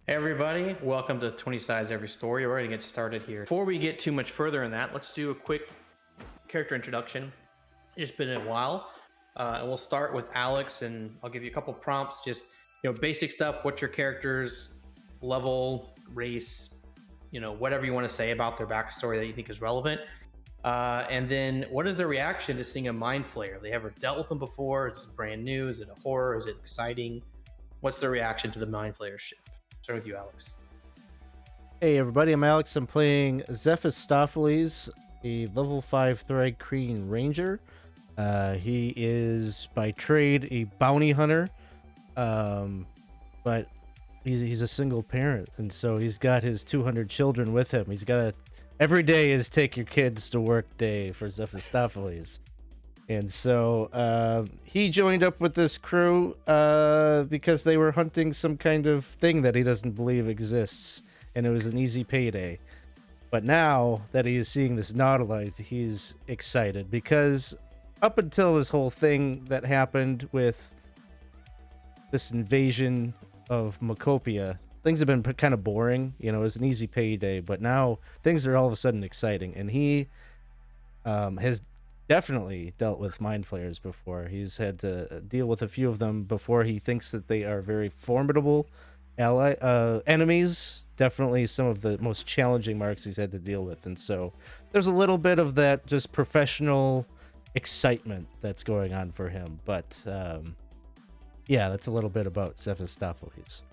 Hey everybody, welcome to 20 Sides Every Story. We're going to get started here. Before we get too much further in that, let's do a quick character introduction. It's been a while, and we'll start with Alex, and I'll give you a couple prompts, just basic stuff. What's your character's level, race, whatever you want to say about their backstory that you think is relevant. And then what is their reaction to seeing a mind flayer? Have they ever dealt with them before? Is it brand new? Is it a horror? Is it exciting? What's their reaction to the mind flayer ship? Start with you, Alex. Hey everybody, I'm Alex. I'm playing Zephistopholes, a level 5 Thri-kreen ranger. He is by trade a bounty hunter, but he's a single parent, and so he's got his 200 children with him. He's got every day is take your kids to work day for Zephistopholes. And so he joined up with this crew because they were hunting some kind of thing that he doesn't believe exists, and it was an easy payday. But now that he is seeing this Nautiloid, he's excited because up until this whole thing that happened with this invasion of Macopia, things have been kind of boring. It was an easy payday, but now things are all of a sudden exciting, and he has definitely dealt with mind flayers before. He's had to deal with a few of them before. He thinks that they are very formidable enemies. Definitely some of the most challenging marks he's had to deal with, and so there's a little bit of that just professional excitement that's going on for him. But yeah, that's a little bit about Zephistopholes.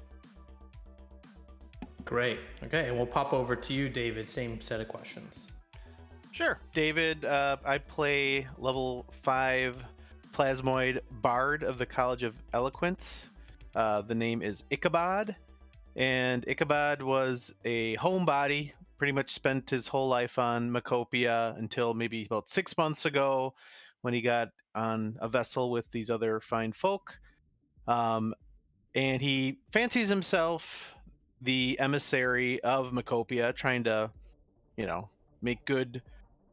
Great. Okay, and we'll pop over to you, David. Same set of questions. Sure. David, I play level 5 Plasmoid Bard of the College of Eloquence. The name is Ichabod, and Ichabod was a homebody, pretty much spent his whole life on Macopia until maybe about 6 months ago when he got on a vessel with these other fine folk. And he fancies himself the emissary of Macopia, trying to, make good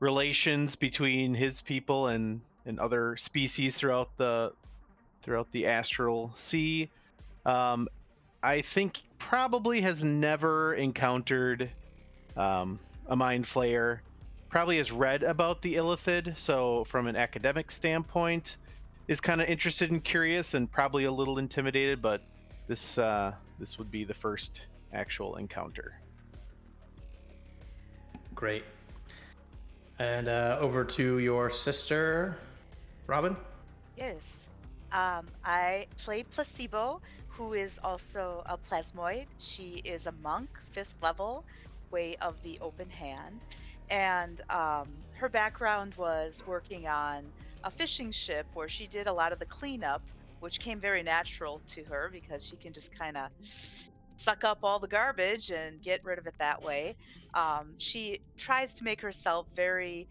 relations between his people and other species throughout the astral sea. I think probably has never encountered a mind flayer. Probably has read about the Illithid, so from an academic standpoint, is kind of interested and curious, and probably a little intimidated. But this would be the first actual encounter. Great. And over to your sister, Robyn. Yes. I play Placebo, who is also a plasmoid. She is a monk, 5th level, Way of the Open Hand. And her background was working on a fishing ship where she did a lot of the cleanup, which came very natural to her because she can just kind of suck up all the garbage and get rid of it that way. She tries to make herself very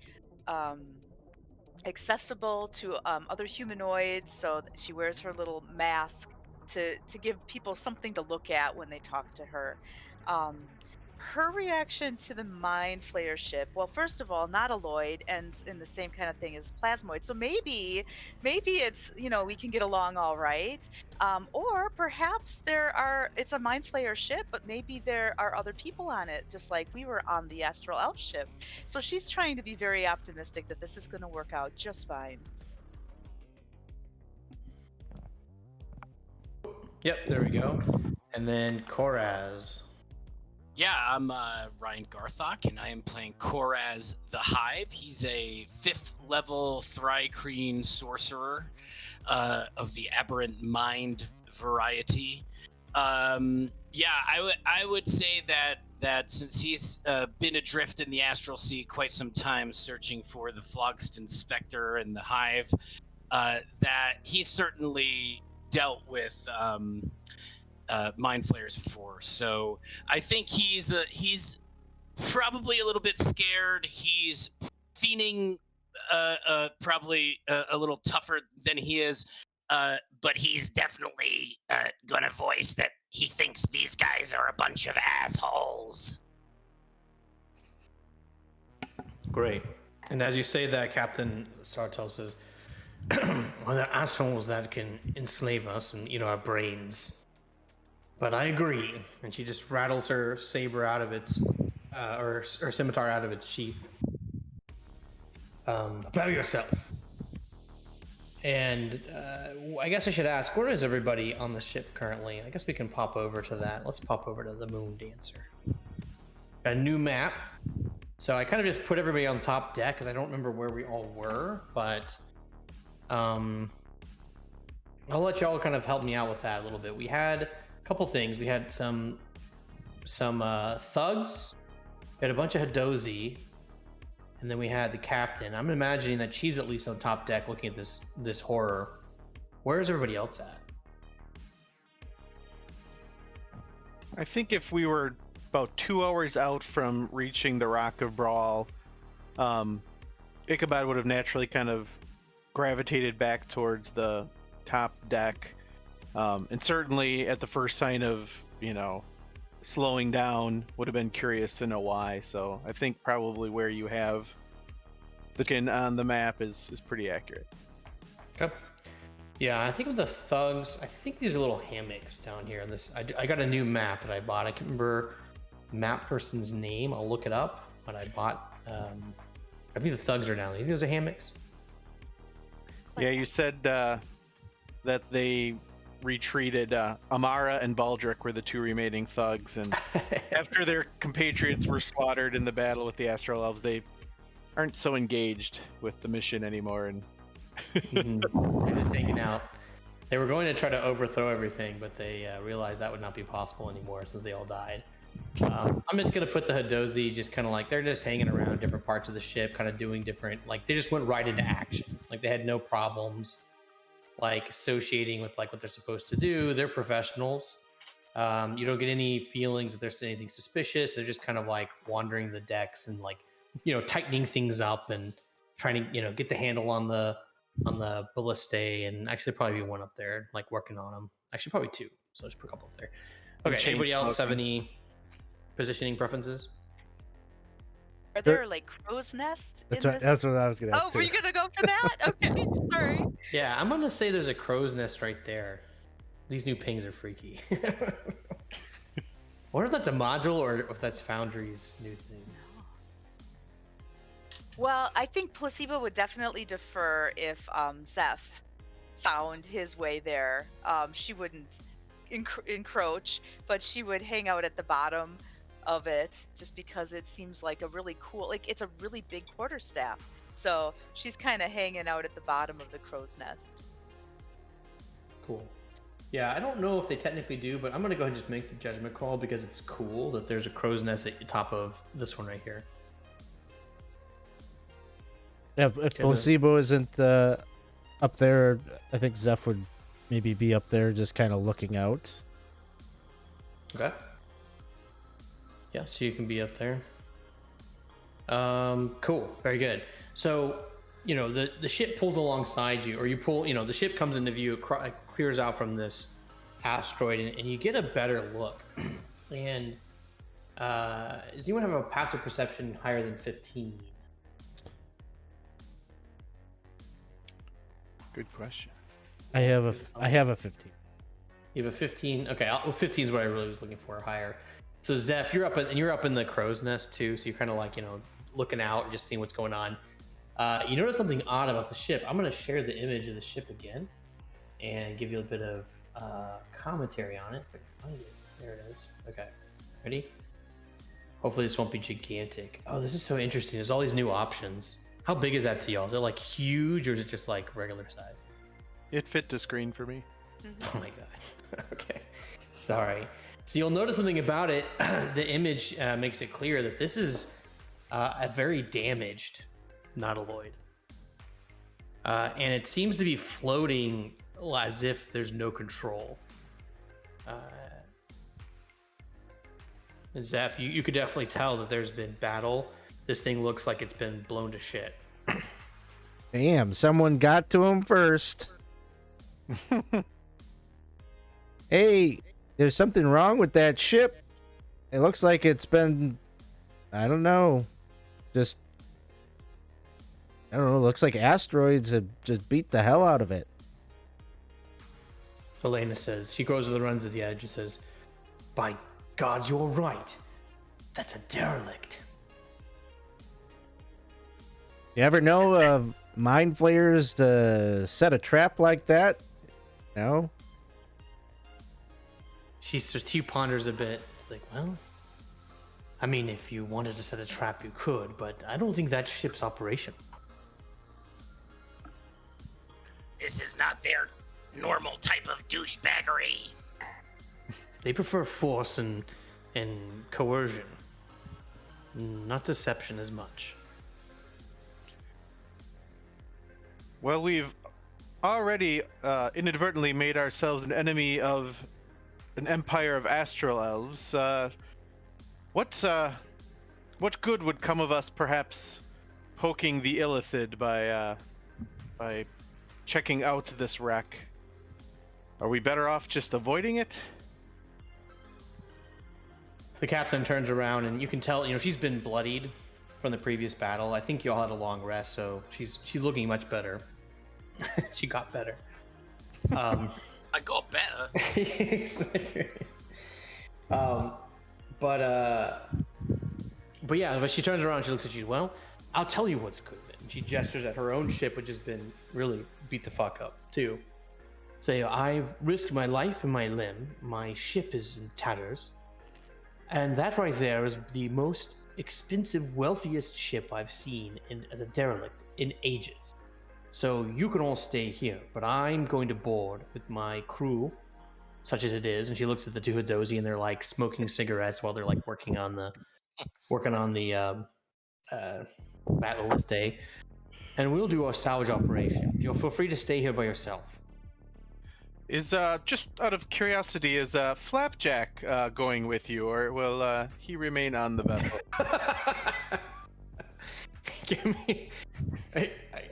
accessible to other humanoids, so she wears her little mask to give people something to look at when they talk to her. Her reaction to the mind flayer ship, well, first of all, Nautiloid ends in the same kind of thing as plasmoid, so maybe it's, we can get along all right. Or perhaps it's a mind flayer ship, but maybe there are other people on it, just like we were on the Astral Elf ship. So she's trying to be very optimistic that this is going to work out just fine. Yep, there we go. And then Koraz. Yeah, I'm Ryan Garthok, and I am playing Koraz the Hive. He's a 5th level Thri-kreen sorcerer of the aberrant mind variety. I would say that since he's been adrift in the astral sea quite some time, searching for the Phlogiston Spectre and the Hive, that he's certainly dealt with mind flayers before. So I think he's probably a little bit scared. He's fiending probably a little tougher than he is, but he's definitely gonna voice that he thinks these guys are a bunch of assholes. Great. And as you say that, Captain Sartel says, well, they're assholes that can enslave us and eat our brains. but I agree. And she just rattles her saber out of its, or scimitar out of its sheath. Prepare yourself. And I guess I should ask, where is everybody on the ship currently? I guess we can pop over to that. Let's pop over to the Moon Dancer. A new map. So I kind of just put everybody on the top deck because I don't remember where we all were, but I'll let y'all kind of help me out with that a little bit. We had a couple things. We had some thugs. We had a bunch of Hadozi. And then we had the captain. I'm imagining that she's at least on top deck looking at this horror. Where is everybody else at? I think if we were about 2 hours out from reaching the Rock of Brawl, Ichabod would have naturally kind of gravitated back towards the top deck. And certainly at the first sign of, slowing down, would have been curious to know why. So I think probably where you have looking on the map is pretty accurate. Okay. Yeah, I think with the thugs, I think these are little hammocks down here. I got a new map that I bought. I can't remember the map person's name. I'll look it up. But I bought. I think the thugs are down there. You think those are hammocks? Yeah, you said that they retreated. Amara and Baldric were the two remaining thugs, and after their compatriots were slaughtered in the battle with the Astral Elves, they aren't so engaged with the mission anymore. And They're just hanging out. They were going to try to overthrow everything, but they realized that would not be possible anymore since they all died. I'm just going to put the Hadozi just kind of like, they're just hanging around different parts of the ship, kind of doing different, like they just went right into action. Like they had no problems like associating with like what they're supposed to do. They're professionals. You don't get any feelings that there's anything suspicious. They're just kind of like wandering the decks and like, tightening things up and trying to, get the handle on the ballistae. And actually probably be one up there, like working on them. Actually probably two. So let's put a couple up there. Okay. Anybody else have any positioning preferences? Are there like crow's nests in this? That's what I was going to ask. Oh, were you going to go for that? Okay. All right. Yeah, I'm going to say there's a crow's nest right there. These new pings are freaky. I wonder if that's a module or if that's Foundry's new thing. Well, I think Placebo would definitely defer if Zeph found his way there. She wouldn't encroach, but she would hang out at the bottom of it just because it seems like a really cool, like it's a really big quarterstaff. So she's kind of hanging out at the bottom of the crow's nest. Cool. Yeah, I don't know if they technically do, but I'm going to go ahead and just make the judgment call because it's cool that there's a crow's nest at the top of this one right here. Yeah, if Placebo isn't up there, I think Zeph would maybe be up there just kind of looking out. Okay. Yeah, so you can be up there. Cool. Very good. So, the ship pulls alongside you, or you pull, the ship comes into view, it clears out from this asteroid, and you get a better look. And does anyone have a passive perception higher than 15? Good question. I have a 15. You have a 15. Okay, 15 is what I really was looking for, higher. So Zeph, you're up in the crow's nest too. So you're kind of like looking out and just seeing what's going on. You notice something odd about the ship. I'm going to share the image of the ship again and give you a bit of commentary on it. If I can find it, there it is. Okay, ready? Hopefully this won't be gigantic. Oh, this is so interesting. There's all these new options. How big is that to y'all? Is it like huge or is it just like regular size? It fit to screen for me. Oh my god. Okay. Sorry. So you'll notice something about it. The image makes it clear that this is a very damaged nautiloid. And it seems to be floating as if there's no control. And Zeph, you could definitely tell that there's been battle. This thing looks like it's been blown to shit. Damn, someone got to him first. Hey, there's something wrong with that ship. It looks like it's been, I don't know, looks like asteroids have just beat the hell out of it. Elena says, she goes to the runs at the edge and says, By gods, you're right. That's a derelict. You ever know of mind flayers to set a trap like that? No? She ponders a bit. It's like, well, I mean, if you wanted to set a trap, you could, but I don't think that ship's operational. This is not their normal type of douchebaggery. They prefer force and coercion, not deception as much. Well, we've already inadvertently made ourselves an enemy of an empire of astral elves. What good would come of us perhaps poking the illithid by checking out this wreck? Are we better off just avoiding it? The captain turns around, and you can tell, she's been bloodied from the previous battle. I think you all had a long rest, so she's looking much better. She got better. I got better. But she turns around and she looks at you. Well, I'll tell you what's good. And she gestures at her own ship, which has been really beat the fuck up too. Say, I've risked my life and my limb. My ship is in tatters, and that right there is the most expensive, wealthiest ship I've seen as a derelict in ages. So you can all stay here, but I'm going to board with my crew, such as it is. And she looks at the two Hadozi, and they're like smoking cigarettes while they're like working on the battle this day. And we'll do our salvage operation. You'll feel free to stay here by yourself. Is just out of curiosity, is Flapjack going with you, or will he remain on the vessel? Give me.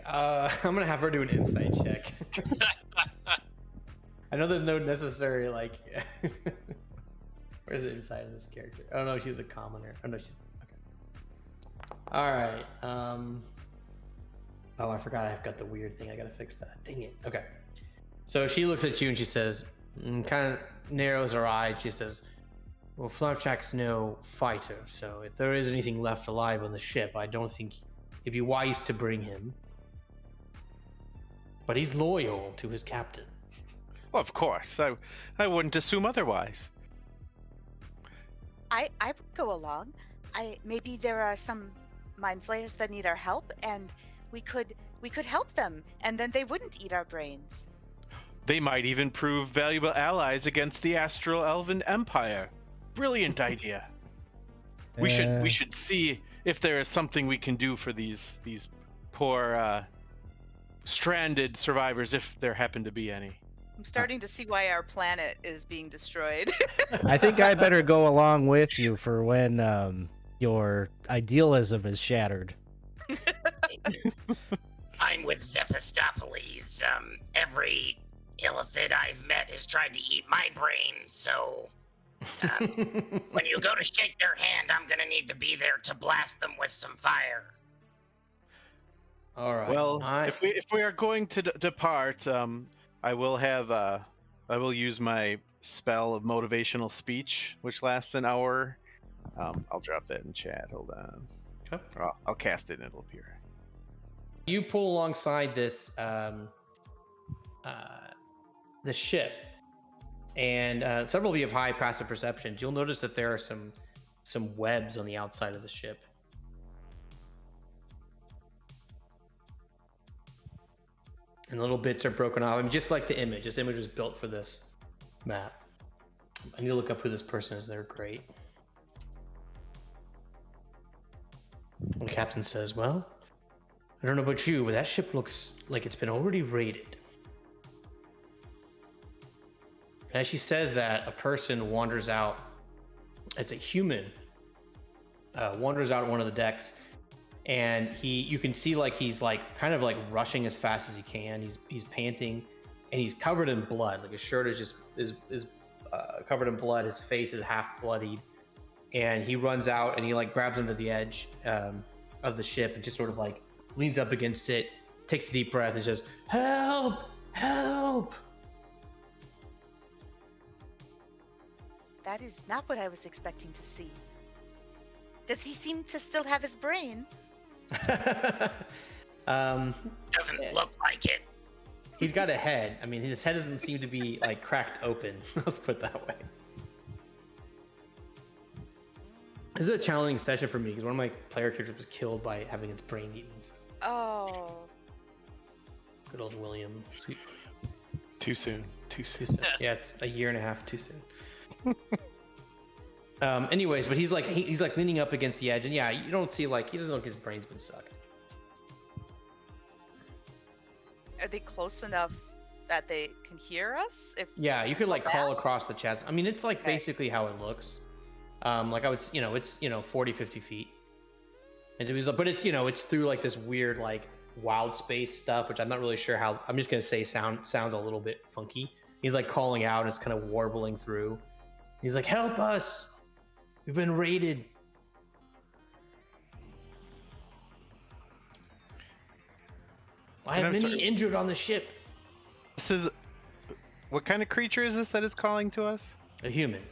I'm gonna have her do an insight check. I know there's no necessary like. Where's the insight of this character? Oh no, she's a commoner. Oh no, she's okay. All right. Oh, I forgot. I've got the weird thing. I gotta fix that. Dang it. Okay. So she looks at you and she says, kind of narrows her eyes. She says, "Well, Flapjack's no fighter, so if there is anything left alive on the ship, I don't think it'd be wise to bring him. But he's loyal to his captain." Well, of course. I wouldn't assume otherwise. I would go along. Maybe there are some mind flayers that need our help, and we could help them, and then they wouldn't eat our brains. They might even prove valuable allies against the Astral Elven Empire. Brilliant idea. We should see if there is something we can do for these poor stranded survivors, if there happen to be any. I'm starting to see why our planet is being destroyed. I think I better go along with you for when your idealism is shattered. I'm with Zephistopholes. Every illithid I've met has tried to eat my brain, so when you go to shake their hand, I'm gonna need to be there to blast them with some fire. All right. Well, if we are going to depart, I will use my spell of motivational speech, which lasts an hour. I'll drop that in chat. Hold on. Okay. I'll cast it and it'll appear. You pull alongside this the ship, and several of you have high passive perceptions. You'll notice that there are some webs on the outside of the ship. And little bits are broken off. I mean, just like the image. This image was built for this map. I need to look up who this person is. They're great. And the captain says, well, I don't know about you, but that ship looks like it's been already raided. And as she says that, a person wanders out. It's a human. Wanders out on one of the decks. And you can see like he's like kind of like rushing as fast as he can. He's panting, and he's covered in blood. Like his shirt is just is covered in blood. His face is half bloodied, and he runs out and he like grabs onto the edge of the ship and just sort of like leans up against it, takes a deep breath, and says, "Help! Help!" That is not what I was expecting to see. Does he seem to still have his brain? Doesn't look like it. He's got a head. I mean, his head doesn't seem to be like cracked open. Let's put it that way. This is a challenging session for me because one of my player characters was killed by having its brain eaten. So. Oh. Good old William. Sweet William. Too soon. Too soon. Yeah, it's a year and a half too soon. Anyways, but he's like leaning up against the edge, and yeah, you don't see like he doesn't look his brain's been sucked. Are they close enough that they can hear us? Yeah, you could like call across the chest. I mean, it's like Okay. basically how it looks. Like I would, it's 40, 50 feet. And so but it's it's through like this weird like wild space stuff, which I'm not really sure how. I'm just gonna say sounds a little bit funky. He's like calling out, and it's kind of warbling through. He's like, "Help us! We've been raided." I have many injured on the ship. What kind of creature is this that is calling to us? A human.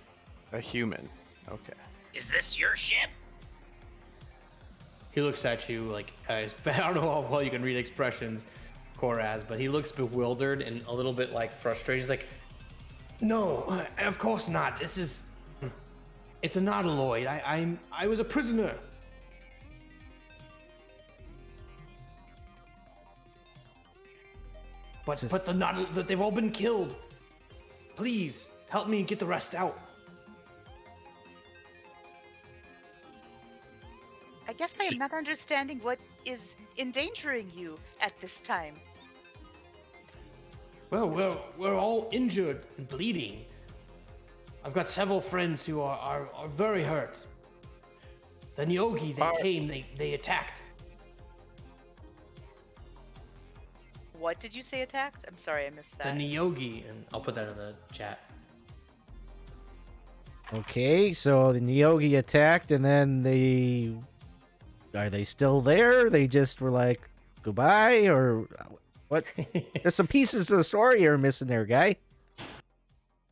A human. Okay. Is this your ship? He looks at you like, I don't know how well you can read expressions, Koraz, but he looks bewildered and a little bit like frustrated. He's like, "No, of course not. It's a nautiloid. I was a prisoner." But they've all been killed. Please help me get the rest out. I guess I am not understanding what is endangering you at this time. Well, we're all injured and bleeding. I've got several friends who are very hurt. The Nyogi, they attacked. What did you say attacked? I'm sorry, I missed The that. Nyogi, and I'll put that in the chat. Okay, so the Nyogi attacked, and then are they still there? They just were like, goodbye, or what? There's some pieces of the story you're missing there, guy.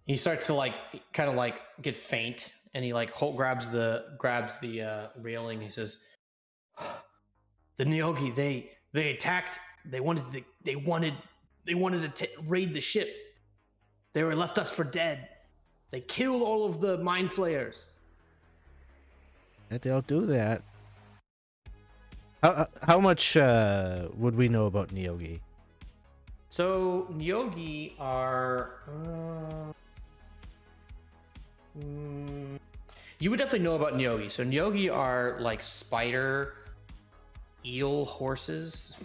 He starts to kind of get faint, and he grabs the railing. He says, "The Nyogi, they attacked. They wanted to raid the ship. They left us for dead. They killed all of the mind flayers." That they'll do that. How much would we know about Nyogi? So Nyogi are. You would definitely know about Nyogi. So Nyogi are like spider eel horses.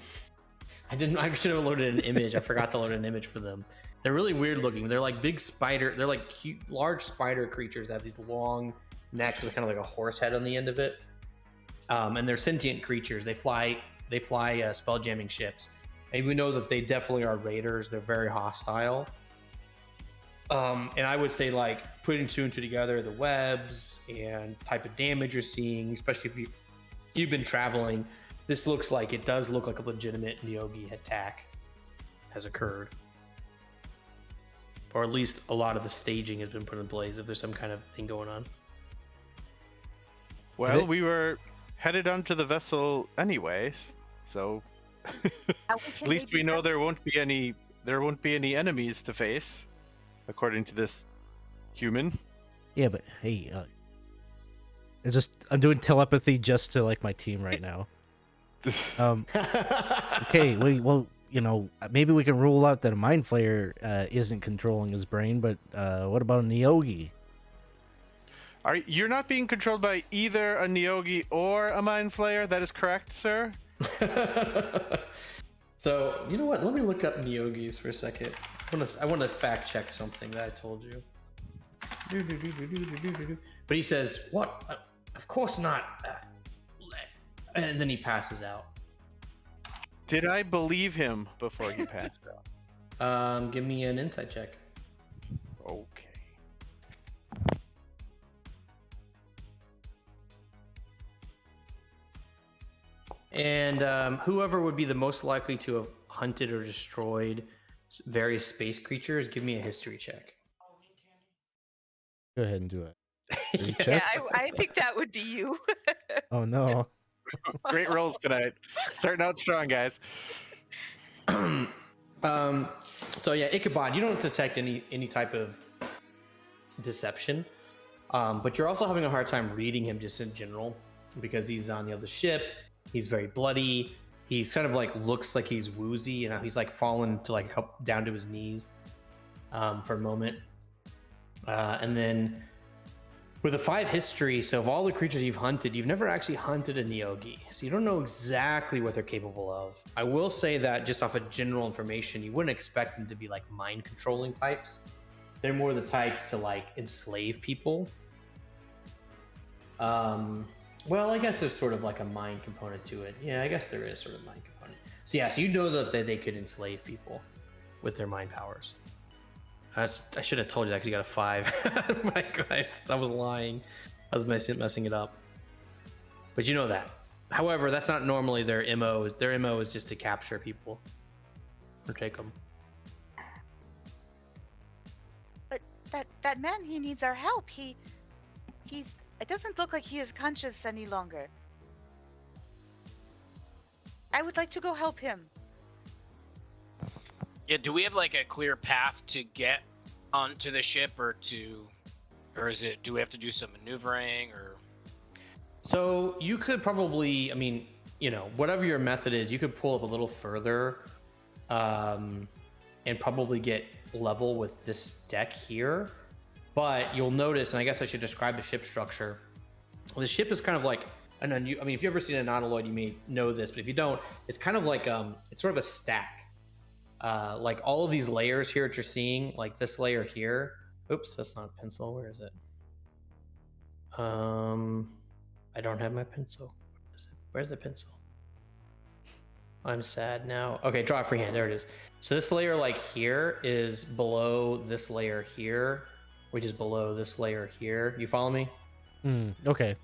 I should have loaded an image. I forgot to load an image for them. They're really weird looking. They're like big spider. They're like cute, large spider creatures that have these long necks with kind of like a horse head on the end of it. And they're sentient creatures. They fly spelljamming ships. And we know that they definitely are raiders. They're very hostile. And I would say putting two and two together, the webs and type of damage you're seeing, especially if you've been traveling, this does look like a legitimate Nyogi attack has occurred. Or at least a lot of the staging has been put in place if there's some kind of thing going on. Well, we were headed onto the vessel anyways, so at least we know there won't be any enemies to face, according to this human. Yeah, but hey, I'm doing telepathy just to my team right now. Okay, maybe we can rule out that a mind flayer isn't controlling his brain, but what about a Nyogi? You're not being controlled by either a Nyogi or a mind flayer. That is correct, sir. So you know what? Let me look up Nyogis for a second. I want to fact check something that I told you. But he says, "What? Of course not." And then he passes out. Did I believe him before he passed out? Give me an insight check. Okay. And whoever would be the most likely to have hunted or destroyed various space creatures, give me a history check. Go ahead and do it. Yeah. Check. I think that would be you. Oh no. Great rolls tonight. Starting out strong, guys. So yeah, Ichabod, you don't detect any type of deception, but you're also having a hard time reading him just in general because he's on the other ship. He's very bloody. He's kind of like looks like he's woozy, and he's like fallen to like down to his knees for a moment, and then with a 5 history, so of all the creatures you've hunted, you've never actually hunted a Neogi, so you don't know exactly what they're capable of. I will say that just off of general information, you wouldn't expect them to be like mind controlling types. They're more the types to like enslave people. Well, I guess there's sort of like a mind component to it. Yeah, I guess there is sort of a mind component. So yeah, so you know that they could enslave people with their mind powers. I should have told you that because you got a 5. My God, I was lying. I was messing it up. But you know that. However, that's not normally their MO. Their MO is just to capture people or take them. But that man, he needs our help. He's. It doesn't look like he is conscious any longer. I would like to go help him. Yeah, do we have like a clear path to get onto the ship, or is it? Do we have to do some maneuvering, or? So you could probably, I mean, you know, whatever your method is, you could pull up a little further, and probably get level with this deck here. But you'll notice, and I guess I should describe the ship structure. The ship is kind of like I mean, if you've ever seen a nautiloid, you may know this, but if you don't, it's kind of like it's sort of a stack. Like all of these layers here that you're seeing, like this layer here. Oops, that's not a pencil. Where is it? I don't have my pencil. Where's the pencil? I'm sad now. Okay, draw it freehand. There it is. So this layer like here is below this layer here, which is below this layer here. You follow me? Okay.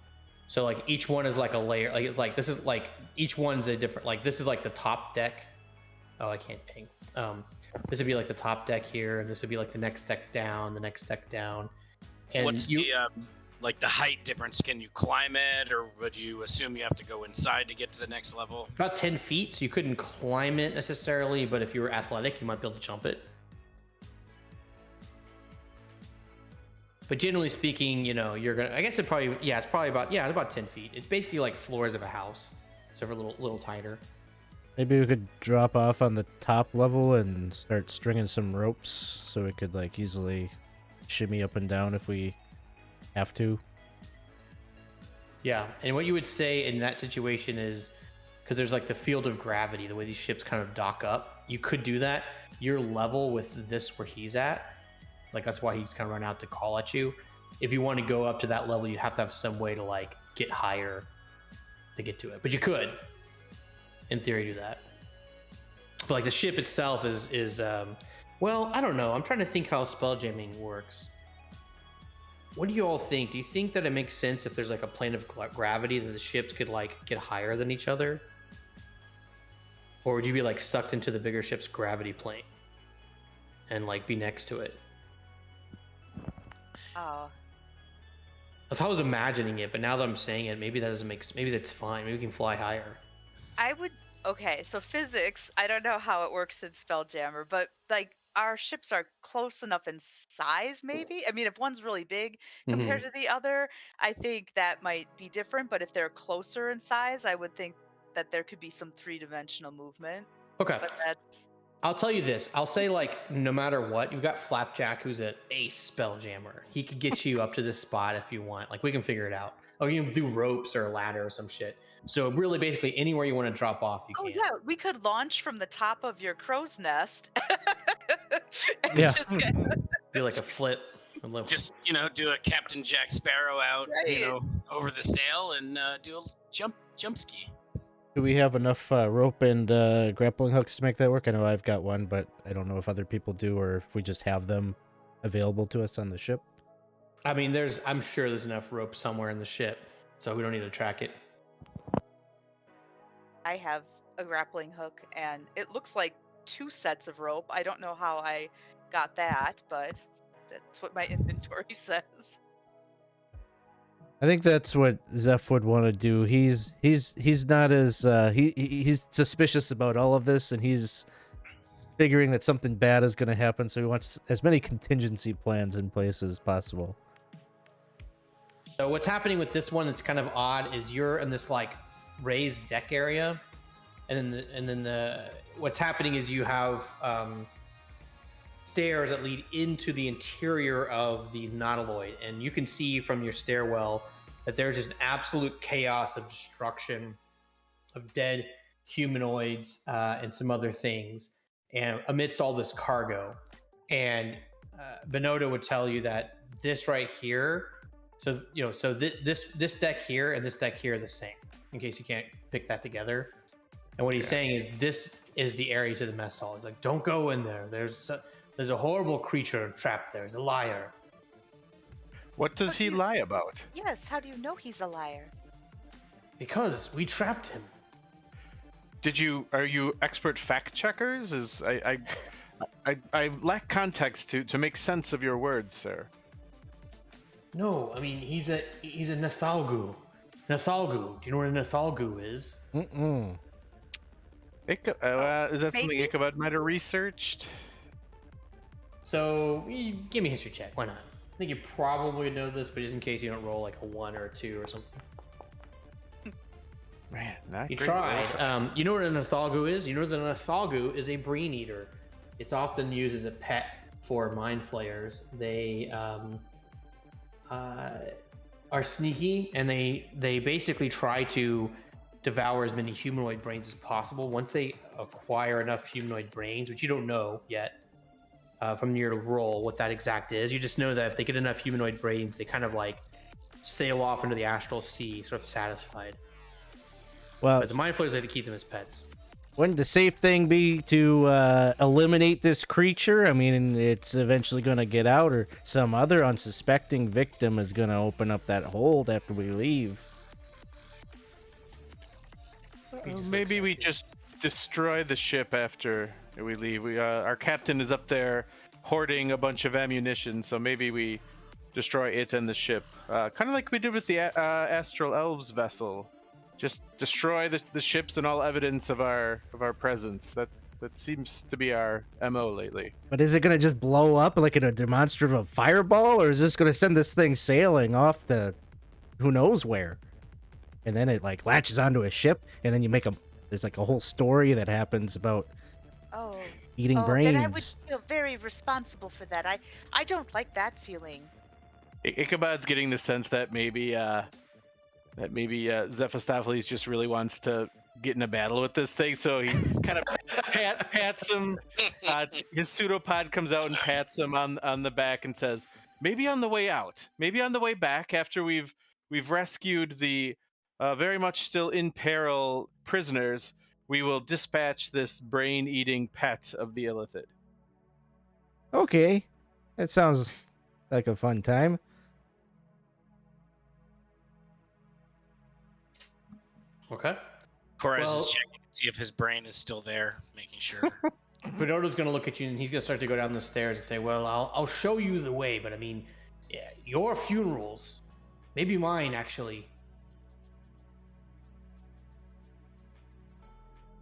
So like each one is like a layer. Like it's like this is like each one's a different. Like this is like the top deck. Oh, I can't ping. This would be like the top deck here, and this would be like the next deck down, the next deck down. And What's the like the height difference? Can you climb it, or would you assume you have to go inside to get to the next level? About 10 feet, so you couldn't climb it necessarily, but if you were athletic, you might be able to jump it. But generally speaking, you know, you're gonna. I guess it's probably about 10 feet. It's basically like floors of a house, so a little tighter. Maybe we could drop off on the top level and start stringing some ropes so we could like easily shimmy up and down if we have to. Yeah, and what you would say in that situation is, because there's like the field of gravity, the way these ships kind of dock up, you could do that. You're level with this where he's at. Like that's why he's kind of run out to call at you. If you want to go up to that level, you have to have some way to like get higher to get to it. But you could, in theory, do that. But like the ship itself is well, I don't know. I'm trying to think how spelljamming works. What do you all think? Do you think that it makes sense if there's like a plane of gravity that the ships could like get higher than each other? Or would you be like sucked into the bigger ship's gravity plane and like be next to it? Oh. That's how I was imagining it, but now that I'm saying it, maybe that doesn't make. Maybe that's fine. Maybe we can fly higher. I would. Okay, so physics. I don't know how it works in Spelljammer, but like our ships are close enough in size. Maybe. I mean, if one's really big compared to the other, I think that might be different. But if they're closer in size, I would think that there could be some 3-dimensional movement. Okay. But that's. I'll tell you this. I'll say, like, no matter what, you've got Flapjack, who's an ace spelljammer. He could get you up to this spot if you want. Like, we can figure it out. Oh, you can do ropes or a ladder or some shit. So really, basically, anywhere you want to drop off, you can. Oh yeah, we could launch from the top of your crow's nest. And Yeah. just Do like a flip. Just, you know, do a Captain Jack Sparrow out, you Right. know, over the sail and do a jump ski. Do we have enough rope and grappling hooks to make that work? I know I've got one, but I don't know if other people do or if we just have them available to us on the ship. I mean, I'm sure there's enough rope somewhere in the ship, so we don't need to track it. I have a grappling hook, and it looks like 2 sets of rope. I don't know how I got that, but That's what my inventory says. I think that's what Zeph would want to do. He's not as he's suspicious about all of this, and he's figuring that something bad is going to happen. So he wants as many contingency plans in place as possible. So what's happening with this one that's kind of odd is you're in this like raised deck area, and then what's happening is you have stairs that lead into the interior of the nautiloid, and you can see from your stairwell that there's just an absolute chaos of destruction of dead humanoids and some other things, and amidst all this cargo. And Bonoto would tell you that this right here, this deck here and this deck here are the same, in case you can't pick that together. And what he's saying is this is the area to the mess hall. He's like, don't go in there. There's a horrible creature trapped there. He's a liar. What does he lie about? Yes, how do you know he's a liar? Because we trapped him. Are you expert fact checkers? I lack context to make sense of your words, sir. No, I mean he's a Nathalgu. Nathalgu. Do you know what a Nathalgu is? Mm-mm. Is that Maybe? something Ichabod might have researched? So give me a history check. Why not? I think you probably know this, but just in case you don't roll like a 1 or a 2 or something. Man, not You great tried. rolls. You know what a Nathalgu is? You know that a Nathalgu is a brain eater. It's often used as a pet for mind flayers. They are sneaky, and they basically try to devour as many humanoid brains as possible. Once they acquire enough humanoid brains, which you don't know yet from your roll what that exact is, you just know that if they get enough humanoid brains, they kind of like sail off into the astral sea, sort of satisfied. Well, But the mind flayers like to keep them as pets. wouldn't the safe thing be to eliminate this creature? I mean, it's eventually going to get out, or some other unsuspecting victim is going to open up that hold after we leave. Maybe we just destroy the ship after we leave. Our captain is up there hoarding a bunch of ammunition, so maybe we destroy it and the ship. Kind of like we did with the Astral Elves vessel. Just destroy the ships and all evidence of our presence. That seems to be our MO lately. But is it going to just blow up like in a demonstrative fireball, or is this going to send this thing sailing off to who knows where? And then it like latches onto a ship, and then you make there's like a whole story that happens about eating brains. Then I would feel very responsible for that. I don't like that feeling. Ichabod's getting the sense that maybe Zephistopholes just really wants to get in a battle with this thing, so he kind of pats him. His pseudopod comes out and pats him on the back and says, "Maybe on the way out, maybe on the way back, after we've rescued the very much still in peril prisoners, we will dispatch this brain-eating pet of the illithid." Okay, that sounds like a fun time. Okay. Koraz Well- is checking to see if his brain is still there, making sure. Bonoto's going to look at you, and he's going to start to go down the stairs and say, well, I'll show you the way, but I mean, yeah, your funerals, maybe mine, actually.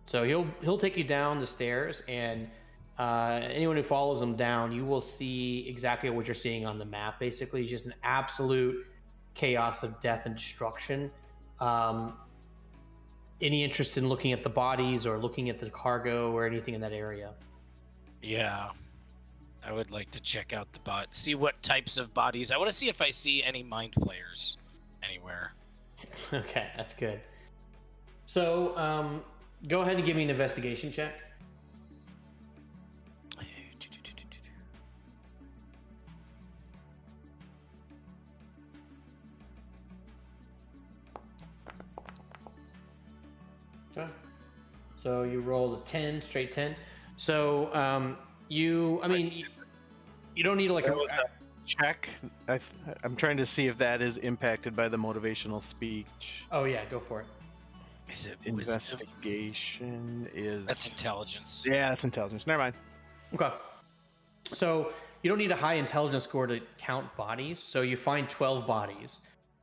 So he'll take you down the stairs, and anyone who follows him down, you will see exactly what you're seeing on the map. Basically, it's just an absolute chaos of death and destruction. Any interest in looking at the bodies or looking at the cargo or anything in that area? Yeah. I would like to check out the see what types of bodies. I want to see if I see any mind flayers anywhere. Okay, that's good. So, go ahead and give me an investigation check. Okay. So you rolled a 10, straight 10. So, you don't need like That was a check. I'm trying to see if that is impacted by the motivational speech. Oh yeah, go for it. Is it wisdom? Investigation is... That's intelligence. Yeah, that's intelligence. Never mind. Okay. So you don't need a high intelligence score to count bodies. So you find 12 bodies.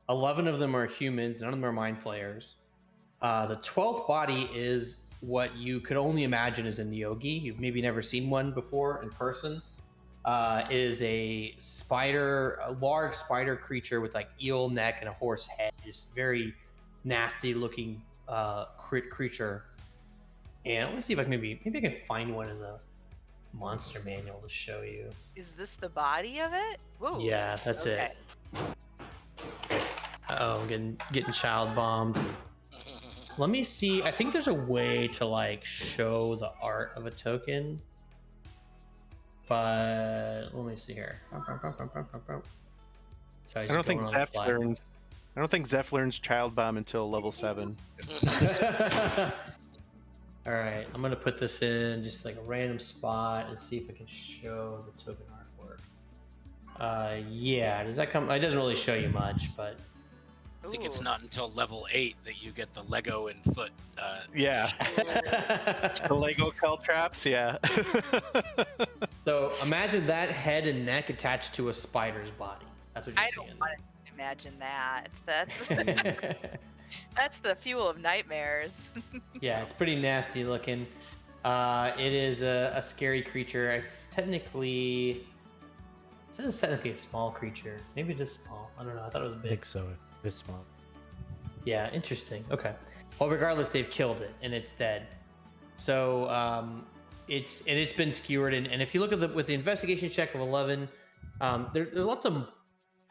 11 of them are humans. None of them are mind flayers. The 12th body is what you could only imagine is a Neogi. You've maybe never seen one before in person. It is a large spider creature with like eel neck and a horse head. Just very nasty looking creature. And let me see if I can maybe I can find one in the monster manual to show you. Is this the body of it? Whoa. Yeah, that's it. Oh, I'm getting child bombed. Let me see. I think there's a way to like show the art of a token, but let me see here. I don't think Zeph learns child bomb until level 7. All right, I'm gonna put this in just like a random spot and see if I can show the token artwork. Yeah, does that come? It doesn't really show you much, but I think it's not until level 8 that you get the Lego and foot. Yeah. The Lego Caltraps, yeah. So imagine that head and neck attached to a spider's body. That's what you're I seeing. don't want to imagine that. That's the fuel of nightmares. Yeah, it's pretty nasty looking. It is a scary creature. It's technically a small creature. Maybe it is small. I don't know. I thought it was I big. think so. It's small. Yeah, interesting. Okay. Well, regardless, they've killed it and it's dead. So it's been skewered. And if you look at with the investigation check of 11, there's lots of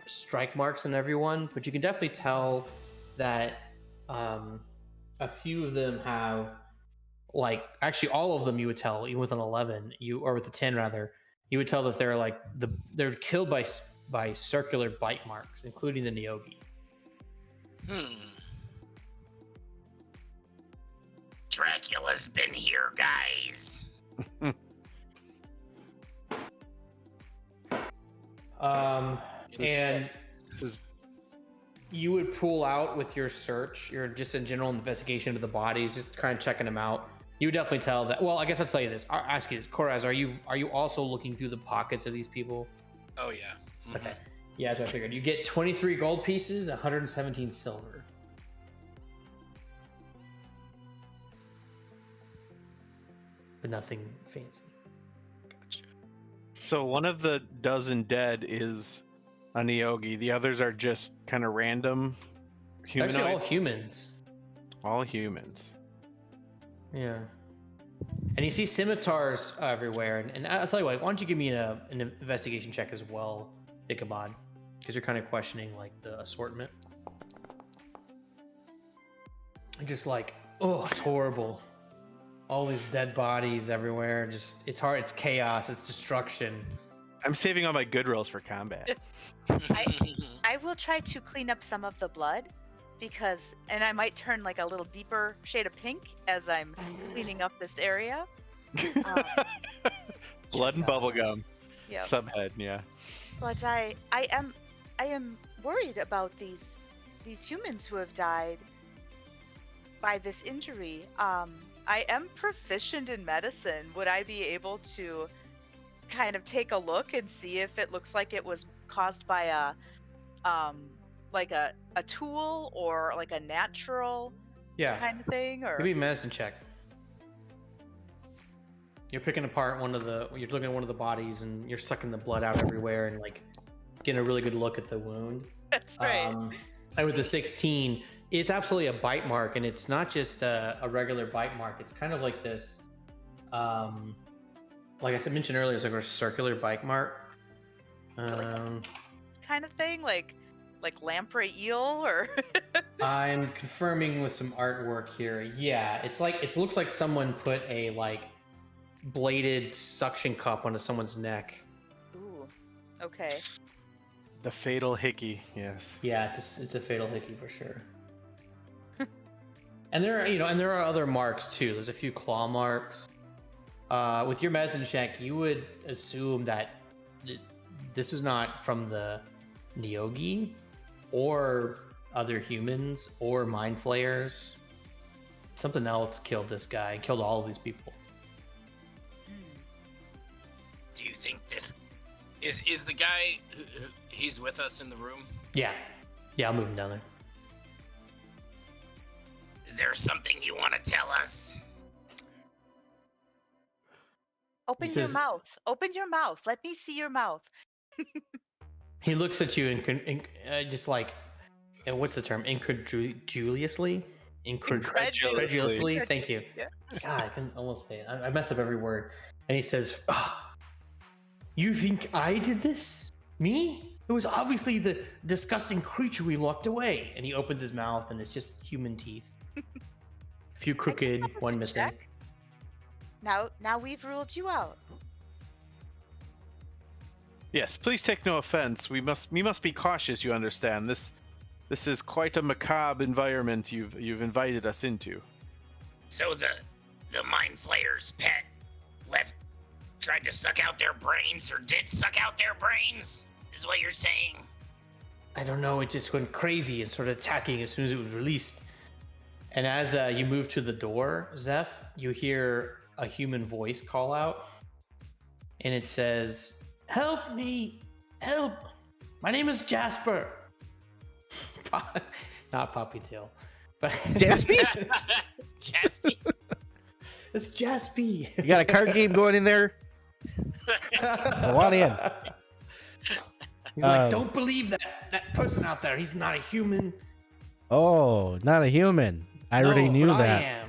strike marks on everyone, but you can definitely tell that a few of them have, like, actually all of them you would tell, even with an 11, or with a 10 rather, you would tell that they're like they're killed by circular bite marks, including the Neogi. Dracula's been here, guys. And you would pull out with your search, your just in general investigation of the bodies, just kind of checking them out. You would definitely tell that. Well, I guess I'll tell you this. I'll ask you this, Koraz. Are you also looking through the pockets of these people? Oh yeah. Mm-hmm. Okay. Yeah, that's what I figured. You get 23 gold pieces, 117 silver. But nothing fancy. Gotcha. So one of the dozen dead is a Neogi. The others are just kind of random humanoid. Actually, all humans. All humans. Yeah. And you see scimitars everywhere. And I'll tell you what, why don't you give me an investigation check as well, Ichabod? Because you're kind of questioning, like, the assortment. I'm just like, oh, it's horrible. All these dead bodies everywhere. Just, it's hard. It's chaos. It's destruction. I'm saving all my good rolls for combat. I will try to clean up some of the blood and I might turn like a little deeper shade of pink as I'm cleaning up this area. Blood and bubblegum. Yeah. Subhead, yeah. But I am worried about these humans who have died by this injury. I am proficient in medicine. Would I be able to kind of take a look and see if it looks like it was caused by a tool or like a natural kind of thing? Or Maybe a medicine check. You're picking apart you're looking at one of the bodies and you're sucking the blood out everywhere and like getting a really good look at the wound. That's right. And with the 16, it's absolutely a bite mark, and it's not just a regular bite mark. It's kind of like this, like I mentioned earlier, it's like a circular bite mark. Kind of thing, like lamprey eel, or I'm confirming with some artwork here. Yeah, it looks like someone put a like bladed suction cup onto someone's neck. Ooh, okay. The fatal hickey, yes. Yeah, it's a fatal hickey for sure. And there are other marks too. There's a few claw marks. With your medicine check, you would assume that this was not from the Neogi or other humans or mind flayers. Something else killed this guy, killed all of these people. Do you think this Is the guy who he's with us in the room? Yeah. Yeah, I'll move him down there. Is there something you want to tell us? Open He your says- mouth. Open your mouth. Let me see your mouth. He looks at you and just like, and what's the term? Incredulously? Incredulously. Thank you. Yeah. God, I can almost say it. I mess up every word. And he says, "You think I did this? Me? It was obviously the disgusting creature we locked away." And he opens his mouth, and it's just human teeth. A few crooked, one missing. check. Now we've ruled you out. Yes, please take no offense. We must be cautious, you understand. This is quite a macabre environment you've invited us into. So the Mind Flayer's pet tried to suck out their brains, or did suck out their brains, is what you're saying? I don't know. It just went crazy and started attacking as soon as it was released. And as you move to the door, Zeph, you hear a human voice call out, and it says, "Help me! Help! My name is Jasper." Not Poppy Tail, but Jaspy? Jaspy. It's Jaspy. You got a card game going in there? I want in. He's like, "Don't believe that person out there. He's not a human." Oh, not a human. I already No, knew but that. I am.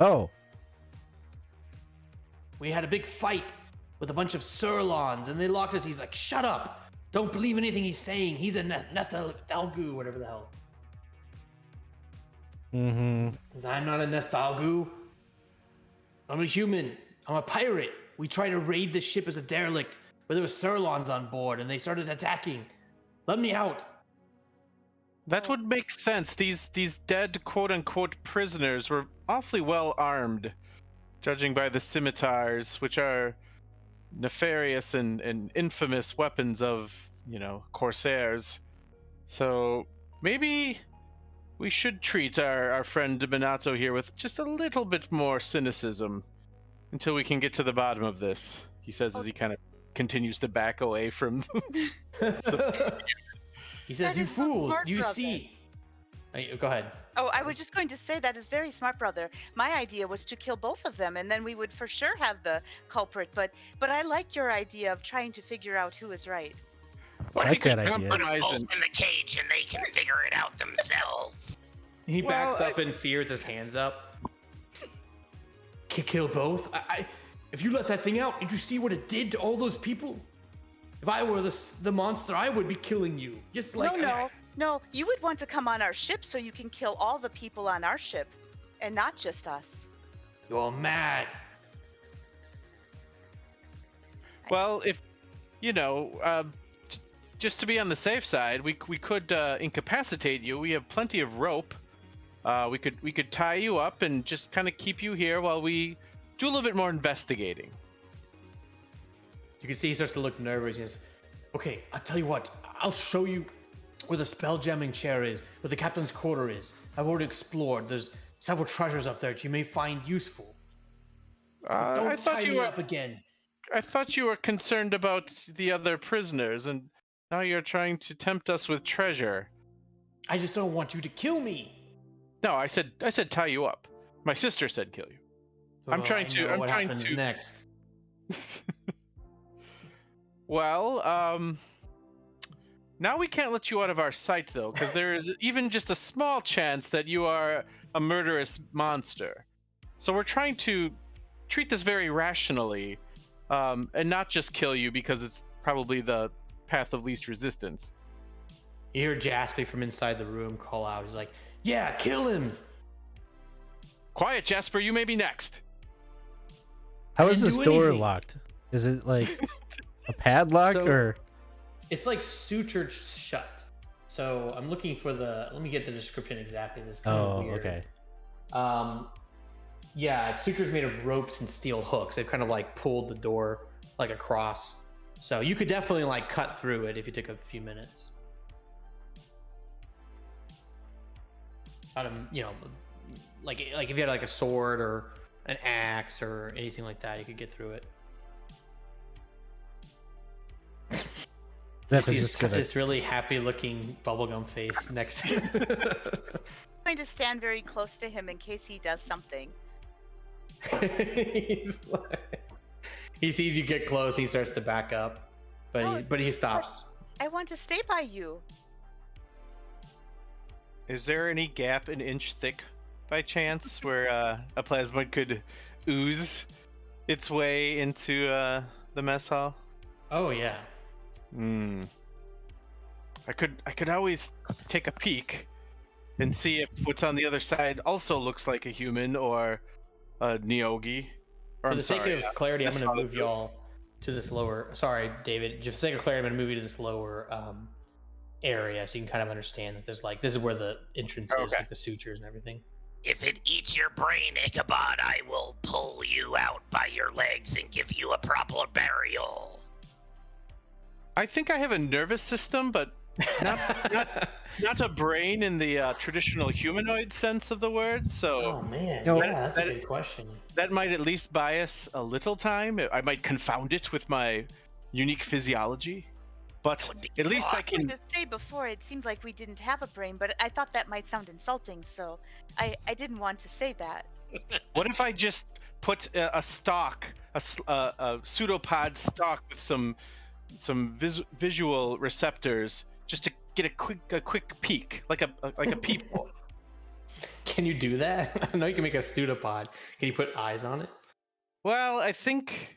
Oh, We had a big fight with a bunch of Surlons, and they locked us. He's like, "Shut up! Don't believe anything he's saying. He's a Nethalgu, whatever the hell." mm-hmm. Because I'm not a Nethalgu. I'm a human. I'm a pirate. We tried to raid the ship as a derelict, but there were Surlons on board, and they started attacking. Let me out. That would make sense. These dead quote-unquote prisoners were awfully well armed, judging by the scimitars, which are nefarious and infamous weapons of, corsairs. So maybe we should treat our friend Bonoto here with just a little bit more cynicism until we can get to the bottom of this, he says as he kind of continues to back away from He says, That "You is so fools, smart, you brother." see." Go ahead. Oh, I was just going to say that is very smart, brother. My idea was to kill both of them, and then we would for sure have the culprit. But I like your idea of trying to figure out who is right. I like that idea. Put them both in the cage and they can figure it out themselves. He backs Well, up in fear with his hands up. Kill both? If you let that thing out, did you see what it did to all those people? If I were the monster, I would be killing you. Just like No. You would want to come on our ship so you can kill all the people on our ship, and not just us. You're mad. Well, if just to be on the safe side, we could incapacitate you. We have plenty of rope. We could tie you up and just kind of keep you here while we do a little bit more investigating. You can see he starts to look nervous. He says, "Okay, I'll tell you what. I'll show you where the spelljamming chair is, where the captain's quarter is. I've already explored. There's several treasures up there that you may find useful. Don't I tie thought you me were. up again." I thought you were concerned about the other prisoners, and now you're trying to tempt us with treasure. I just don't want you to kill me. No, I said tie you up. My sister said kill you. I'm trying to. What happens next? Well, now we can't let you out of our sight, though, because there is even just a small chance that you are a murderous monster. So we're trying to treat this very rationally, and not just kill you because it's probably the path of least resistance. You hear Jaspy from inside the room call out. He's like, "Yeah, kill him." Quiet, Jasper. You may be next. How is didn't this do door anything. locked? Is it like a padlock So- or? It's like sutured shut. So I'm looking for let me get the description exactly. It's kind of Oh, weird. okay. Yeah, it's sutures made of ropes and steel hooks. They've kind of like pulled the door like across. So you could definitely like cut through it if you took a few minutes. Like if you had like a sword or an axe or anything like that, you could get through it. You Zeph see is his, just gonna. this really happy-looking bubblegum face next to I'm going to stand very close to him in case he does something. He sees you get close. He starts to back up, but No, he stops. I want to stay by you. Is there any gap an inch thick by chance where a plasmoid could ooze its way into the mess hall? Oh yeah. I could always take a peek and see if what's on the other side also looks like a human or a Neogi. Or For the sake of clarity, I'm that's going to not move a- y'all to this lower. Sorry, David. Just for the sake of clarity, I'm going to move you to this lower area so you can kind of understand that there's like this is where the entrance is Okay. with the sutures and everything. If it eats your brain, Ichabod, I will pull you out by your legs and give you a proper burial. I think I have a nervous system, but not a brain in the traditional humanoid sense of the word. So Oh man, No, yeah, that's a that- good question. that might at least buy us a little time. I might confound it with my unique physiology, but Would be at least I I was going can. to say before, it seemed like we didn't have a brain, but I thought that might sound insulting, so I didn't want to say that. What if I just put a stalk, a pseudopod stalk with some visual receptors, just to get a quick peek, like a peephole. Can you do that? I know you can make a pseudopod. Can you put eyes on it? Well, I think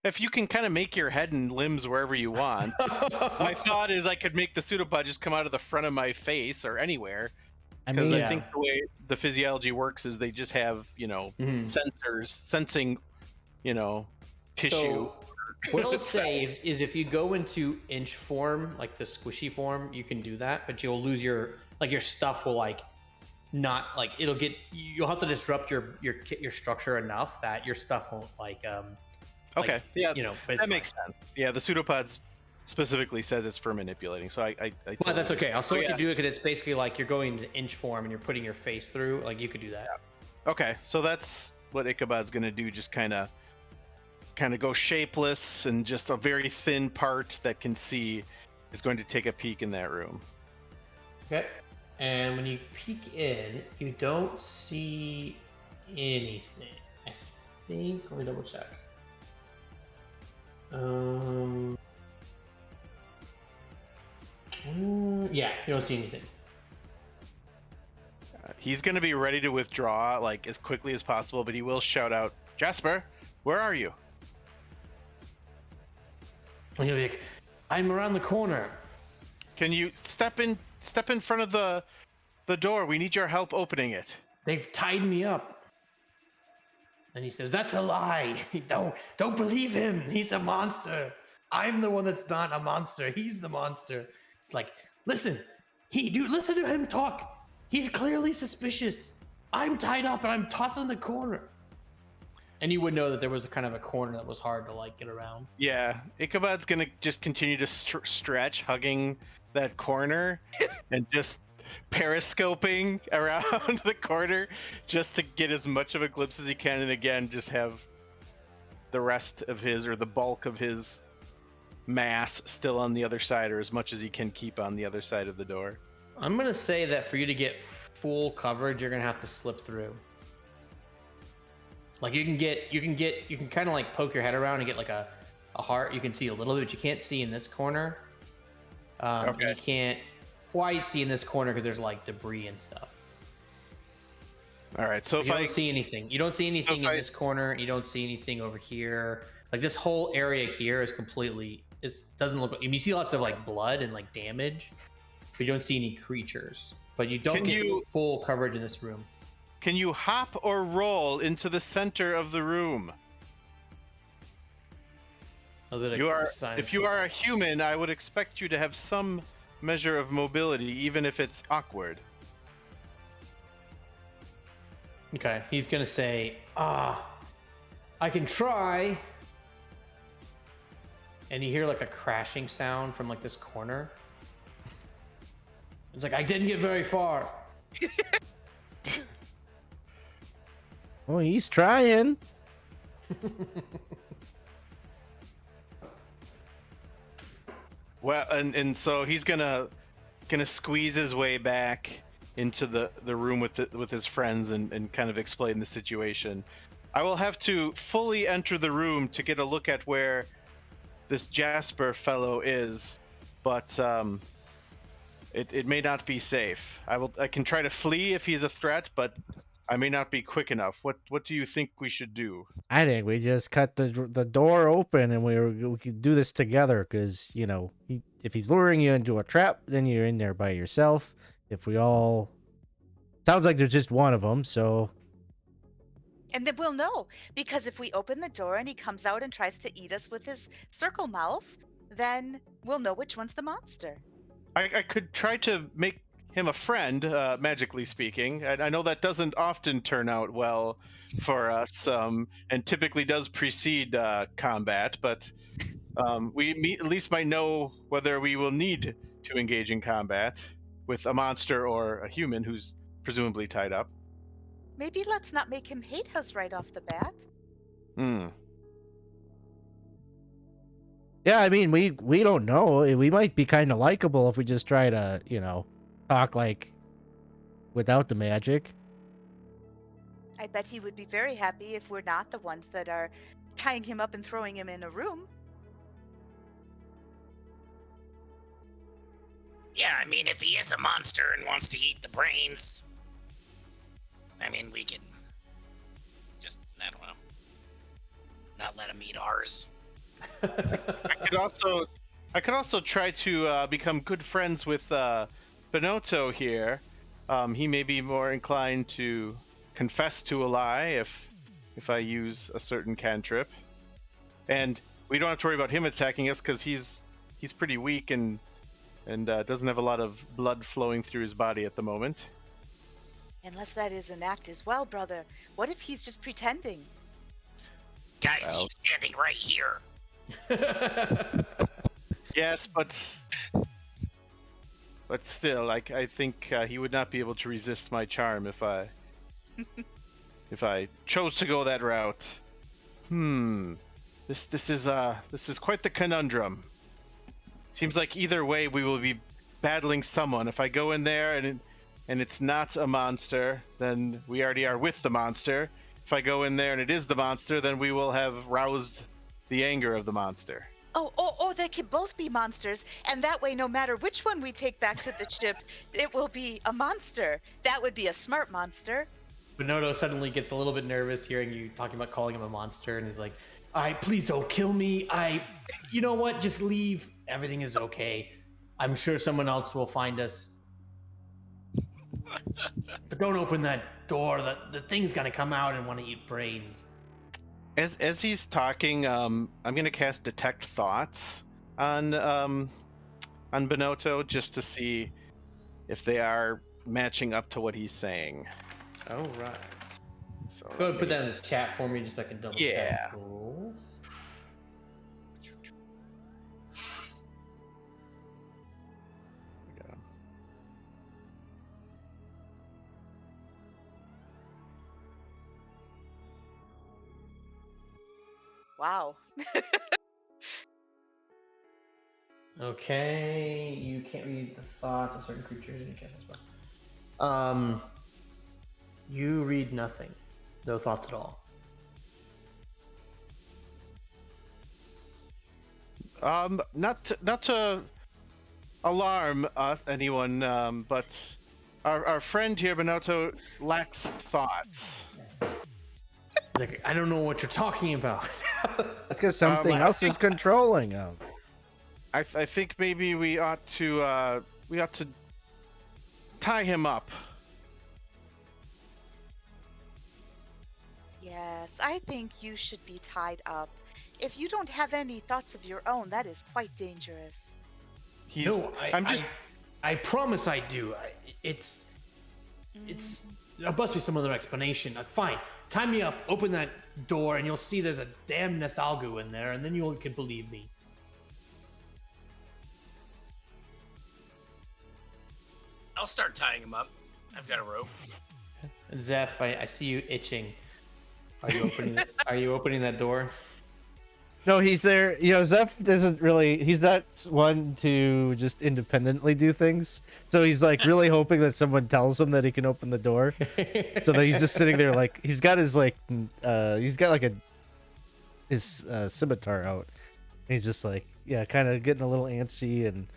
if you can kind of make your head and limbs wherever you want. My thought is I could make the pseudopod just come out of the front of my face or anywhere. I Because mean, I think the way the physiology works is they just have, Mhm. sensors sensing, tissue. So, what I'll say is if you go into inch form, like the squishy form, you can do that, but you'll lose your stuff will not you'll have to disrupt your structure enough that your stuff won't Okay, yeah, but it's that makes sense. Yeah, the pseudopods specifically says it's for manipulating, so I well, that's totally- okay. I'll still let yeah. you do it because it's basically like you're going into inch form and you're putting your face through. Like you could do that. Okay, so that's what Ichabod's gonna do. Just kind of go shapeless and just a very thin part that can see is going to take a peek in that room. Okay. And when you peek in, you don't see anything. I think. Let me double check. Yeah, you don't see anything. He's gonna be ready to withdraw like as quickly as possible, but he will shout out, "Jasper, where are you?" And he'll be like, "I'm around the corner." Can you step in front of the door? We need your help opening it. They've tied me up. And he says, "That's a lie. Don't believe him. He's a monster. I'm the one that's not a monster. He's the monster." It's like, listen to him talk. He's clearly suspicious. I'm tied up and I'm tossed in the corner. And you would know that there was a kind of a corner that was hard to get around. Yeah, Ichabod's gonna just continue to stretch, hugging that corner, and just periscoping around the corner just to get as much of a glimpse as he can, and again, just have the rest of his or the bulk of his mass still on the other side, or as much as he can keep on the other side of the door. I'm gonna say that for you to get full coverage, you're gonna have to slip through. Like you can kind of poke your head around and get like a heart. You can see a little bit, but you can't see in this corner. Okay. You can't quite see in this corner because there's debris and stuff. All right, so You don't see anything. You don't see anything in this corner. You don't see anything over here. Like this whole area here is completely. It doesn't look. You see lots of blood and damage, but you don't see any creatures. But you don't get full coverage in this room. Can you hop or roll into the center of the room? If you are a human, I would expect you to have some measure of mobility, even if it's awkward. Okay, he's gonna say, I can try. And you hear a crashing sound from this corner. It's like, I didn't get very far. oh, he's trying. Well, and so he's gonna squeeze his way back into the room with his friends and kind of explain the situation. I will have to fully enter the room to get a look at where this Jasper fellow is, but it may not be safe. I can try to flee if he's a threat, but I may not be quick enough. What do you think we should do? I think we just cut the door open and we could do this together because, you know, if he's luring you into a trap, then you're in there by yourself. If we all... Sounds like there's just one of them, so... And then we'll know, because if we open the door and he comes out and tries to eat us with his circle mouth, then we'll know which one's the monster. I could try to make him a friend, magically speaking. I know that doesn't often turn out well for us, and typically does precede combat, but we at least might know whether we will need to engage in combat with a monster or a human who's presumably tied up. Maybe let's not make him hate us right off the bat. Yeah, I mean, we don't know. We might be kind of likable if we just try to, you know, talk like without the magic. I bet he would be very happy if we're not the ones that are tying him up and throwing him in a room. Yeah, I mean, if he is a monster and wants to eat the brains, I mean, we can just, I don't know, not let him eat ours. I could also try to become good friends with Bonoto here. He may be more inclined to confess to a lie if I use a certain cantrip, and we don't have to worry about him attacking us because he's pretty weak and doesn't have a lot of blood flowing through his body at the moment. Unless that is an act as well, brother. What if he's just pretending? Guys, he's standing right here. Yes, but still, like, I think he would not be able to resist my charm if I chose to go that route. This is quite the conundrum. Seems like either way we will be battling someone. If I go in there and it's not a monster, then we already are with the monster. If I go in there and it is the monster, then we will have roused the anger of the monster. Oh, they could both be monsters, and that way, no matter which one we take back to the ship, it will be a monster. That would be a smart monster. Bonoto suddenly gets a little bit nervous hearing you talking about calling him a monster, and he's like, please don't kill me. You know what? Just leave. Everything is okay. I'm sure someone else will find us. But don't open that door. The thing's gonna come out and want to eat brains. As he's talking, I'm gonna cast Detect Thoughts on Bonoto just to see if they are matching up to what he's saying. Oh right. So Go ahead and put that in the chat for me, just so I can double check. Rules. Wow. Okay, you can't read the thoughts of certain creatures and you can't as well. You read nothing. No thoughts at all. Not to alarm anyone, but our friend here, Bonoto, lacks thoughts. He's like, I don't know what you're talking about. That's because something else is controlling him. I think maybe we ought to tie him up. Yes, I think you should be tied up. If you don't have any thoughts of your own, that is quite dangerous. I promise I do. There must be some other explanation. Fine, tie me up, open that door, and you'll see there's a damn Nethalgu in there, and then you can believe me. I'll start tying him up. I've got a rope. Zeph, I see you itching. Are you opening? Are you opening that door? No, he's there. You know, Zeph doesn't really. He's not one to just independently do things. So he's like really hoping that someone tells him that he can open the door. So that he's just sitting there like he's got his his scimitar out. And he's just like, yeah, kind of getting a little antsy and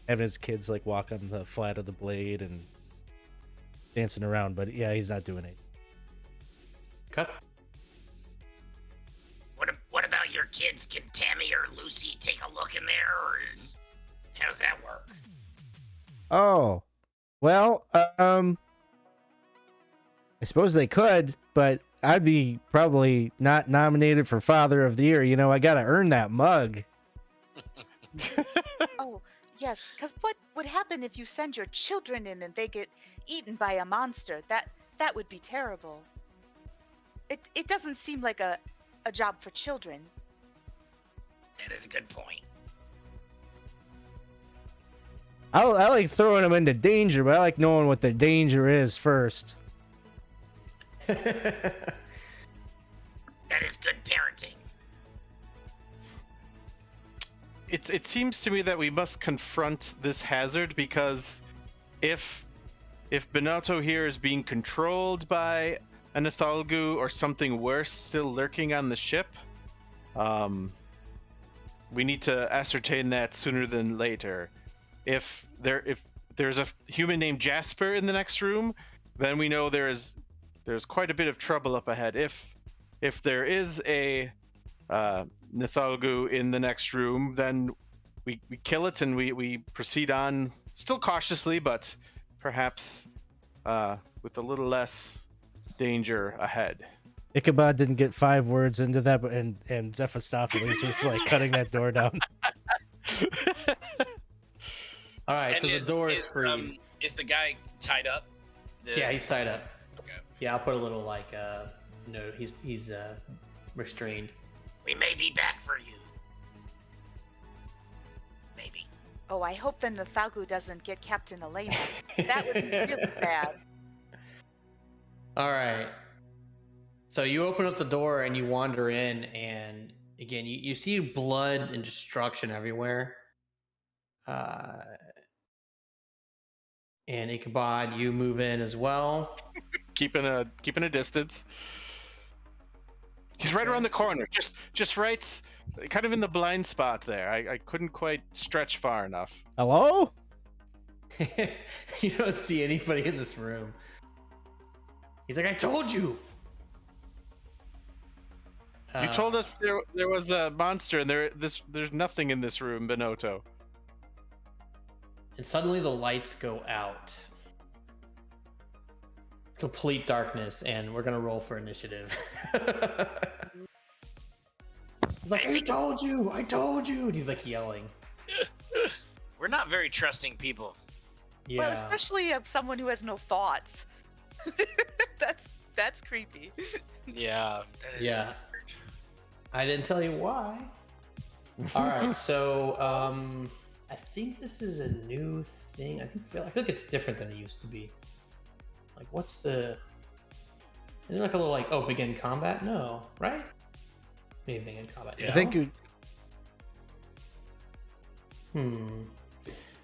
having his kids like walk on the flat of the blade and dancing around. But yeah, he's not doing it. Cut. What about your kids? Can Tammy or Lucy take a look in there, or how's that work? Oh, well, I suppose they could, but I'd be probably not nominated for Father of the Year. You know, I gotta earn that mug. Oh, yes, because what would happen if you send your children in and they get eaten by a monster? That would be terrible. It doesn't seem like a job for children. That is a good point. I like throwing them into danger, but I like knowing what the danger is first. That is good parenting. It seems to me that we must confront this hazard, because if Bonoto here is being controlled by a Nithalgu or something worse still lurking on the ship, we need to ascertain that sooner than later. If there's a human named Jasper in the next room, then we know there's quite a bit of trouble up ahead. If there is a Nithalgu in the next room, then we kill it and we proceed on, still cautiously, but perhaps with a little less danger ahead. Ichabod didn't get 5 words into that, but and Zephistopholes was like cutting that door down. All right, And so the door is free. Is the guy tied up? Yeah, he's tied up. Okay. Yeah, I'll put a little like note. He's restrained. We may be back for you. Maybe. Oh, I hope then the Thalgu doesn't get Captain Elena. That would be really bad. All right. So you open up the door and you wander in, and again, you see blood and destruction everywhere. And Ichabod, you move in as well. keeping a distance. He's right around the corner, just right, kind of in the blind spot there. I couldn't quite stretch far enough. Hello? You don't see anybody in this room. He's like, I told you. You told us there was a monster, and there's nothing in this room, Bonoto. And suddenly the lights go out. It's complete darkness, and we're gonna roll for initiative. He's like, I told you! And he's like yelling. We're not very trusting people. Yeah. Well, especially of someone who has no thoughts. That's creepy. Yeah. That is Yeah. I didn't tell you why. All right, so I think this is a new thing. I feel like it's different than it used to be. Like, what's the? Isn't it like a little like, oh, begin combat? No, right? Maybe begin combat. Yeah. No? I think you.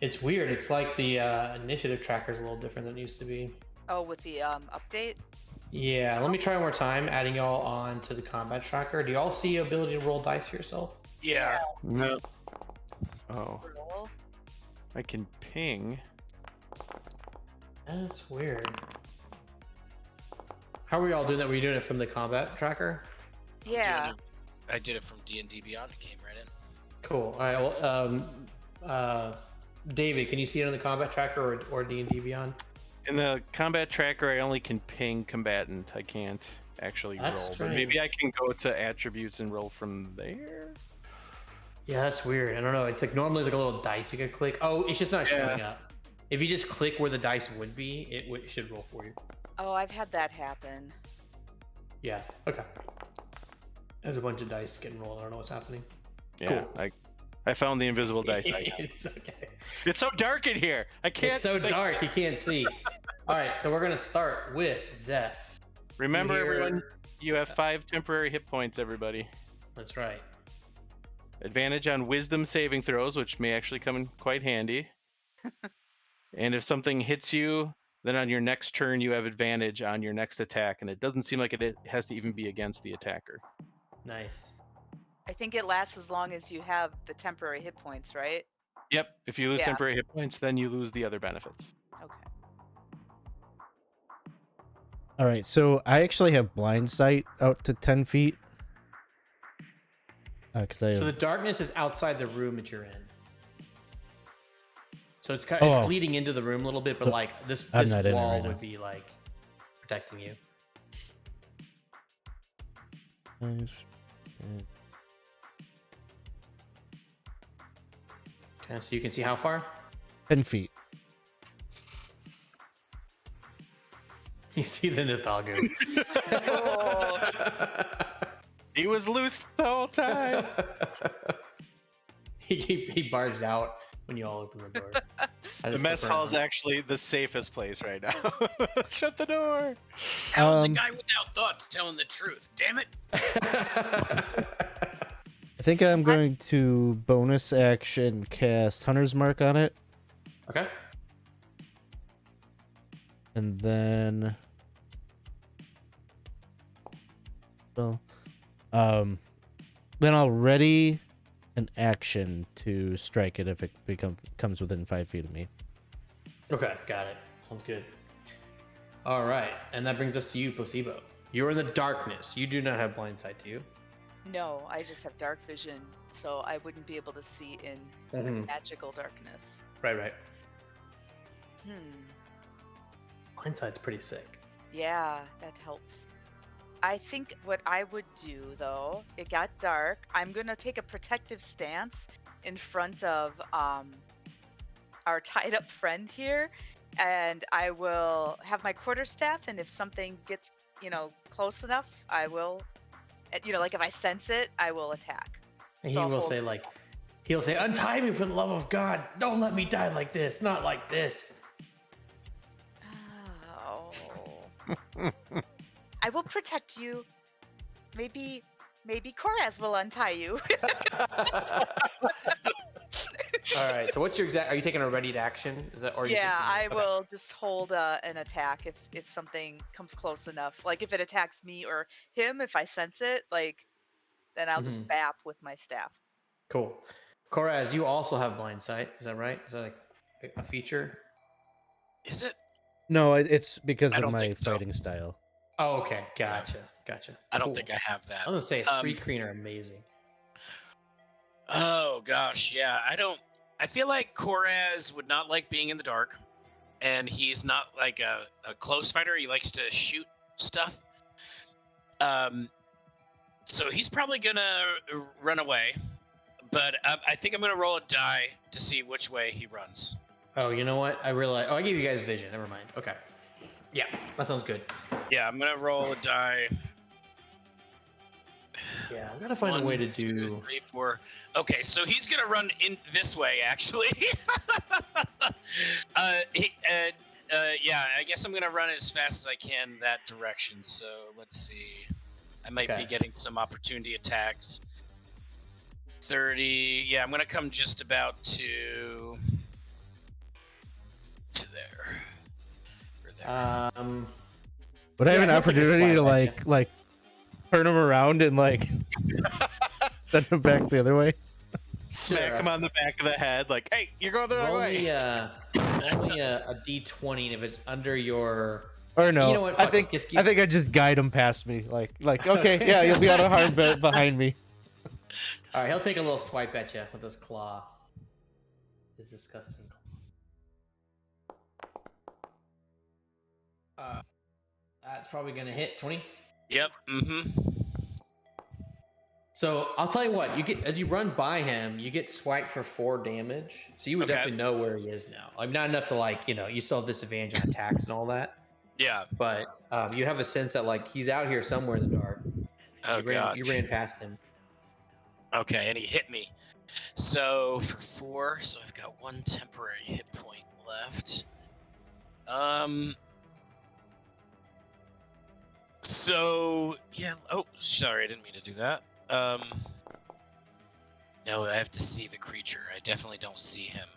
It's weird. It's like the initiative tracker is a little different than it used to be. Oh, with the update? Yeah, let me try one more time, adding y'all on to the combat tracker. Do y'all see ability to roll dice for yourself? Yeah. No. Oh, Roll. I can ping. That's weird. How were y'all doing that? Were you doing it from the combat tracker? Yeah. I did it from D&D Beyond. It came right in. Cool. All right. Well, David, can you see it on the combat tracker or D&D Beyond? In the combat tracker, I only can ping combatant. I can't actually That's roll. But maybe I can go to attributes and roll from there. Yeah, that's weird. I don't know. It's like normally there's like a little dice you could click. Oh, it's just not showing up. If you just click where the dice would be, it should roll for you. Oh, I've had that happen. Yeah. Okay. There's a bunch of dice getting rolled. I don't know what's happening. Yeah, Cool. I found the invisible dice. It's okay. It's so dark in here. I can't. It's so dark you can't see. All right, so we're gonna start with Zeph. Remember, You hear- everyone, you have 5 temporary hit points. Everybody. That's right. Advantage on wisdom saving throws, which may actually come in quite handy. And if something hits you, then on your next turn you have advantage on your next attack, and it doesn't seem like it has to even be against the attacker. Nice. I think it lasts as long as you have the temporary hit points, right? Yep, if you lose Yeah. temporary hit points, then you lose the other benefits. Okay. All right, so I actually have blind sight out to 10 feet. Because I So have... the darkness is outside the room that you're in. So it's Oh. it's bleeding into the room a little bit, but like this I'm not in it wall right now. would be like protecting you. Okay, so you can see how far? 10 feet. You see the Nithalgu. He was loose the whole time. he barged out when you all open the door. The mess hall is actually the safest place right now. Shut the door. How's a guy without thoughts telling the truth? Damn it! I think I'm going to bonus action cast Hunter's Mark on it. Okay. And then... Well... then I'll ready an action to strike it if it comes within 5 feet of me. Okay, got it. Sounds good. All right, and that brings us to you, Placebo. You're in the darkness. You do not have blind sight, do you? No, I just have dark vision, so I wouldn't be able to see in magical darkness. Right. Hmm. Blind sight's pretty sick. Yeah, that helps. I think what I would do, though, it got dark. I'm going to take a protective stance in front of our tied-up friend here, and I will have my quarterstaff, and if something gets, close enough, I will, like if I sense it, I will attack. And So he I'll will hold- say, like, he'll say, untie me for the love of God. Don't let me die like this. Not like this. Oh. I will protect you. Maybe Koraz will untie you. All right. So what's your exact? Are you taking a readied action? Is that? Or are you Yeah, I taking- will just hold an attack if something comes close enough. Like if it attacks me or him, if I sense it, then I'll just bap with my staff. Cool. Koraz, you also have blind sight. Is that right? Is that a feature? Is it? No, it's because I of don't my think so. fighting style. Oh, okay. Gotcha. I don't Cool. think I have that. I was gonna say 3 Kreen are amazing. Oh gosh, yeah. I feel like Koraz would not like being in the dark, and he's not like a close fighter. He likes to shoot stuff. So he's probably gonna run away, but I think I'm gonna roll a die to see which way he runs. Oh, you know what? I realized. Oh, I gave you guys vision. Never mind. Okay. Yeah, that sounds good. Yeah, I'm gonna roll a die. Yeah, I gotta find a way to do. 1, 2, 3, 4. Okay, so he's gonna run in this way, actually. Yeah, I guess I'm gonna run as fast as I can that direction. So let's see. I might be getting some opportunity attacks. 30. Yeah, I'm gonna come just about to there. Or there. Would I have an he'll take a opportunity to swipe at like turn him around and send him back the other way? Smack him on the back of the head, like, hey, you're going the wrong Roll way. me a d20, and if it's under your. Or no, You know what, I fuck think it, just I think I just guide him past me, like okay, yeah, you'll be out of harm behind me. All right, he'll take a little swipe at you with his claw. It's disgusting. That's probably gonna hit 20. Yep. Mm-hmm. So I'll tell you what, you get as you run by him, you get swiped for 4 damage. So you would Okay. definitely know where he is now. Like not enough to you still have disadvantage on attacks and all that. Yeah. But you have a sense that he's out here somewhere in the dark. Oh god. You ran past him. Okay, and he hit me. So for 4, so I've got 1 temporary hit point left. So yeah. Oh, sorry, I didn't mean to do that. No, I have to see the creature. I definitely don't see him.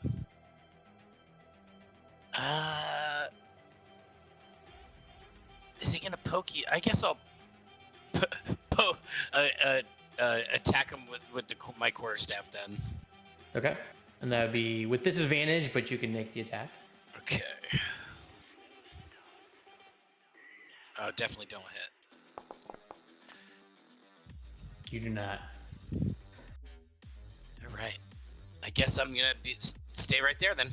Is he gonna poke you? I guess I'll attack him with my quarterstaff then. Okay. And that would be with disadvantage, but you can make the attack. Okay. Definitely don't hit. You do not. All right. I guess I'm gonna stay right there then.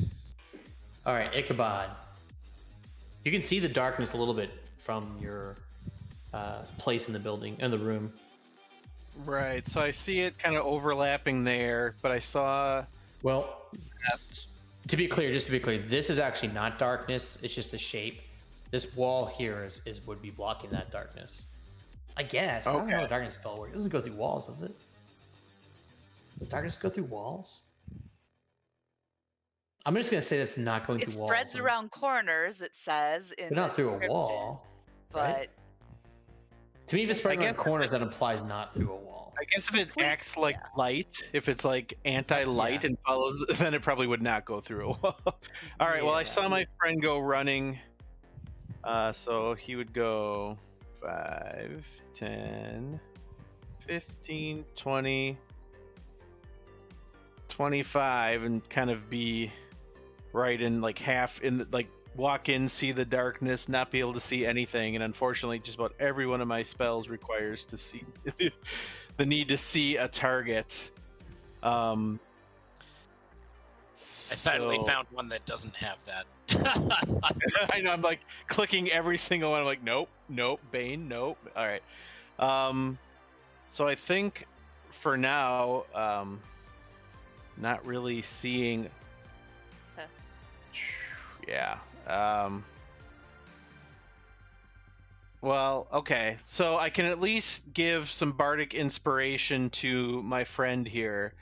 All right, Ichabod. You can see the darkness a little bit from your place in the building, in the room. Right. So I see it kind of overlapping there, but I saw. Well, just to be clear, this is actually not darkness. It's just the shape. This wall here would be blocking that darkness. I guess. I don't know how darkness spell works. It doesn't go through walls, does it? Does darkness go through walls? I'm just gonna say that's not going through walls. It spreads around corners, it says. But not through a wall. But right? To me, if it's spreading around corners, that implies not through a wall. I guess if it acts like light, if it's like anti-light and follows, then it probably would not go through a wall. All right. Well, I saw my friend go running. So he would go 5, 10, 15, 20, 25, and kind of be right in like half in like walk in, see the darkness, not be able to see anything, and unfortunately just about every one of my spells requires to see the need to see a target. I finally found one that doesn't have that. I know, I'm like clicking every single one. I'm like, nope, Bane, nope. All right. So I think for now, not really seeing. Yeah. Well, okay. So I can at least give some bardic inspiration to my friend here.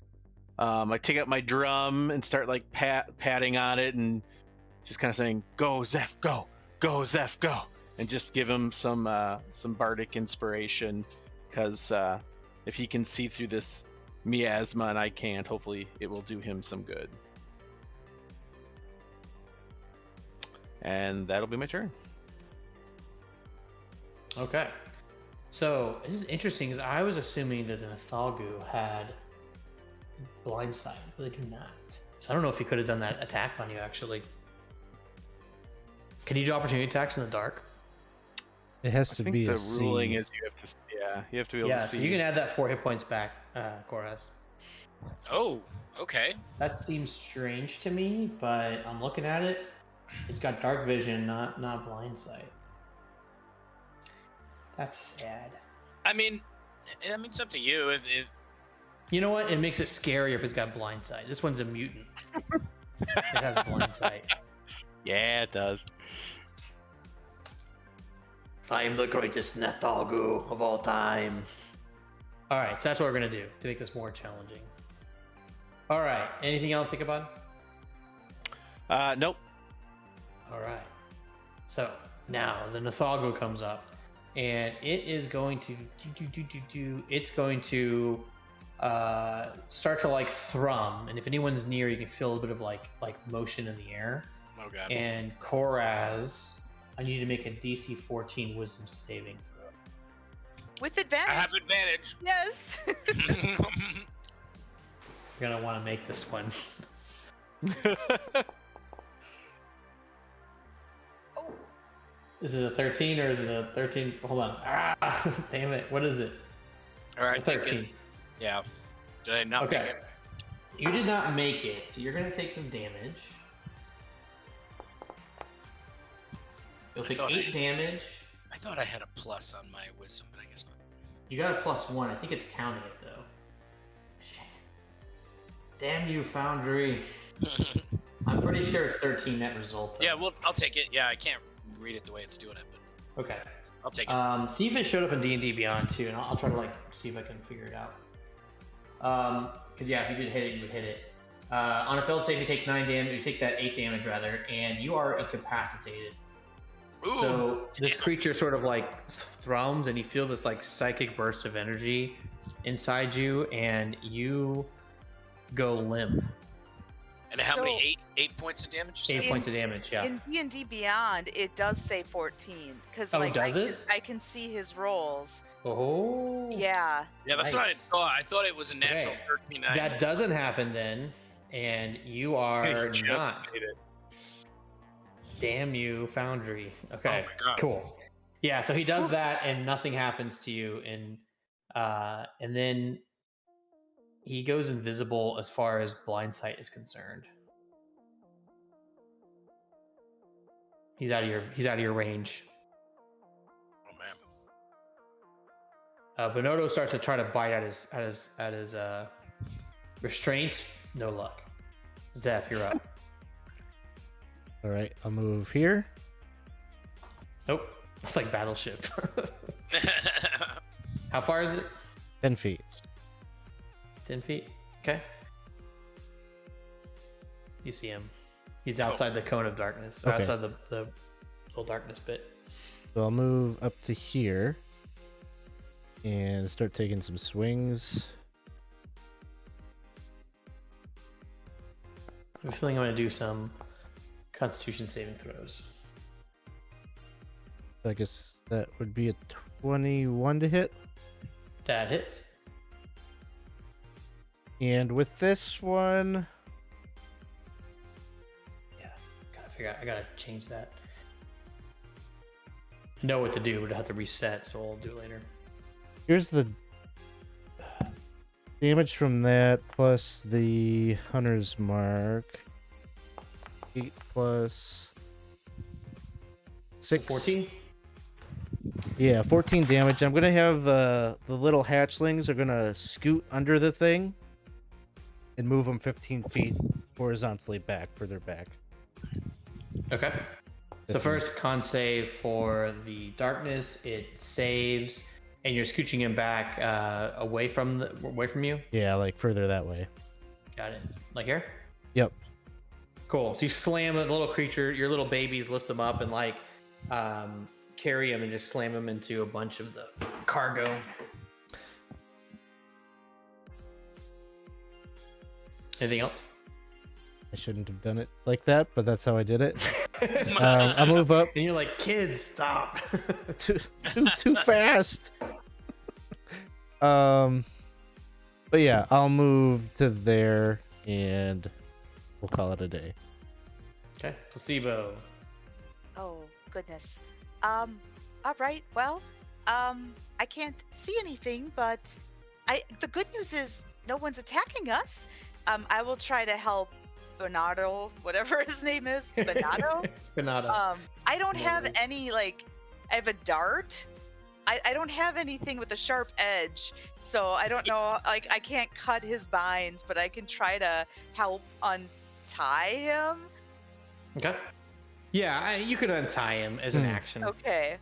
I take out my drum and start like patting on it and just kind of saying, "Go, Zeph, go, Zeph, go," and just give him some bardic inspiration, because if he can see through this miasma and I can't, hopefully it will do him some good. And that'll be my turn. Okay. So this is interesting because I was assuming that the Nathalgu had blindside, but they do not. So I don't know if he could have done that attack on you actually. Can you do opportunity attacks in the dark? It has to be a the ruling is you have to be able to see. Yeah, so you can add that 4 hit points back, Koraz. Oh, okay. That seems strange to me, but I'm looking at it. It's got dark vision, not blind sight. That's sad. I mean, it's up to you. If you know what? It makes it scarier if it's got blind sight. This one's a mutant. It has blind sight. Yeah, it does. I am the greatest Nathalgu of all time. All right, so that's what we're gonna do to make this more challenging. All right, anything else, Ichabod? Nope. All right. So now the Nathalgu comes up, and it is going to It's going to start to like thrum, and if anyone's near, you can feel a bit of like motion in the air. Oh god. And Koraz, I need you to make a DC 14 Wisdom saving throw. with advantage. I have advantage. Yes. You're gonna want to make this one. Is it a 13 or is it a 13? Hold on. Ah, damn it. What is it? All right, A 13. Yeah. Did I not make Okay. it? You did not make it, so you're going to take some damage. You'll take 8 damage. I thought I had a plus on my wisdom, but I guess not. You got a +1. I think it's counting it, though. Shit. Damn you, Foundry. I'm pretty sure it's 13 net result, though. Yeah, well, I'll take it. Yeah, I can't read it the way it's doing it, but Okay. I'll take it. See if it showed up in D&D Beyond, too, and I'll try to, see if I can figure it out. Because, yeah, if you did hit it, you would hit it. On a failed save, you take 9 damage. You take that 8 damage, rather, and you are incapacitated. Ooh. So this creature sort of thrums, and you feel this psychic burst of energy inside you, and you go limp. And how So- many? 8 points of damage? you 8 said? points of damage. Yeah. In D&D Beyond, it does say 14 because Oh, does it? I can see his rolls. Oh. Yeah. Yeah, that's what I Nice. thought. I thought it was a natural Okay. 13. That doesn't happen then, and you are Just not. made it. Damn you, Foundry. Okay, Oh my God. cool. Yeah, so he does that, and nothing happens to you, and then he goes invisible as far as blind sight is concerned. He's out of your range. Oh man. Bonoto starts to try to bite at his restraint. No luck. Zeph, you're up. All right, I'll move here. Nope. It's like Battleship. How far is it? 10 feet. 10 feet. Okay. You see him. He's outside the cone of darkness. Or Okay. outside the little darkness bit. So I'll move up to here and start taking some swings. I have a feeling I'm going to do some Constitution saving throws. I guess that would be a 21 to hit. That hits. And with this one, Yeah. Gotta figure out. I gotta change that. Know what to do, but I have to reset, so I'll do it later. here's the damage from that plus the hunter's mark. 8 plus 6. 14? Yeah, 14 damage. I'm gonna have the little hatchlings are gonna scoot under the thing and move them 15 feet horizontally back, further back. Okay. So 15. first con save for the darkness. It saves, and you're scooching him back away from you. Yeah, like further that way. Got it. Like here. Yep. Cool. So you slam the little creature. Your little babies lift him up and carry him and just slam him into a bunch of the cargo. Anything else? I shouldn't have done it like that, but that's how I did it. I'll move up. And you're like, kids, stop. too fast. But yeah, I'll move to there and we'll call it a day. Okay. Placebo. Oh, goodness. All right. Well, I can't see anything, but the good news is no one's attacking us. I will try to help Bonoto, whatever his name is. Bonoto? Bonoto. I don't have Bonoto. any, I have a dart. I don't have anything with a sharp edge, so I don't know, I can't cut his binds, but I can try to help untie him. Okay. Yeah, you could untie him as an Hmm. action. Okay.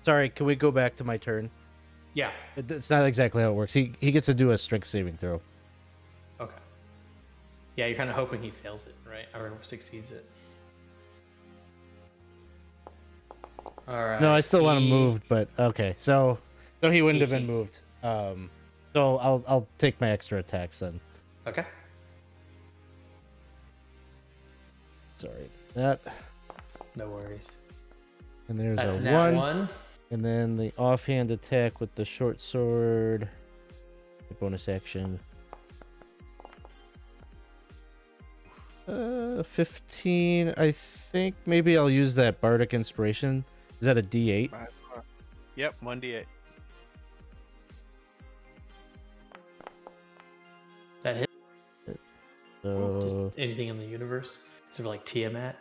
Sorry, can we go back to my turn? Yeah. It's not exactly how it works. He gets to do a strength saving throw. Okay. Yeah, you're kind of hoping he fails it, right? Or succeeds it. All right. No, I still want him he- moved, but okay. So he wouldn't have been 18. moved. So I'll take my extra attacks then. Okay. Sorry. That. No worries. And there's That's a nat 1. one. And then the offhand attack with the short sword. The bonus action. 15. I think maybe I'll use that bardic inspiration. Is that a D8? Yep, 1d8. That hit. So Just anything in the universe. Sort of like Tiamat.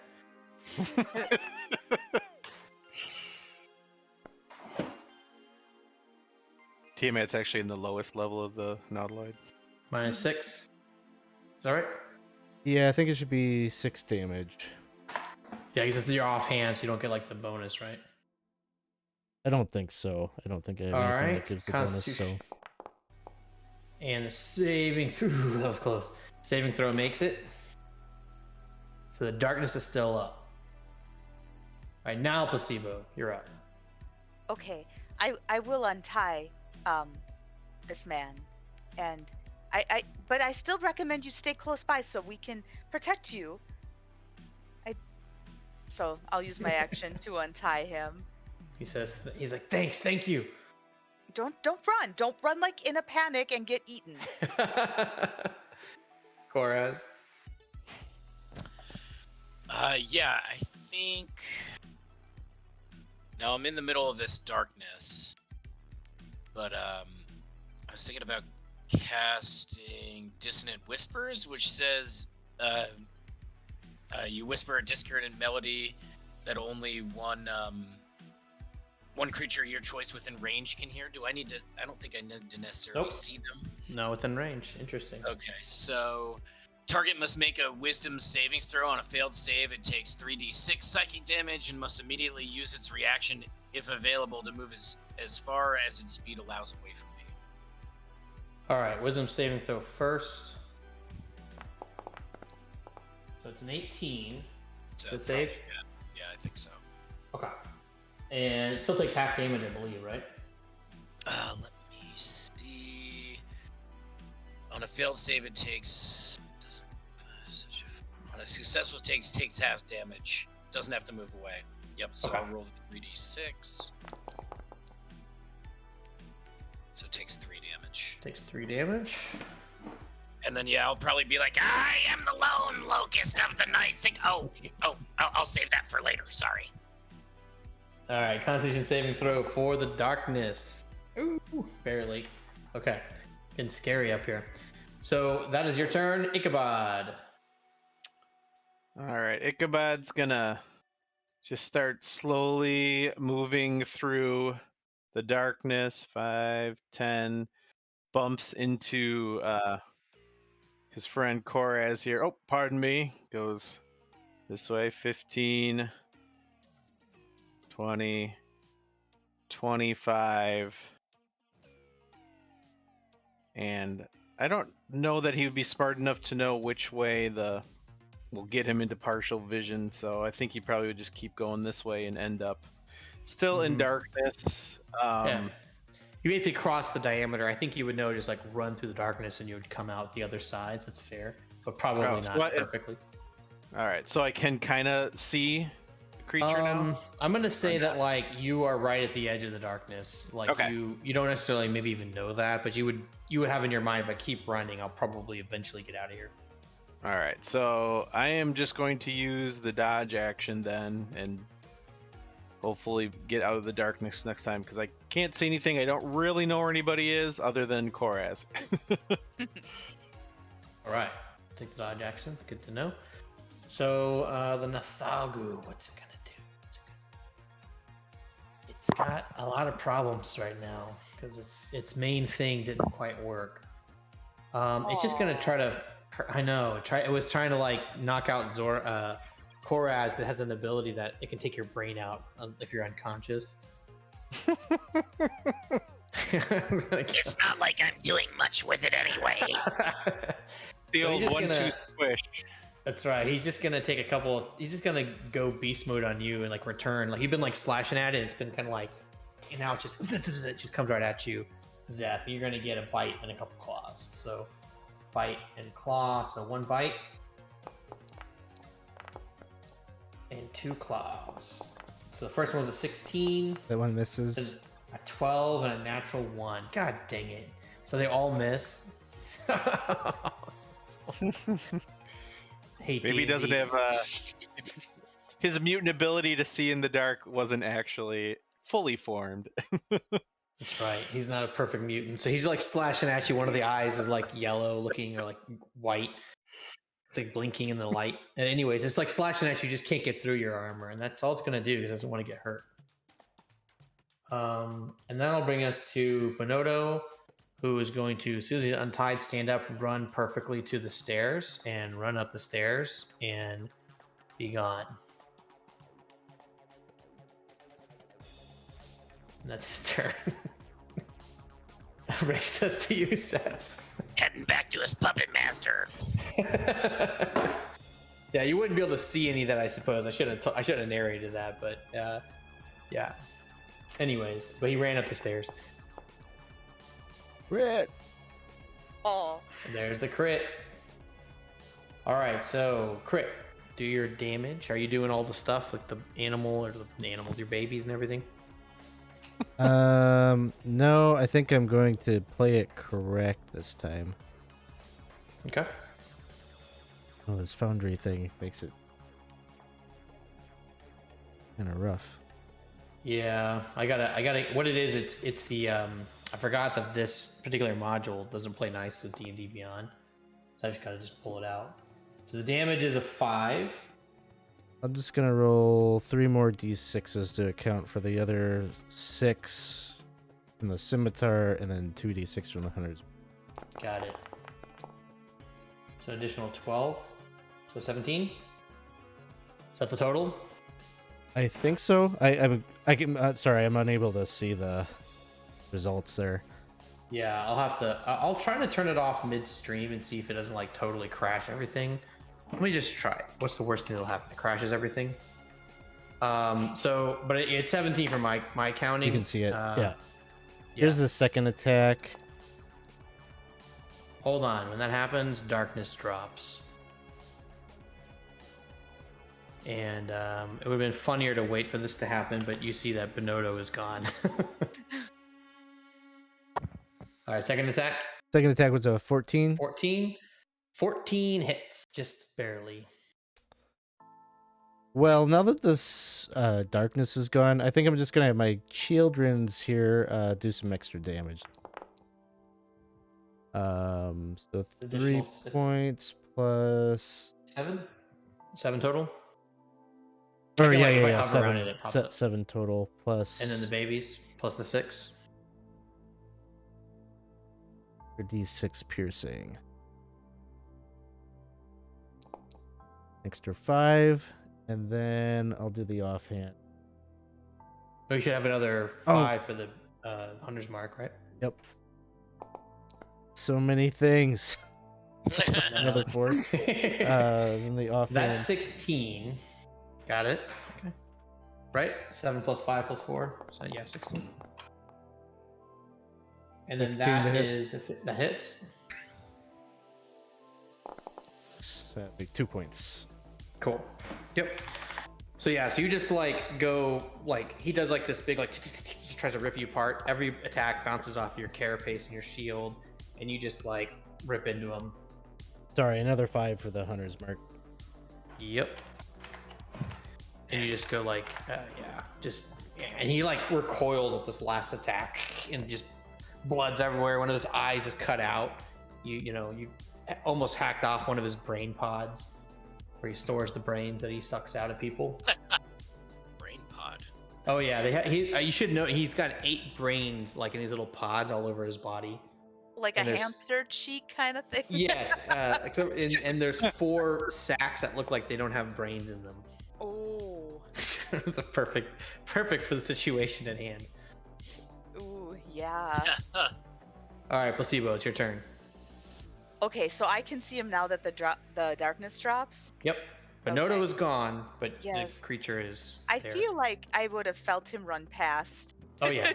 Tiamat's actually in the lowest level of the Nautiloid. -6. Is that right? yeah, I think it should be 6 damage. Yeah, because it's your offhand, so you don't get like the bonus, right? I don't think so. I don't think I have All anything right. that gives the bonus. So Constitution. And the saving throw. That was close. Saving throw makes it. So the darkness is still up. All right, now Placebo, you're up. Okay. I will untie this man. And but I still recommend you stay close by so we can protect you. So I'll use my action to untie him. He's like, thanks, thank you. Don't run. Don't run like in a panic and get eaten. Koraz. Yeah, I think. Now I'm in the middle of this darkness, but I was thinking about casting Dissonant Whispers, which says you whisper a discordant melody that only one creature of your choice within range can hear. I don't think I need to necessarily see them. No, within range. Interesting. Okay, so target must make a wisdom savings throw. On a failed save, it takes 3d6 psychic damage and must immediately use its reaction, if available, to move as far as its speed allows away from me. All right, wisdom saving throw first. So it's an 18. So to save? Yeah, I think so. Okay. And it still takes half damage, I believe, right? Let me see. On a failed save, it takes. On a successful takes half damage. Doesn't have to move away. Yep. So Okay. I'll roll the 3d6. So it takes 3 damage. Takes 3 damage. And then I'll probably be like, I am the lone locust of the night. I'll save that for later. Sorry. All right, Constitution saving throw for the darkness. Ooh, barely. Okay, getting scary up here. So that is your turn, Ichabod. All right, Ichabod's gonna just start slowly moving through the darkness. 5, 10, bumps into his friend Koraz here. Oh, pardon me. Goes this way. 15, 20, 25. And I don't know that he would be smart enough to know which way will get him into partial vision, so I think he probably would just keep going this way and end up still in darkness. Yeah. You basically cross the diameter. I think you would know, just like run through the darkness and you would come out the other side. That's fair, but probably not perfectly. All right, so I can kind of see the creature now. I'm gonna say that like you are right at the edge of the darkness. Like Okay. you don't necessarily maybe even know that, but you would have in your mind, but keep running. I'll probably eventually get out of here. All right, so I am just going to use the dodge action then, and hopefully get out of the darkness next time, because I can't see anything. I don't really know where anybody is other than Koraz. All right, take the dodge action. Good to know. So the Nathagu, what's it gonna do? It's got a lot of problems right now because its main thing didn't quite work. It's just gonna try to. I know. It was trying to like knock out Koraz, but it has an ability that it can take your brain out if you're unconscious. It's not like I'm doing much with it anyway. The So old he's just 1-2 gonna- squish. That's right. He's just gonna take he's just gonna go beast mode on you and like return. Like you've been like slashing at it. It's been kind of like, and now it just comes right at you, Zeph. You're gonna get a bite and a couple claws. So bite and claw. So 1 bite and 2 claws. So the first one's a 16, That one misses. a 12, and a natural 1. God dang it! So they all miss. Hate Maybe he doesn't D&D. have his mutant ability to see in the dark wasn't actually fully formed. That's right. He's not a perfect mutant. So he's like slashing at you. One of the eyes is like yellow looking or like white. It's like blinking in the light. And anyways, it's like slashing at you. Just can't get through your armor. And that's all it's going to do. It doesn't want to get hurt. And that'll bring us to Bonoto, who is going to, as soon as he's untied, stand up, run perfectly to the stairs and run up the stairs and be gone. And that's his turn. That brings us to you, Seth. Heading back to his puppet master. Yeah, you wouldn't be able to see any of that, I suppose. I should have narrated that, but yeah. Anyways, but he ran up the stairs. Rit. Oh, And there's the crit. All right, so crit. Do your damage. Are you doing all the stuff with the animal or the animals, your babies and everything? No, I think I'm going to play it correct this time. Okay. Oh, this foundry thing makes it kind of rough. Yeah, I gotta. What it is, it's the I forgot that this particular module doesn't play nice with D&D Beyond, so I just gotta pull it out. So the damage is a 5. I'm just gonna roll 3 more d6s to account for the other 6 from the scimitar, and then 2d6 from the hunters. Got it. So additional 12. So 17. Is that the total? I think so. I'm unable to see the results there. Yeah, I'll have to. I'll try to turn it off midstream and see if it doesn't like totally crash everything. Let me just try. What's the worst thing that'll happen? It crashes everything. But it's 17 for my counting. You can see it. Yeah. Here's the second attack. Hold on. When that happens, darkness drops. And it would have been funnier to wait for this to happen, but you see that Bonoto is gone. All right, second attack. Second attack was a 14. 14 hits, just barely. Well, now that this darkness is gone, I think I'm just gonna have my children's here do some extra damage. So 3 Additional points plus 7 total. Or can, like, if I yeah, hover around it, it pops up. 7 total plus. And then the babies plus the 6. D6 piercing. Extra 5, and then I'll do the offhand. Oh, you should have another 5 for the hunter's mark, right? Yep. So many things. Another 4. Then the offhand. That's 16. Got it. Okay. Right? 7 plus 5 plus 4. So yeah, 16. And then 15 to hit. that hits. So that'd be 2 points. Cool. Yep. So yeah, so you just like go like he does like this big like just tries to rip you apart. Every attack bounces off your carapace and your shield, and you just like rip into him. Sorry, another 5 for the hunter's mark. Yep. And you just go like and he like recoils at this last attack and just blood's everywhere. One of his eyes is cut out. You almost hacked off one of his brain pods where he stores the brains that he sucks out of people. Brain pod. Oh yeah, you should know he's got 8 brains like in these little pods all over his body. like And a there's- hamster cheek kind of thing. Yes, and there's 4 sacks that look like they don't have brains in them. Oh. It's perfect for the situation at hand. Ooh, yeah. All right, Placebo, it's your turn. Okay, so I can see him now that the darkness drops. Yep. Bonoto Okay. is gone, but Yes. the creature is I there. feel like I would have felt him run past. Oh yeah.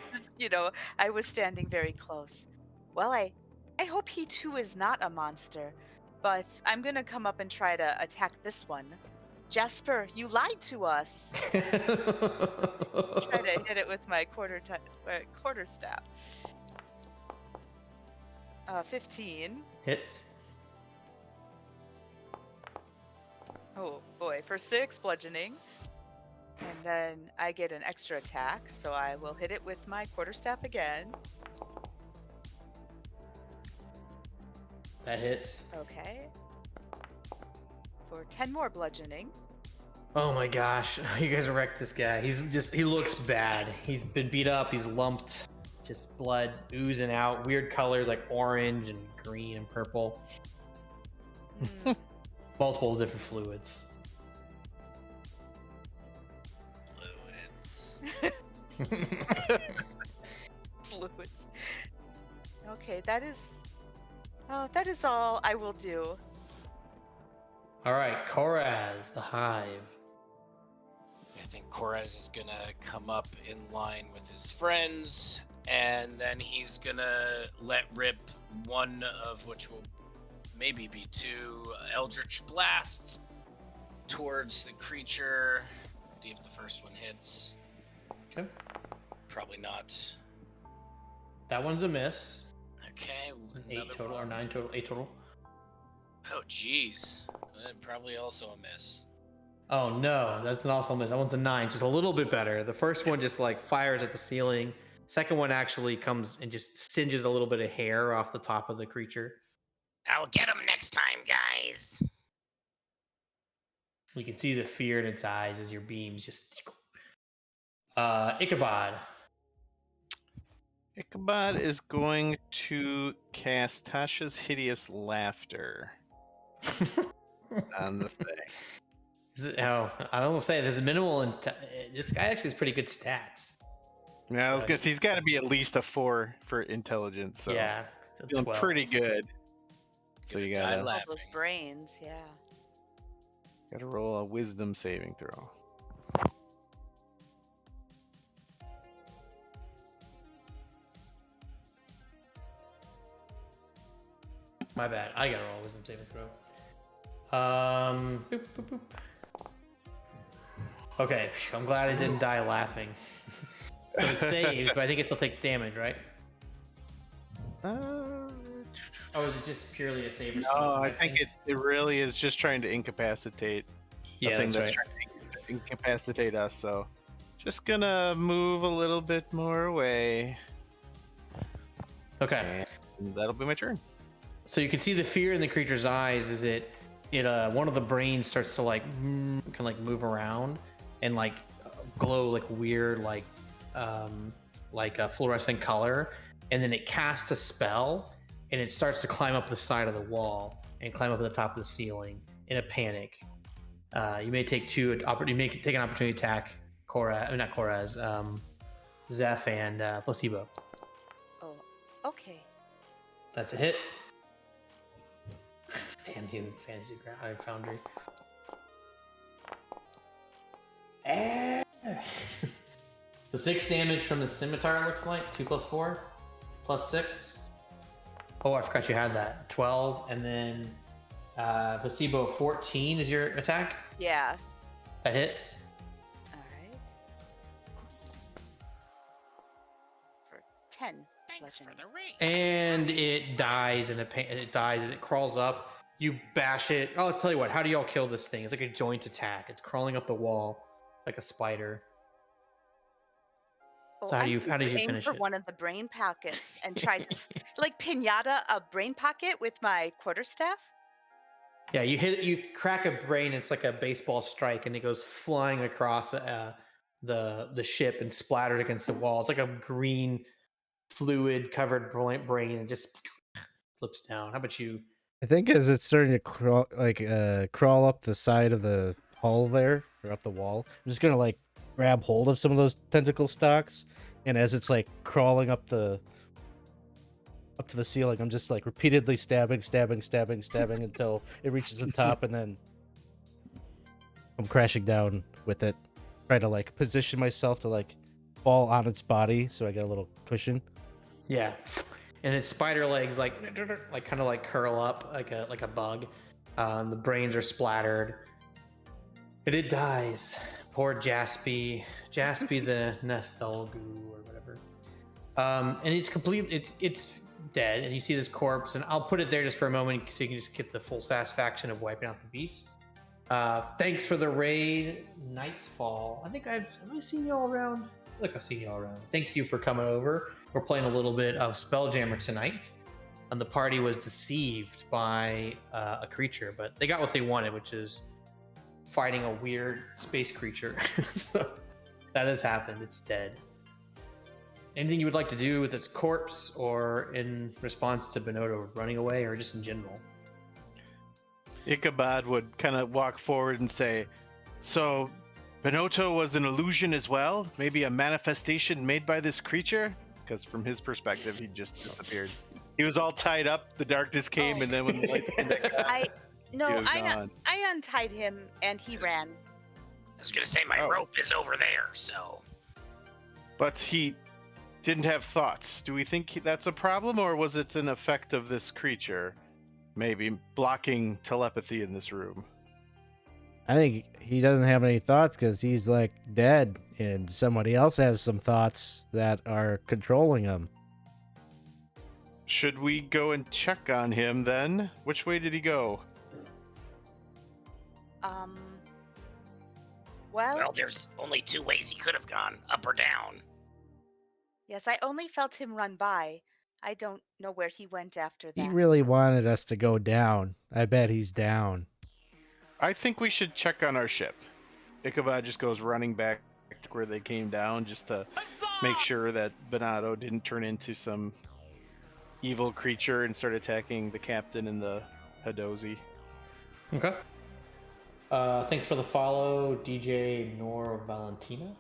I was standing very close. Well, I hope he too is not a monster, but I'm gonna come up and try to attack this one. Jasper, you lied to us. Try to hit it with my quarter staff. 15. Hits. Oh boy, for 6 bludgeoning. And then I get an extra attack, so I will hit it with my quarterstaff again. That hits. Okay. For 10 more bludgeoning. Oh my gosh, you guys wrecked this guy. He looks bad. He's been beat up, he's lumped. Just blood oozing out, weird colors like orange and green and purple. Mm, Multiple different fluids. fluids. Okay, that is all I will do. All right, Koraz, the hive. I think Koraz is gonna come up in line with his friends and then he's gonna let rip one of which will maybe be 2 Eldritch Blasts towards the creature. See if the first one hits. Okay. Probably not. That one's a miss. Okay, It's an 8 another total, or one. 9 total, 8 total. Oh, jeez. Probably also a miss. Oh no, that's an also miss. That one's a 9, just a little bit better. The first one just like fires at the ceiling. Second one actually comes and just singes a little bit of hair off the top of the creature. I'll get him next time, guys. You can see the fear in its eyes as your beams just. Ichabod. Ichabod is going to cast Tasha's Hideous Laughter on the thing. I don't say there's a minimal, and this guy actually has pretty good stats. Yeah, I was gonna say he's got to be at least a 4 for intelligence. So Yeah, feeling 12. pretty good. So Gonna you die gotta All laughing. those brains, yeah. roll a Wisdom saving throw. My bad. I gotta roll a wisdom saving throw. Boop, boop, boop. Okay, I'm glad I didn't die laughing. So it saves, but I think it still takes damage, right? Or is it just purely a save? No, I think it really is just trying to incapacitate the thing that's trying to incapacitate us. So just gonna move a little bit more away. Okay. And that'll be my turn. So you can see the fear in the creature's eyes as it one of the brains starts to like kind of like move around and like glow like weird like a fluorescent color, and then it casts a spell and it starts to climb up the side of the wall and climb up to the top of the ceiling in a panic. You may take an opportunity attack. Not Koraz, Zeph and Placebo. Oh, okay. That's a hit. Damn you, Fantasy Foundry. So 6 damage from the scimitar, looks like. 2 + 4 + 6. Oh, I forgot you had that. 12, and then Placebo 14 is your attack. Yeah. That hits. All right. For 10. Thanks for bludgeoning. the raid. And it dies it dies as it crawls up. You bash it. Oh, I'll tell you what. How do y'all kill this thing? It's like a joint attack. It's crawling up the wall like a spider. So how did you aim finish for it? one of the brain pockets and try to like pinata a brain pocket with my quarterstaff. Yeah, you crack a brain. It's like a baseball strike, and it goes flying across the ship and splattered against the wall. It's like a green fluid covered brain, and just flips down. How about you? I think as it's starting to crawl up the side of the hull there, or up the wall, I'm just gonna like grab hold of some of those tentacle stalks, and as it's like crawling up to the ceiling, I'm just like repeatedly stabbing until it reaches the top, and then I'm crashing down with it, trying to like position myself to like fall on its body so I get a little cushion. Yeah, and its spider legs like kind of like curl up like a bug. The brains are splattered, and it dies. Poor Jaspy the Nethelgu or whatever. And it's dead, and you see this corpse, and I'll put it there just for a moment so you can just get the full satisfaction of wiping out the beast. Thanks for the raid, Night's Fall. I think have I seen you all around? Look, I've seen you all around. Thank you for coming over. We're playing a little bit of Spelljammer tonight, and the party was deceived by a creature, but they got what they wanted, which is fighting a weird space creature. So that has happened. It's dead. Anything you would like to do with its corpse, or in response to Bonoto running away, or just in general? Ichabod would kind of walk forward and say, "So, Bonoto was an illusion as well? Maybe a manifestation made by this creature?" Because from his perspective, he just disappeared. He was all tied up. The darkness came, and then when the light came back on, he was gone. I untied him and he ran. I was gonna say my rope is over there, so. But he didn't have thoughts. Do we think that's a problem, or was it an effect of this creature? Maybe blocking telepathy in this room. I think he doesn't have any thoughts because he's like dead, and somebody else has some thoughts that are controlling him. Should we go and check on him then? Which way did he go? Well, there's only two ways he could have gone, up or down. Yes, I only felt him run by. I don't know where he went after that. He really wanted us to go down. I bet he's down. I think we should check on our ship. Ichabod just goes running back to where they came down just to make sure that Bonoto didn't turn into some evil creature and start attacking the captain and the Hadozi. Okay. Thanks for the follow, DJ Nor Valentina.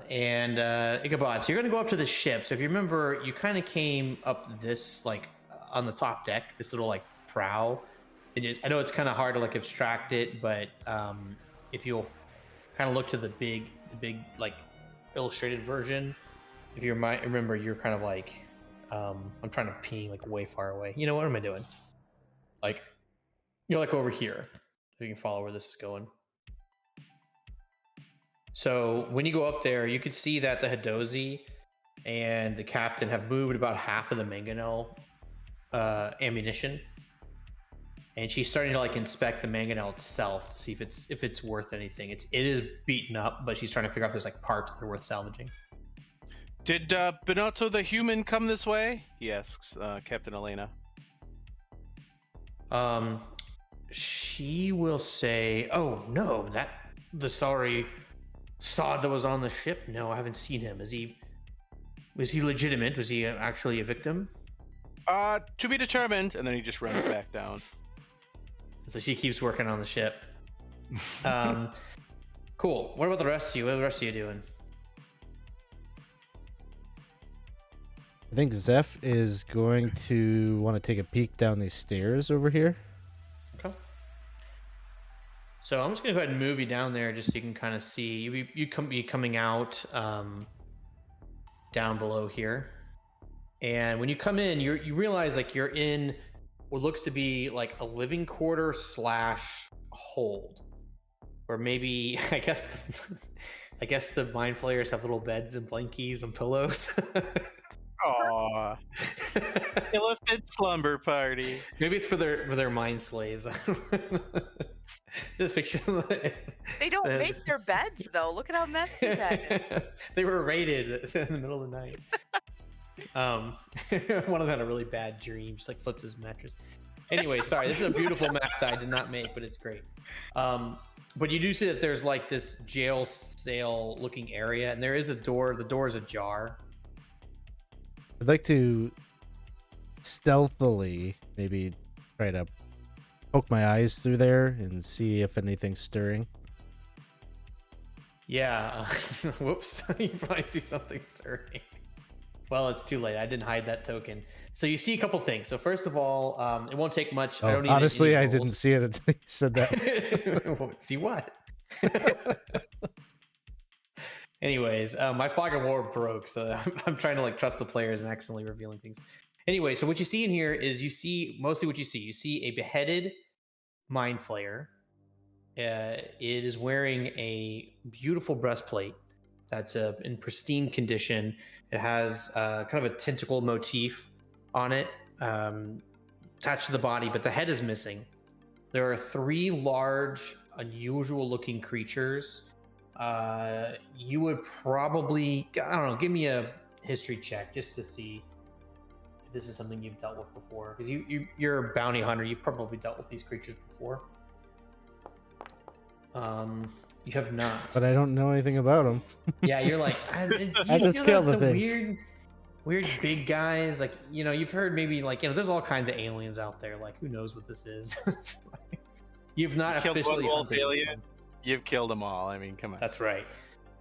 And Ichabod, so you're going to go up to the ship. So if you remember, you kind of came up this, like, on the top deck, this little, like, prow. I know it's kind of hard to, like, abstract it, but if you'll kind of look to the big, like, illustrated version, if you remember, you're kind of like, I'm trying to ping, like, way far away. You know, what am I doing? Like, you're, like, over here. If you can follow where this is going. So when you go up there, you can see that the Hadozi and the captain have moved about half of the mangonel ammunition, and she's starting to like inspect the mangonel itself to see if it's worth anything. It is beaten up, but she's trying to figure out if there's like parts that are worth salvaging. Did Bonoto the human come this way? He asks Captain Elena. She will say, "Oh no, the sorry sod that was on the ship. No, I haven't seen him. Was he legitimate? Was he actually a victim?" To be determined. And then he just runs back down. So she keeps working on the ship. Cool. What about the rest of you? What are the rest of you doing? I think Zeph is going to want to take a peek down these stairs over here. Okay. So I'm just gonna go ahead and move you down there just so you can kind of see. You be coming out down below here, and when you come in, you realize like you're in what looks to be like a living quarter / hold, or maybe I guess the mind flayers have little beds and blankies and pillows. Aww. Elephant slumber party. Maybe it's for their mind slaves. Just picture They don't make their beds though. Look at how messy that is. They were raided in the middle of the night. One of them had a really bad dream, just like flipped his mattress. Anyway, sorry, this is a beautiful map that I did not make, but it's great. But you do see that there's like this jail cell looking area, and there is a door. The door is ajar. I'd like to stealthily maybe try to poke my eyes through there and see if anything's stirring. Yeah. Whoops. You probably see something stirring. Well, it's too late. I didn't hide that token. So you see a couple things. So first of all, it won't take much. Oh, I don't need honestly, any I didn't see it until you said that. See what? Anyways, my fog of war broke, so I'm trying to like trust the players and accidentally revealing things. Anyway, so what you see in here is you see mostly what you see. You see a beheaded mind flayer. It is wearing a beautiful breastplate that's in pristine condition. It has kind of a tentacle motif on it attached to the body, but the head is missing. There are 3 large, unusual-looking creatures. You would probably, I don't know, give me a history check just to see if this is something you've dealt with before. Because you're a bounty hunter, you've probably dealt with these creatures before. You have not. But I don't know anything about them. Yeah, you're like, I just kill the things. Weird big guys. Like, you know, you've heard maybe like, you know, there's all kinds of aliens out there. Like, who knows what this is? You've not officially hunted this one. You've killed them all. I mean, come on. That's right.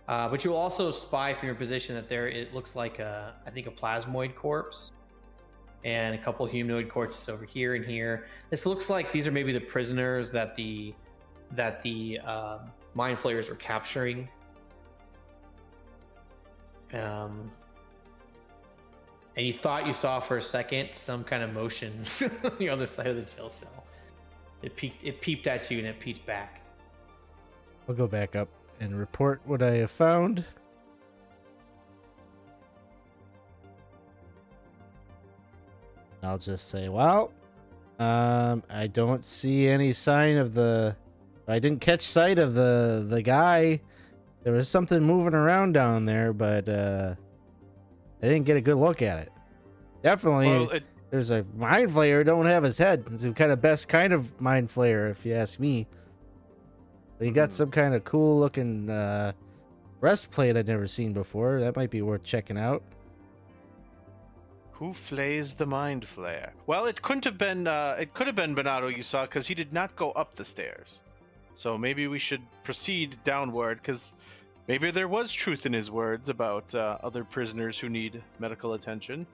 But you'll also spy from your position that it looks like I think a plasmoid corpse and a couple humanoid corpses over here and here. This looks like these are maybe the prisoners that the mind flayers were capturing. and you thought you saw for a second some kind of motion on the other side of the jail cell. It peeped at you and it peeked back. I'll go back up and report what I have found. I'll just say, well, I don't see any sign of I didn't catch sight of the guy. There was something moving around down there, but I didn't get a good look at it. Definitely, there's a mind flayer. Don't have his head. It's the kind of best kind of mind flayer, if you ask me. But he got some kind of cool looking breastplate I'd never seen before. That might be worth checking out. Who flays the mind flayer? Well, it couldn't have been. It could have been Bonoto you saw, because he did not go up the stairs. So maybe we should proceed downward, because maybe there was truth in his words about other prisoners who need medical attention.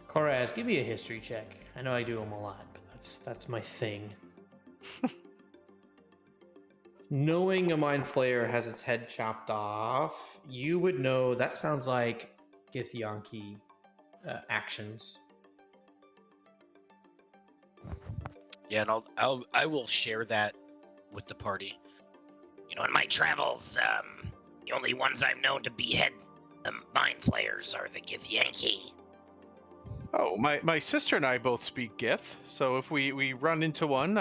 Koraz, give me a history check. I know I do them a lot, but that's my thing. Knowing a mind flayer has its head chopped off, you would know that sounds like Githyanki actions. Yeah, and I will share that with the party. You know, in my travels, the only ones I've known to behead the mind flayers are the Githyanki. Oh, my sister and I both speak Gith, so if we run into one,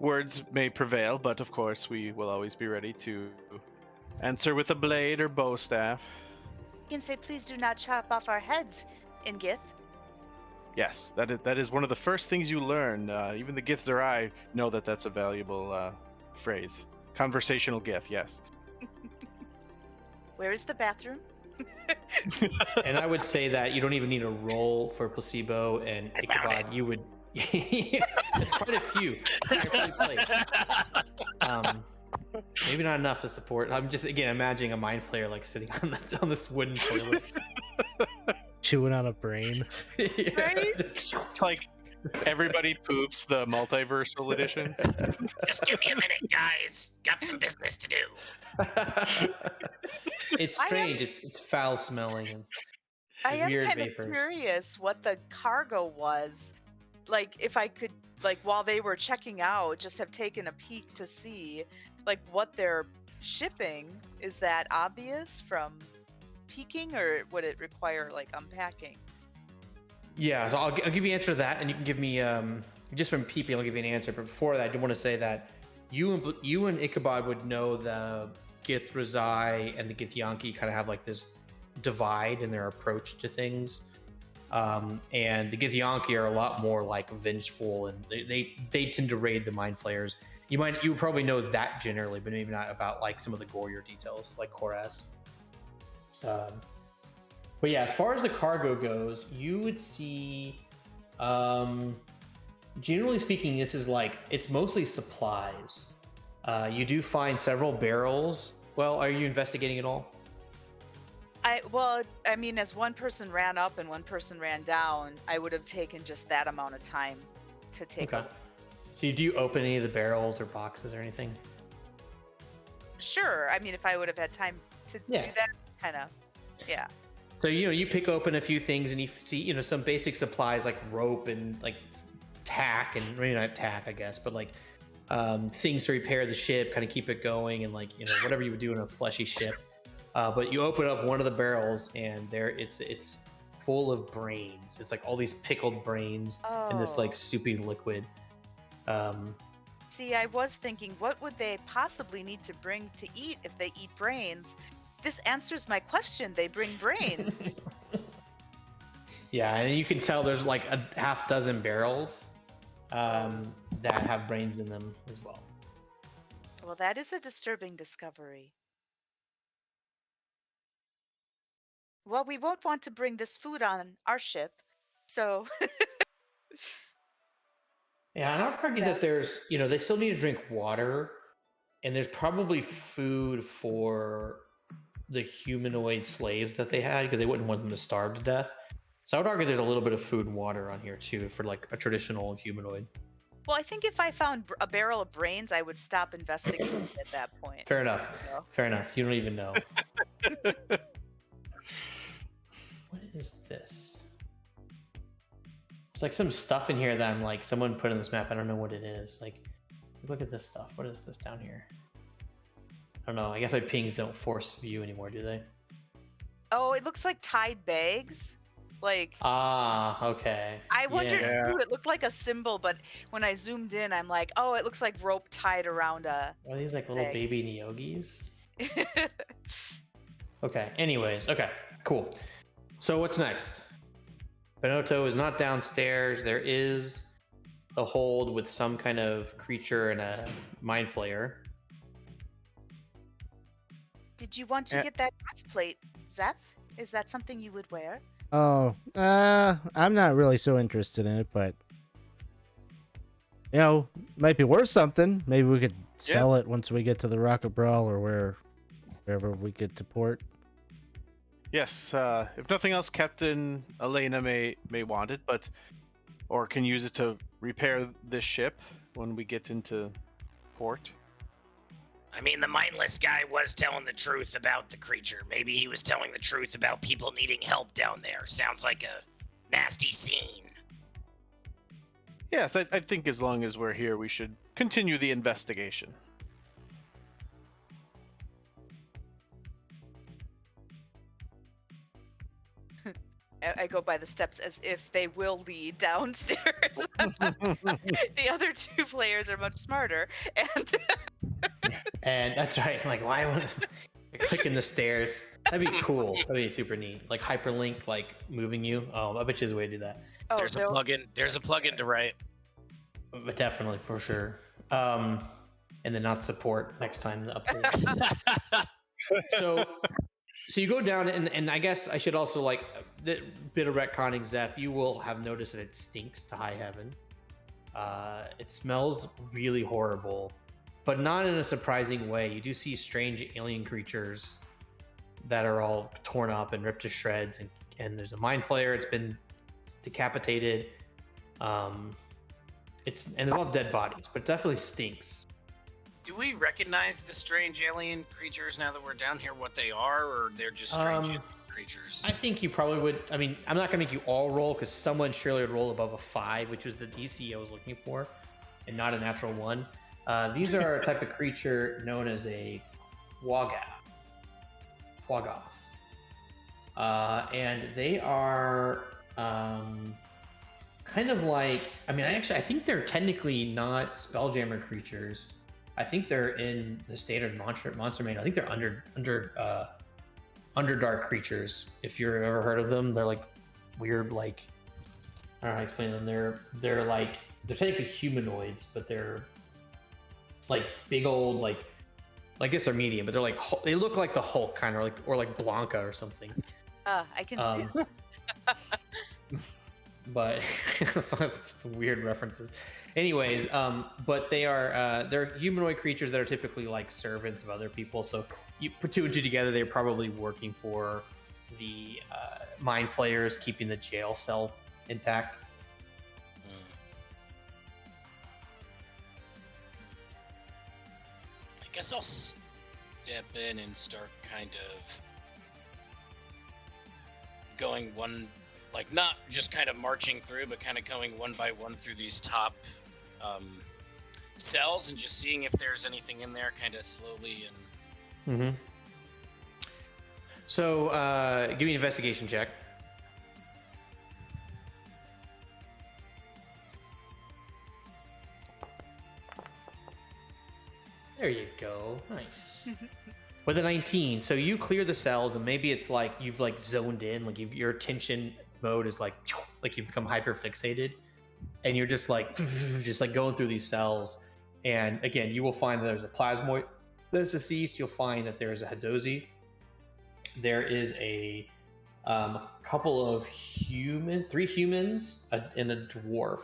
words may prevail, but of course we will always be ready to answer with a blade or bow staff. You can say, please do not chop off our heads in Gith. Yes, that is one of the first things you learn. Even the Gith Zerai know that that's a valuable phrase. Conversational Gith, yes. Where is the bathroom? And I would say that you don't even need a roll for Placebo and Ichabod. You would. It's quite a few. Maybe not enough to support. I'm just again imagining a mind flayer like sitting on this wooden toilet, Chewing on a brain. Yeah. Right? It's like everybody poops the multiversal edition. Just give me a minute, guys. Got some business to do. It's strange. It's foul smelling. And I am weird kind of vapors. curious what the cargo was. Like, if I could, like, while they were checking out, just have taken a peek to see, like, what they're shipping. Is that obvious from peeking, or would it require, like, unpacking? Yeah, so I'll give you an answer to that, and you can give me just from peeping. I'll give you an answer. But before that, I do want to say that you and Ichabod would know the Githrazai and the Githyanki kind of have like this divide in their approach to things. And the Githyanki are a lot more like vengeful, and they tend to raid the mind flayers. You would probably know that generally, but maybe not about like some of the gorier details like Koraz. But yeah, as far as the cargo goes, you would see, generally speaking, this is like, it's mostly supplies. You do find several barrels. Well, are you investigating at all? I mean, as one person ran up and one person ran down, I would have taken just that amount of time to take. Okay. So do you open any of the barrels or boxes or anything? Sure. I mean, if I would have had time to do that, kind of, yeah. So, you pick open a few things and you see, some basic supplies like rope and like tack, and maybe not tack, I guess, but like things to repair the ship, kind of keep it going, and like, whatever you would do in a fleshy ship. But you open up one of the barrels and there it's full of brains. It's like all these pickled brains in this like soupy liquid. See, I was thinking, what would they possibly need to bring to eat if they eat brains? This answers my question. They bring brains. Yeah, and you can tell there's like a half dozen barrels that have brains in them as well. Well, that is a disturbing discovery. Well, we won't want to bring this food on our ship, so... Yeah, and I would argue that there's, they still need to drink water, and there's probably food for the humanoid slaves that they had, because they wouldn't want them to starve to death. So I would argue there's a little bit of food and water on here too for like a traditional humanoid. Well, I think if I found a barrel of brains, I would stop investigating at that point. Fair enough. So. Fair enough. So you don't even know. What is this? There's like some stuff in here that I'm like, someone put in this map. I don't know what it is. Like, look at this stuff. What is this down here? I don't know. I guess my pings don't force view anymore, do they? Oh, it looks like tied bags. Like, okay. I wondered Yeah. too, it looked like a symbol, but when I zoomed in, I'm like, oh, it looks like rope tied around a. Are these like little bag. baby Niyogis? Okay. Anyways, okay, cool. So what's next? Bonoto is not downstairs. There is a hold with some kind of creature and a mind flayer. Did you want to get that breastplate, Zeph? Is that something you would wear? Oh, I'm not really so interested in it, but might be worth something. Maybe we could sell it once we get to the Rocket Brawl or wherever we get to port. Yes, if nothing else, Captain Elena may want it, or can use it to repair this ship when we get into port. I mean, the mindless guy was telling the truth about the creature. Maybe he was telling the truth about people needing help down there. Sounds like a nasty scene. Yes, I think as long as we're here, we should continue the investigation. I go by the steps as if they will lead downstairs. The other two players are much smarter, and And that's right. Like, why would clicking the stairs? That'd be cool. That'd be super neat. Like hyperlink, like moving you. Oh, I bet you there's a way to do that. oh, There's a plugin. There's a plugin to write. But definitely, for sure. And then not support next time the update. So you go down, and I guess I should also, like, the bit of retconning, Zeph, you will have noticed that it stinks to high heaven. It smells really horrible, but not in a surprising way. You do see strange alien creatures that are all torn up and ripped to shreds, and there's a mind flayer. It's been decapitated. And there's all dead bodies, but it definitely stinks. Do we recognize the strange alien creatures now that we're down here? What they are, or they're just strange alien creatures? I think you probably would. I mean, I'm not gonna make you all roll because someone surely would roll above a 5, which was the DC I was looking for, and not a natural 1. These are a type of creature known as a Quaggoth. And they are kind of like, I mean, I think they're technically not Spelljammer creatures. I think they're in the standard monster manual. I think they're Underdark creatures. If you've ever heard of them, they're like weird, like, I don't know how to explain them. They're technically humanoids, but they're like big old, like, I guess they're medium, but they're like, they look like the Hulk kind of, or like Blanca or something. I can see. But it's weird references. Anyways, but they're humanoid creatures that are typically like servants of other people. So you put 2 and 2 together, they're probably working for the mind flayers, keeping the jail cell intact. I guess I'll step in and start kind of going one, like, not just kind of marching through, but kind of going one by one through these top cells and just seeing if there's anything in there, kind of slowly. And So give me an investigation check. There you go. Nice. With a 19, so you clear the cells, and maybe it's like you've like zoned in, like your attention mode is like you've become hyper fixated, and you're just like going through these cells. And again, you will find that there's a plasmoid that's deceased. You'll find that there's a Hadozi. There is a couple of 3 humans, and a dwarf,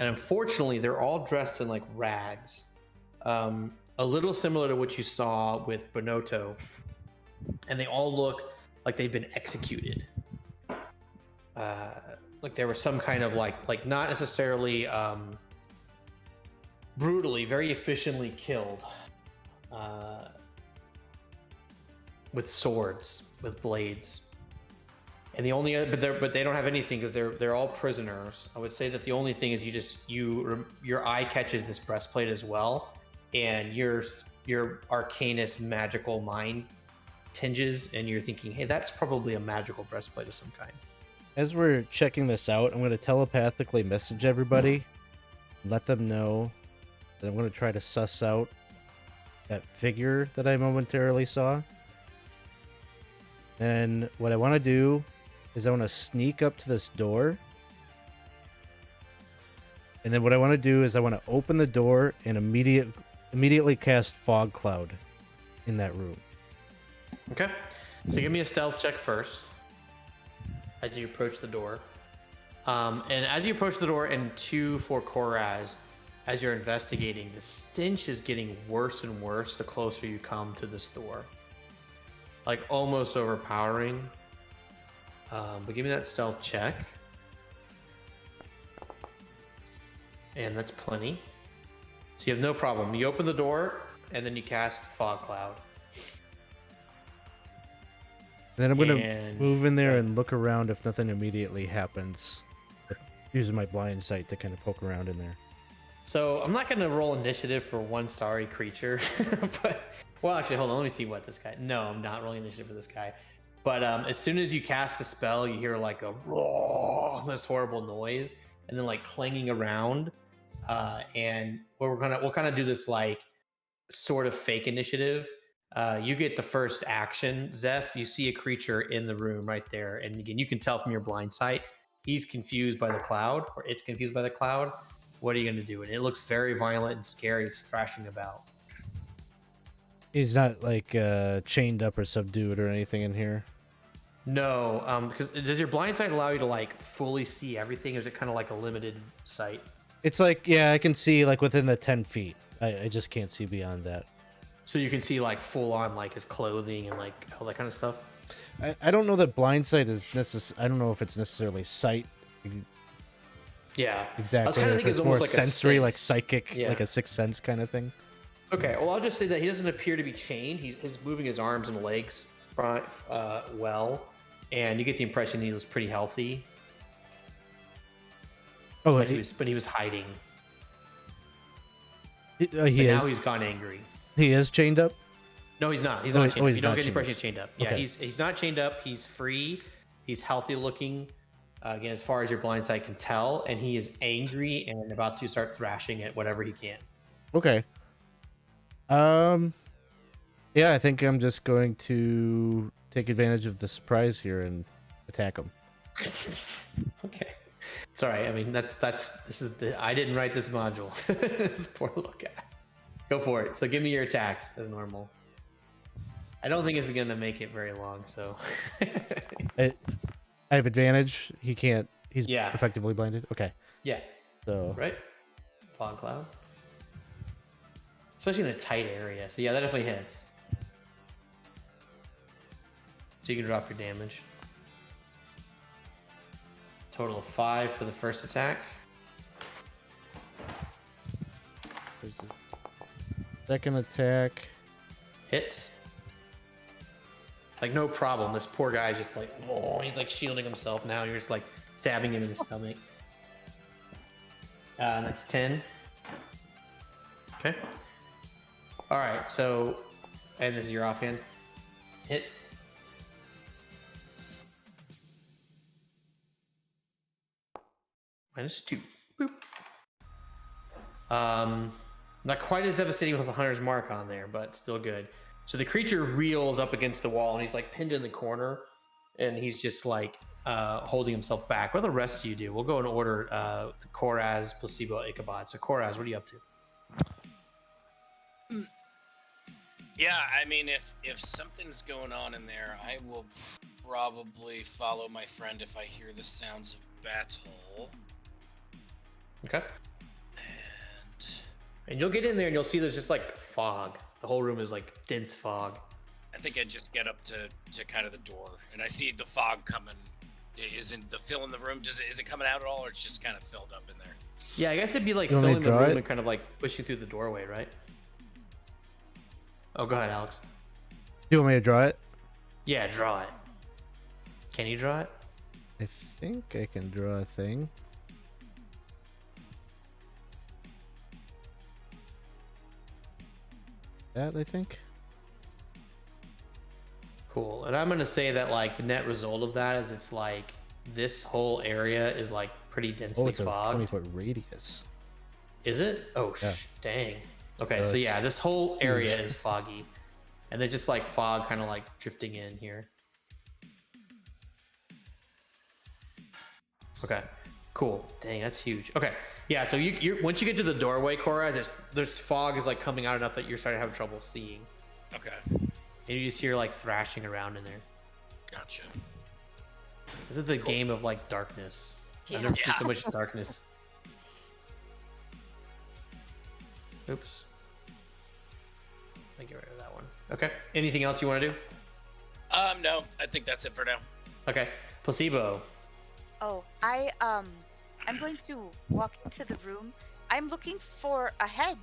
and unfortunately, they're all dressed in like rags. A little similar to what you saw with Bonoto, and they all look like they've been executed. Like there was some kind of like not necessarily brutally, very efficiently killed with swords, with blades. And the only but they don't have anything because they're all prisoners. I would say that the only thing is your eye catches this breastplate as well, and your arcanist magical mind tinges, and you're thinking, hey, that's probably a magical breastplate of some kind. As we're checking this out, I'm going to telepathically message everybody, let them know that I'm going to try to suss out that figure that I momentarily saw. Then what I want to do is I want to sneak up to this door. And then what I want to do is I want to open the door and immediately cast Fog Cloud in that room. Okay. So give me a stealth check first as you approach the door. And as you approach the door, and 2 for Koraz, as you're investigating, the stench is getting worse and worse the closer you come to this door. Like almost overpowering. But give me that stealth check. And that's plenty. So you have no problem. You open the door, and then you cast Fog Cloud. And then I'm going to move in there and look around if nothing immediately happens. Using my blind sight to kind of poke around in there. So I'm not going to roll initiative for one sorry creature. But, well, actually, hold on. Let me see what this guy... No, I'm not rolling initiative for this guy. But as soon as you cast the spell, you hear like a roar, this horrible noise, and then like clanging around. And we'll kind of do this like sort of fake initiative. You get the first action, Zeph. You see a creature in the room right there, and again, you can tell from your blind sight he's confused by the cloud, or it's confused by the cloud. What are you going to do? And it looks very violent and scary. It's thrashing about. He's not like chained up or subdued or anything in here. No, because does your blind sight allow you to like fully see everything, or is it kind of like a limited sight? It's like, yeah, I can see like within the 10 feet. I just can't see beyond that. So you can see like full on like his clothing and like all that kind of stuff. I don't know that blind sight is I don't know if it's necessarily sight. Yeah, Exactly. If it's more like sensory, like psychic, like a sixth sense kind of thing. Okay, well, I'll just say that he doesn't appear to be chained. He's moving his arms and legs well, and you get the impression he was pretty healthy. Oh, but he was hiding. Now he's gone angry. He is chained up? No, he's not. He's not chained up. You don't get the impression up. he's chained up. Yeah, Okay. he's not chained up. He's free. He's healthy looking. Again, as far as your blind sight can tell, and he is angry and about to start thrashing at whatever he can. Okay. Yeah, I think I'm just going to take advantage of the surprise here and attack him. Okay. Sorry, I mean I didn't write this module. This poor little guy. Go for it. So give me your attacks as normal. I don't think it's gonna make it very long, so I have advantage. He can't. He's Yeah. effectively blinded. Okay. yeah. So Right? Fog cloud. Especially in a tight area. So yeah, that definitely hits. So you can drop your damage. Total of 5 for the first attack. there's the second attack. Hits. Like no problem. This poor guy's just like, oh, he's like shielding himself now. You're just like stabbing him in the stomach. And that's 10. Okay. All right. So, and this is your offhand. Hits. -2. Boop. Not quite as devastating with the hunter's mark on there, but still good. So the creature reels up against the wall, and he's like pinned in the corner, and he's just like holding himself back. What do the rest of you do? We'll go in order. Koraz, Placebo, Ichabod. So Koraz, what are you up to? Yeah, I mean, if something's going on in there, I will probably follow my friend if I hear the sounds of battle. Okay. And you'll get in there, and you'll see there's just like fog. The whole room is like dense fog. I think I just get up to kind of the door, and I see the fog coming Isn't the fill in the room? Is it coming out at all, or it's just kind of filled up in there? Yeah, I guess it'd be like You want me to filling the draw room it? and kind of like pushing through the doorway, right? Oh, go ahead, Alex. You want me to draw it? Yeah, draw it. Can you draw it? I think I can draw a thing. That, I think. Cool. And I'm gonna say that like the net result of that is it's like this whole area is like pretty Oh, densely it's a fogged. 20-foot radius. Is it? Oh, Yeah. Dang. Okay, Oh, so it's yeah, this whole area huge. is foggy, and there's just like fog kind of like drifting in here. Okay, cool. Dang, that's huge. Okay, yeah. So you're once you get to the doorway, Koraz, there's fog is like coming out enough that you're starting to have trouble seeing, Okay, and you just hear like thrashing around in there. gotcha. This is the game of like darkness. Yeah. I've never seen Yeah. so much darkness. Oops. I get rid of that one. Okay. Anything else you want to do? No, I think that's it for now. Okay. Placebo. Oh, I'm going to walk into the room. I'm looking for a head.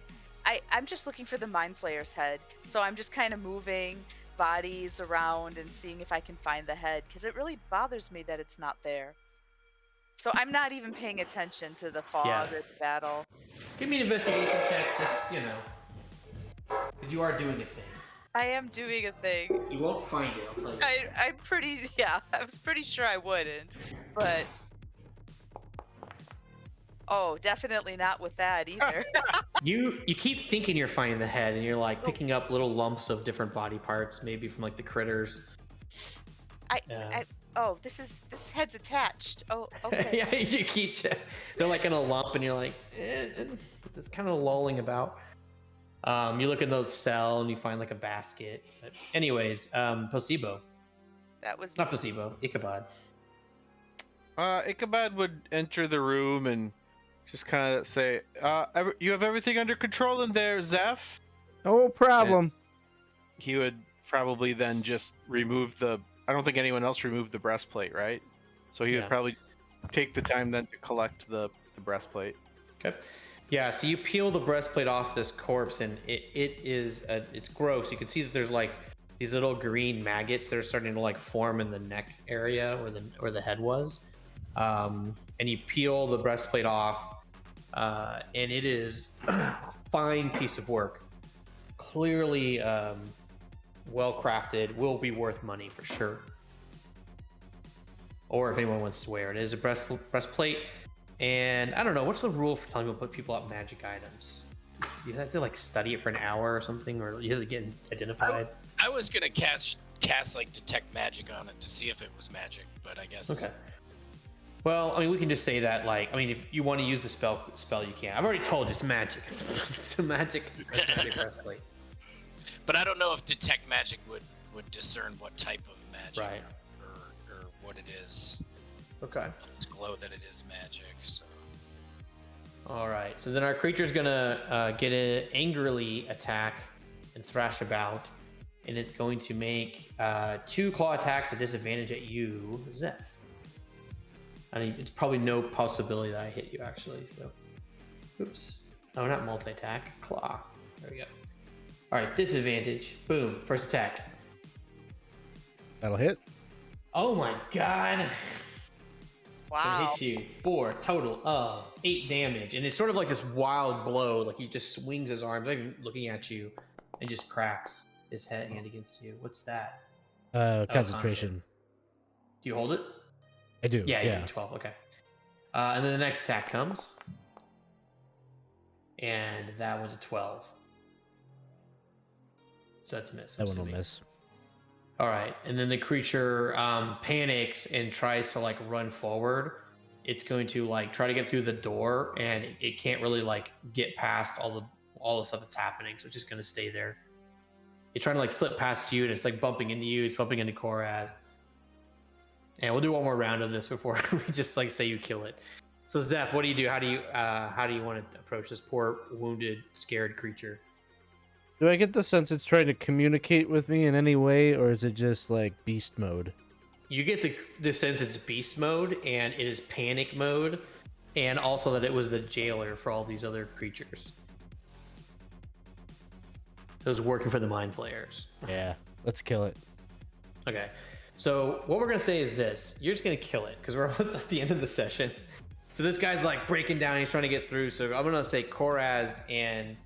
I'm just looking for the Mind Flayer's head. So I'm just kind of moving bodies around and seeing if I can find the head, because it really bothers me that it's not there. So I'm not even paying attention to the fog Yeah. or the battle. Give me an investigation check, just, because you are doing a thing. I am doing a thing. You won't find it, I'll tell you. I'm pretty, yeah, I was pretty sure I wouldn't, but... Oh, definitely not with that either. You keep thinking you're finding the head, and you're like picking up little lumps of different body parts, maybe from like the critters. Oh, this head's attached. Oh, okay. Yeah, you keep. They're like in a lump, and you're like, it's kind of lolling about. You look in the cell, and you find like a basket. But anyways, Placebo. That was Not me. Placebo. Ichabod. Ichabod would enter the room and just kind of say, you have everything under control in there, Zeph? No problem. He would probably then just remove I don't think anyone else removed the breastplate, right? So he Yeah. would probably take the time then to collect the breastplate. Okay. Yeah, so you peel the breastplate off this corpse, and it's gross. You can see that there's like these little green maggots that are starting to like form in the neck area where the head was. And you peel the breastplate off, and it is a fine piece of work. Clearly well crafted, will be worth money for sure. Or if anyone wants to wear it, it is a breastplate. And I don't know, what's the rule for telling people to put people out magic items? You have to like study it for an hour or something, or you have to get identified. I was gonna cast like detect magic on it to see if it was magic, but I guess. Okay. Well, I mean, we can just say that, like, I mean, if you want to use the spell, you can. I've already told you it's magic. It's a magic breastplate. But I don't know if detect magic would discern what type of magic Right. or what it is. Okay. It's glow that it is magic. So All right. So then our creature's gonna get an angrily attack and thrash about, and it's going to make 2 claw attacks at disadvantage at you, Zeph. I mean, it's probably no possibility that I hit you actually. So, oops. Oh, not multi-attack. Claw. There we go. All right, disadvantage. Boom. First attack. That'll hit. Oh my god. Wow. It hits you for a total of 8 damage. And it's sort of like this wild blow. Like he just swings his arms, not even looking at you, and just cracks his hand against you. What's that? Concentration. Do you hold it? I do. Yeah, you do 12. Okay. And then the next attack comes. And that was a 12. So that's a miss. That one will miss. All right, and then the creature panics and tries to like run forward. It's going to like try to get through the door, and it can't really like get past all the stuff that's happening. So it's just going to stay there. It's trying to like slip past you, and it's like bumping into you. It's bumping into Koraz. And we'll do one more round of this before we just like say you kill it. So Zeph, what do you do? How do you want to approach this poor wounded, scared creature? Do I get the sense it's trying to communicate with me in any way, or is it just like beast mode? you get the sense it's beast mode and it is panic mode, and also that it was the jailer for all these other creatures. It was working for the mind flayers. Yeah, let's kill it. Okay, so what we're gonna say is this: you're just gonna kill it because we're almost at the end of the session. So this guy's like breaking down, he's trying to get through. So I'm gonna say Koraz and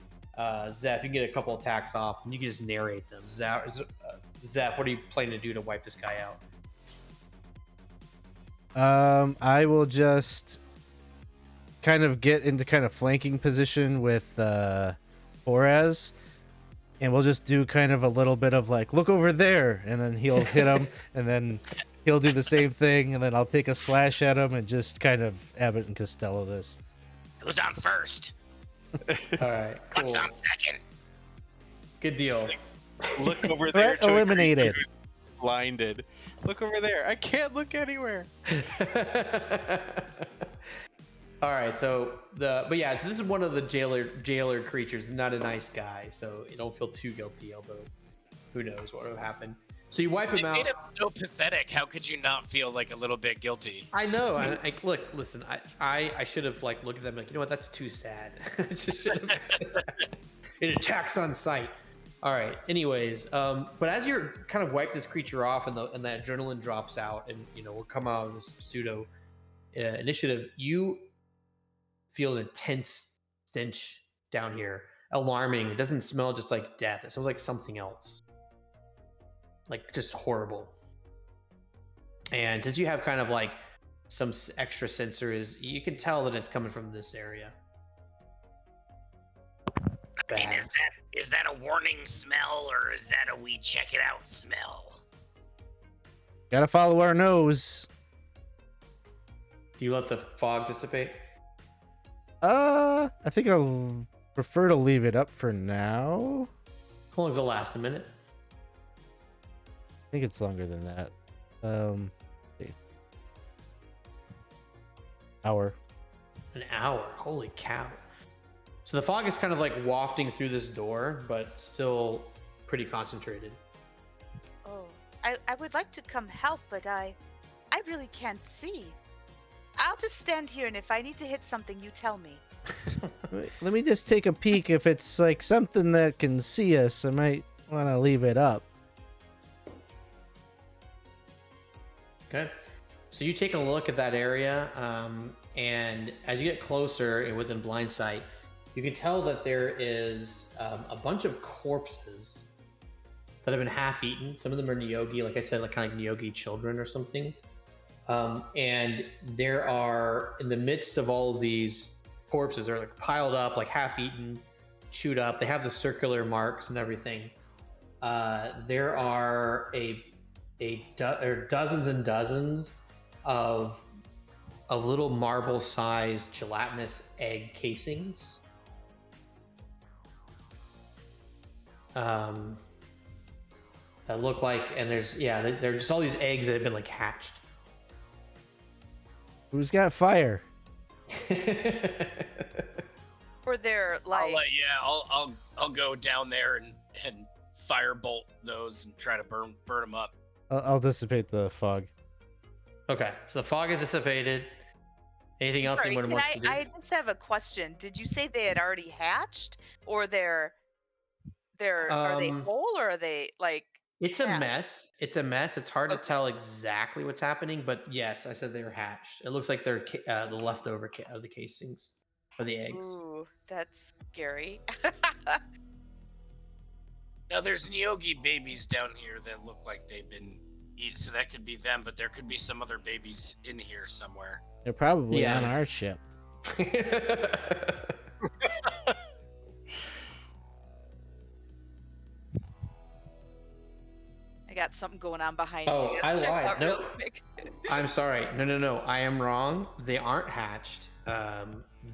Zeph, you can get a couple attacks off, and you can just narrate them. Zeph, what are you planning to do to wipe this guy out? I will just kind of get into kind of flanking position with Koraz, and we'll just do kind of a little bit of like, look over there, and then he'll hit him, and then he'll do the same thing, and then I'll take a slash at him and just kind of Abbott and Costello this. Who's on first? All right, cool. What's on second? Good deal. Look over there. Threat eliminated. Blinded. Look over there. I can't look anywhere. All right, so so this is one of the jailer creatures, not a nice guy, so you don't feel too guilty, although who knows what will happen. So you wipe him It out. made him so pathetic. How could you not feel like a little bit guilty? I know. Listen. I should have like looked at them like, you know what? That's too sad. It attacks on sight. All right. Anyways, but as you're kind of wipe this creature off, and that adrenaline drops out, and we'll come out of this pseudo initiative, you feel an intense stench down here, alarming. It doesn't smell just like death. It smells like something else, like just horrible. And since you have kind of like some extra sensors, you can tell that it's coming from this area. I mean, is that a warning smell, or is that a we check it out smell? Gotta follow our nose. Do you let the fog dissipate? I think I'll prefer to leave it up for now. How long does it last? A minute? I think it's longer than that. See. Hour. An hour. Holy cow. So the fog is kind of like wafting through this door, but still pretty concentrated. Oh, I would like to come help, but I really can't see. I'll just stand here, and if I need to hit something, you tell me. Let me just take a peek. If it's like something that can see us, I might want to leave it up. Okay. So you take a look at that area, and as you get closer and within blind sight, you can tell that there is a bunch of corpses that have been half-eaten. Some of them are Nyogi, like I said, like kind of like Nyogi children or something. And there are, in the midst of all of these corpses, they're like piled up, like half-eaten, chewed up. They have the circular marks and everything. There are dozens and dozens of little marble-sized gelatinous egg casings. That look like, and they're just all these eggs that have been like hatched. Who's got fire? Or they're like, I'll go down there and firebolt those and try to burn them up. I'll dissipate the fog. Okay, so the fog is dissipated. Anything else anyone wants to do? I just have a question. Did you say they had already hatched, or are they whole, or are they like? It's a mess. It's a mess. It's hard to tell exactly what's happening, but yes, I said they were hatched. It looks like they're the leftover of the casings or the eggs. Ooh, that's scary. Now there's Nyogi babies down here that look like they've been eaten, so that could be them, but there could be some other babies in here somewhere. They're probably on our ship. I got something going on behind Oh, me. I Check lied. that No. real quick. I'm sorry. No. I am wrong. They aren't hatched.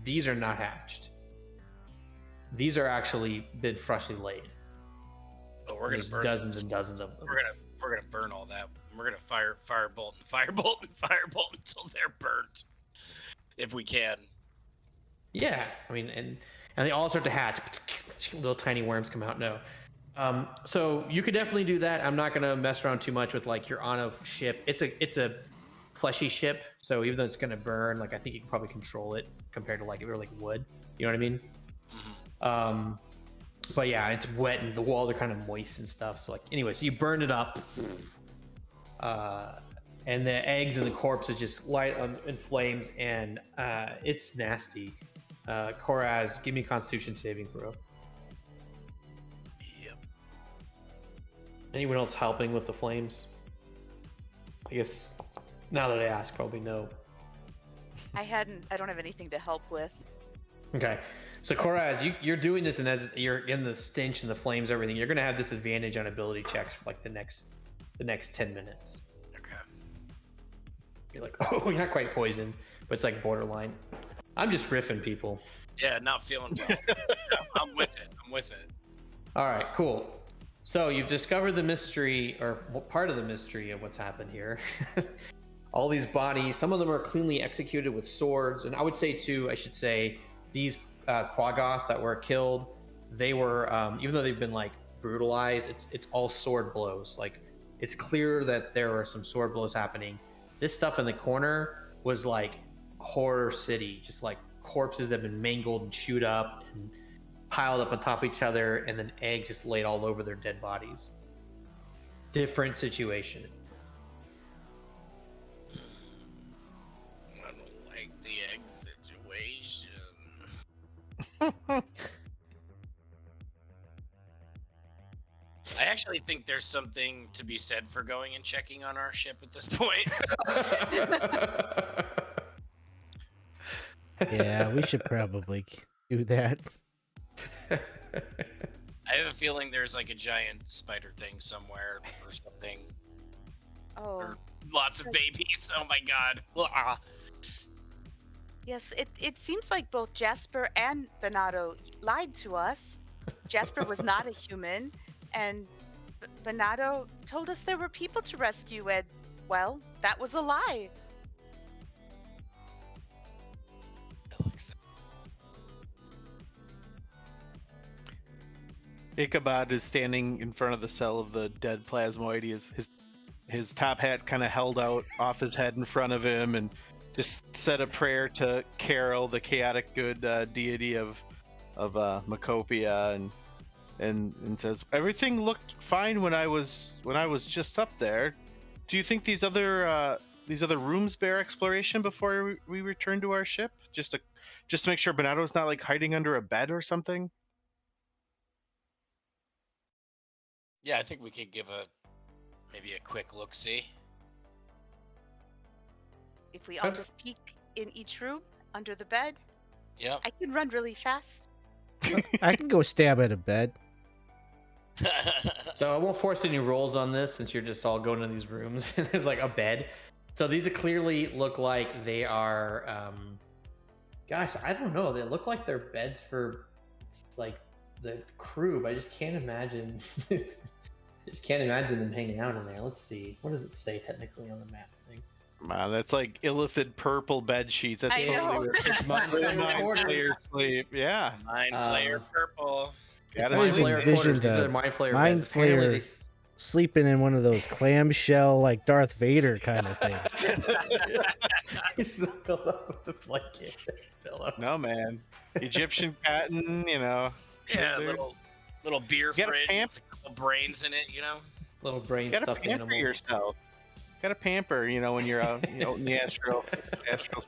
These are not hatched. These are actually been freshly laid. Oh, we're gonna There's burn dozens and dozens of them. We're gonna burn all that. We're gonna firebolt until they're burnt, if we can. Yeah, I mean, and they all start to hatch. Little tiny worms come out. No, So you could definitely do that. I'm not gonna mess around too much with like you're on a ship. It's a fleshy ship, so even though it's gonna burn, like I think you can probably control it compared to like if it were like wood. You know what I mean? But yeah, it's wet and the walls are kind of moist and stuff. So like anyway, so you burn it up, and the eggs and the corpse is just light in flames, and it's nasty. Koraz, give me a Constitution saving throw. Anyone else helping with the flames? I guess now that I ask, probably no. I don't have anything to help with. Okay, so Koraz, you're doing this, and as you're in the stench and the flames, everything, you're gonna have disadvantage on ability checks for like the next 10 minutes. Okay. You're like, oh, you're not quite poisoned, but it's like borderline. I'm just riffing people. Yeah, not feeling well. I'm with it. All right, cool. So you've discovered the mystery, or part of the mystery of what's happened here. All these bodies, some of them are cleanly executed with swords, and I should say, these Quaggoth that were killed, they were, even though they've been like brutalized, it's all sword blows. Like it's clear that there were some sword blows happening. This stuff in the corner was like horror city, just like corpses that have been mangled and chewed up and piled up on top of each other, and then eggs just laid all over their dead bodies. Different situation. I don't like the egg situation. I actually think there's something to be said for going and checking on our ship at this point. Yeah, we should probably do that. I have a feeling there's like a giant spider thing somewhere or something. Oh. Or lots of babies. Oh my god. Yes, it seems like both Jasper and Bonoto lied to us. Jasper was not a human, and Bonoto told us there were people to rescue, and, well, that was a lie. Ichabod is standing in front of the cell of the dead plasmoid. He is his top hat kind of held out off his head in front of him, and just said a prayer to Carol, the chaotic good deity of Macopia, and says everything looked fine when I was just up there. Do you think these other rooms bear exploration before we return to our ship? Just to make sure Bonato's not like hiding under a bed or something. Yeah, I think we could give maybe a quick look-see. If we all just peek in each room under the bed, Yep. I can run really fast. I can go stab at a bed. So I won't force any rolls on this since you're just all going in these rooms. There's like a bed. So these clearly look like they are, gosh, I don't know. They look like they're beds for like the crew, but I just can't imagine. Them hanging out in there. Let's see. What does it say technically on the map thing? Wow, that's like illithid purple bed sheets. That's I know. Mind Flayer sleep. Yeah. Mind Flayer purple. Gotta Mind see. Flayer quarters. These are Mind Flayer Mind beds. Apparently Flayer sleeping in one of those clamshell, like Darth Vader kind of things. He's snuggled up with the blanket pillow. No, man. Egyptian pattern, you know. Yeah, They're- little beer You gotta fridge pamp- with a couple brains in it, you know? Little brain You gotta stuffed pamper animal. yourself. Gotta pamper, you know, when you're out, in the astral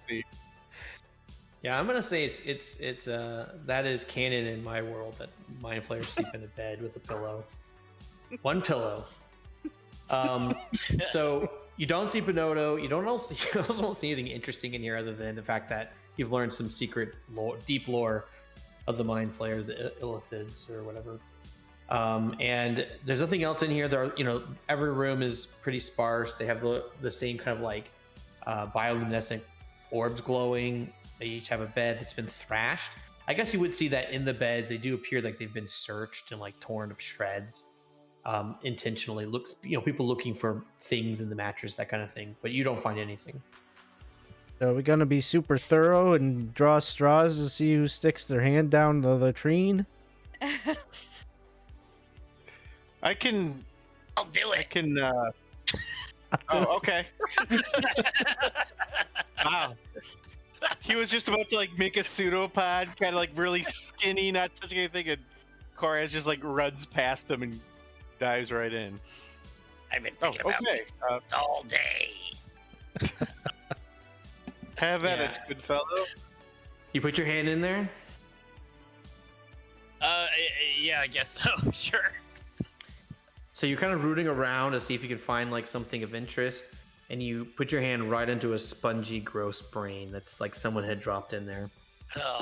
sleep. Yeah, I'm gonna say it's that is canon in my world that Mind Flayers sleep in a bed with a pillow, one pillow. So you don't see Bonoto. You also don't see anything interesting in here other than the fact that you've learned some secret lore, deep lore of the Mind Flayer, the Illithids or whatever. And there's nothing else in here. There are, every room is pretty sparse. They have the same kind of like bioluminescent orbs glowing. They each have a bed that's been thrashed. I guess you would see that in the beds. They do appear like they've been searched and like torn to shreds intentionally. Looks, people looking for things in the mattress, that kind of thing. But you don't find anything. So are we gonna be super thorough and draw straws to see who sticks their hand down the latrine? I can. I'll do I it. can. Oh, okay. Wow. He was just about to like make a pseudopod, kind of like really skinny, not touching anything, and Koraz just like runs past him and dives right in. I've been Oh, thinking about okay. this all day. Have at Yeah. it, good fellow. You put your hand in there. Yeah, I guess so. Sure. So you're kind of rooting around to see if you can find like something of interest, and you put your hand right into a spongy, gross brain that's like someone had dropped in there. Oh,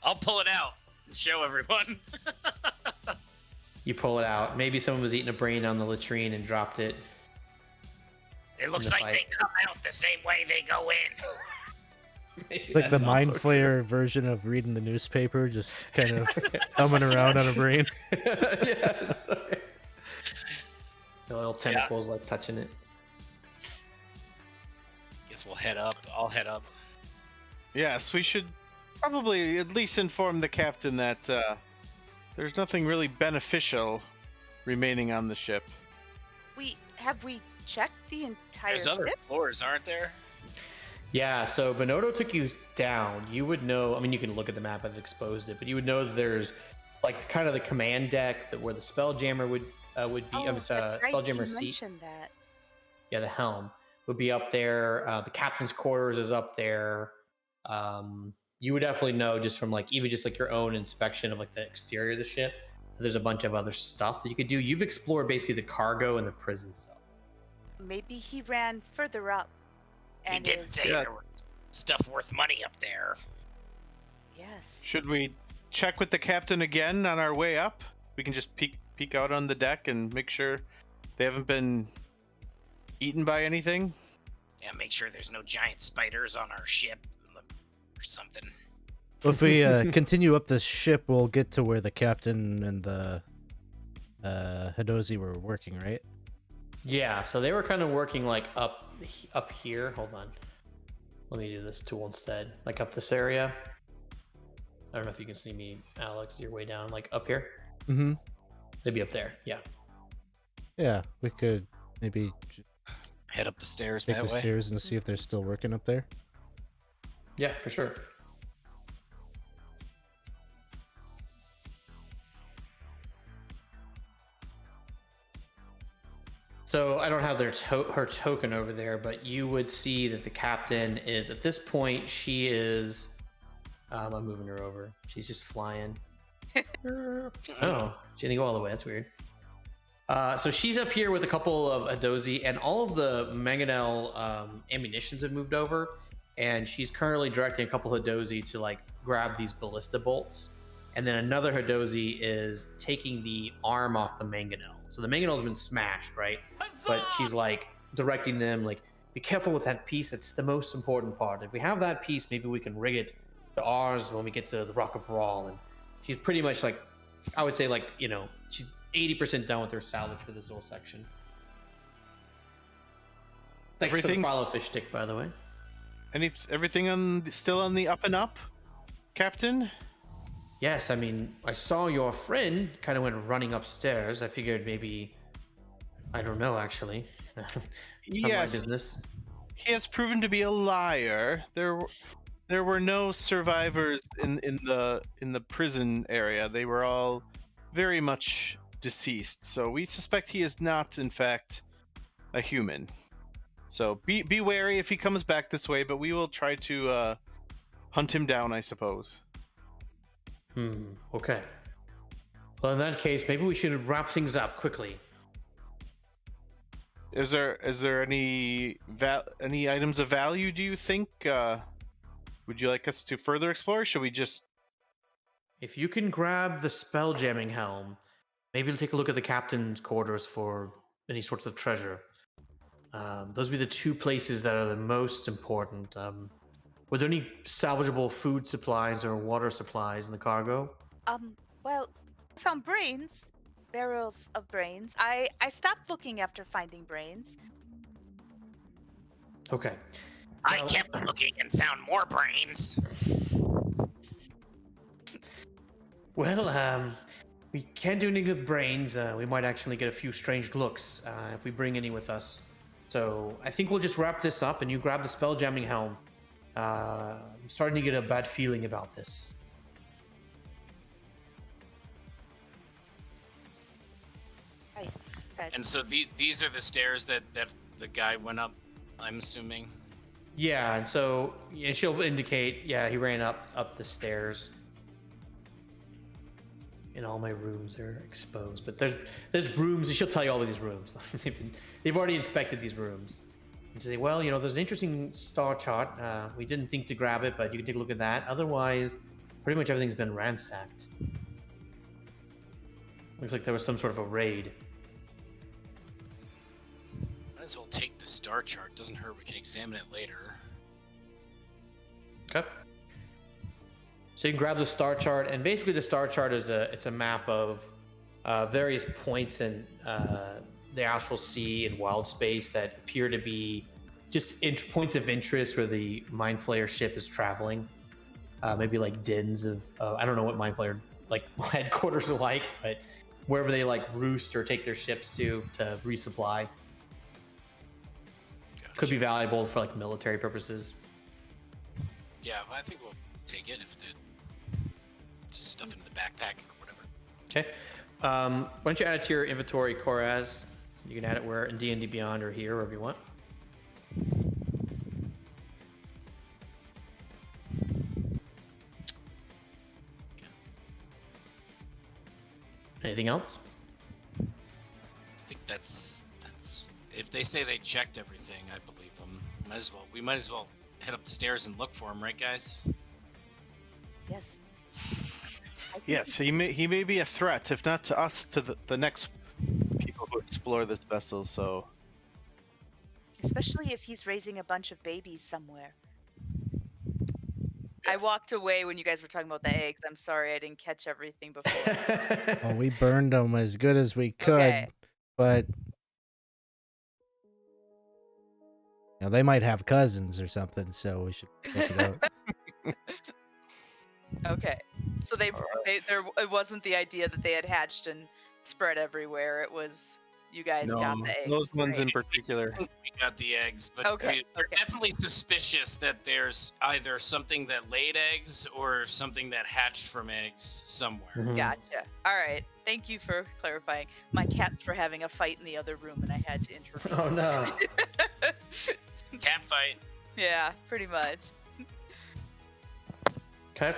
I'll pull it out and show everyone. You pull it out. Maybe someone was eating a brain on the latrine and dropped it. It looks the like fight. they come out the same way they go in. Like the That's mind also flayer version of reading the newspaper, just kind of humming around on a brain. true. Yes. The little tentacles like touching it. Guess we'll head up. I'll head up. Yes, we should probably at least inform the captain that there's nothing really beneficial remaining on the ship. Have we checked the entire There's other ship? floors, aren't there? Yeah, so Bonoto took you down. You would know, I mean, you can look at the map, I've exposed it, but you would know that there's like kind of the command deck where the Spelljammer would be, That's right, Spelljammer you seat. mentioned that. Yeah, the helm would be up there. The captain's quarters is up there. You would definitely know just from like even just like your own inspection of like the exterior of the ship. There's a bunch of other stuff that you could do. You've explored basically the cargo and the prison cell. Maybe he ran further up. He And did is, say there was stuff worth money up there. yes. Should we check with the captain again on our way up? We can just peek out on the deck and make sure they haven't been eaten by anything. Yeah, make sure there's no giant spiders on our ship or something. Well, if we continue up the ship, we'll get to where the captain and the Hidozi were working, right? Yeah, so they were kind of working like up here. Hold on. Let me do this tool instead. Like up this area. I don't know if you can see me, Alex. You're way down, like up here. Mm-hmm. They'd be up there. Yeah. Yeah, we could maybe Head up the stairs take that the way. stairs and see if they're still working up there. Yeah, for sure. So I don't have her token over there, but you would see that the captain is at this point. She is. I'm moving her over. She's just flying. Oh, she didn't go all the way. That's weird. So she's up here with a couple of Hidozi, and all of the mangonel ammunitions have moved over, and she's currently directing a couple Hidozi to like grab these ballista bolts, and then another Hidozi is taking the arm off the mangonel. So the mangonel's been smashed, right? But she's like directing them, like, be careful with that piece. That's the most important part. If we have that piece, maybe we can rig it to ours when we get to the Rock of Brawl. And she's pretty much like, I would say like, you know, she's 80% done with her salvage for this little section. Thanks for the Everything's- follow fish stick, by the way. Everything still on the up and up, Captain? Yes, I mean, I saw your friend kind of went running upstairs. I figured maybe, I don't know, actually. Not my Yes, business. he has proven to be a liar. There were no survivors in the prison area. They were all very much deceased. So we suspect he is not, in fact, a human. So be wary if he comes back this way. But we will try to hunt him down, I suppose. Okay. Well, in that case, maybe we should wrap things up quickly. Is there any items of value? Do you think? Would you like us to further explore? Or should we just? If you can grab the spell jamming helm, maybe take a look at the captain's quarters for any sorts of treasure. Those would be the two places that are the most important. Were there any salvageable food supplies or water supplies in the cargo? Well, I found brains, barrels of brains. I stopped looking after finding brains. Okay. I Well- kept looking and found more brains. Well, we can't do anything with brains. We might actually get a few strange looks if we bring any with us. So I think we'll just wrap this up and you grab the spelljamming helm. I'm starting to get a bad feeling about this. And so these are the stairs that the guy went up, I'm assuming. Yeah, and so she'll indicate, yeah, he ran up the stairs. And all my rooms are exposed, but there's rooms, and she'll tell you all of these rooms. They've already inspected these rooms. And say, well, there's an interesting star chart. We didn't think to grab it, but you can take a look at that. Otherwise, pretty much everything's been ransacked. Looks like there was some sort of a raid. Might as well take the star chart. Doesn't hurt. We can examine it later. Okay. So you can grab the star chart, and basically the star chart is it's a map of various points in the astral sea and wild space that appear to be just points of interest where the Mind Flayer ship is traveling. Maybe like dens of I don't know what Mind Flayer like headquarters are like, but wherever they like roost or take their ships to resupply. Gotcha. Could be valuable for like military purposes. Yeah, well, I think we'll take it if the stuff in the backpack or whatever. Okay. Why don't you add it to your inventory, Koraz? You can add it where in D&D Beyond or here, wherever you want. Anything else? I think that's if they say they checked everything, I believe them. We might as well head up the stairs and look for him, right, guys? Yes. Yes, he may be a threat, if not to us, to the next people who explore this vessel. So, Especially if he's raising a bunch of babies somewhere. I walked away when you guys were talking about the eggs. I'm sorry I didn't catch everything before. Well, we burned them as good as we could, Okay. but they might have cousins or something, so we should check it out. Okay. So it wasn't the idea that they had hatched and spread everywhere. It was you guys got the eggs. those ones in Great. particular. We got the eggs, but Okay, we're okay. definitely suspicious that there's either something that laid eggs or something that hatched from eggs somewhere. Mhm. Gotcha. All right. Thank you for clarifying. My cats were having a fight in the other room, and I had to intervene. Oh no. Cat fight. Yeah, pretty much. Okay.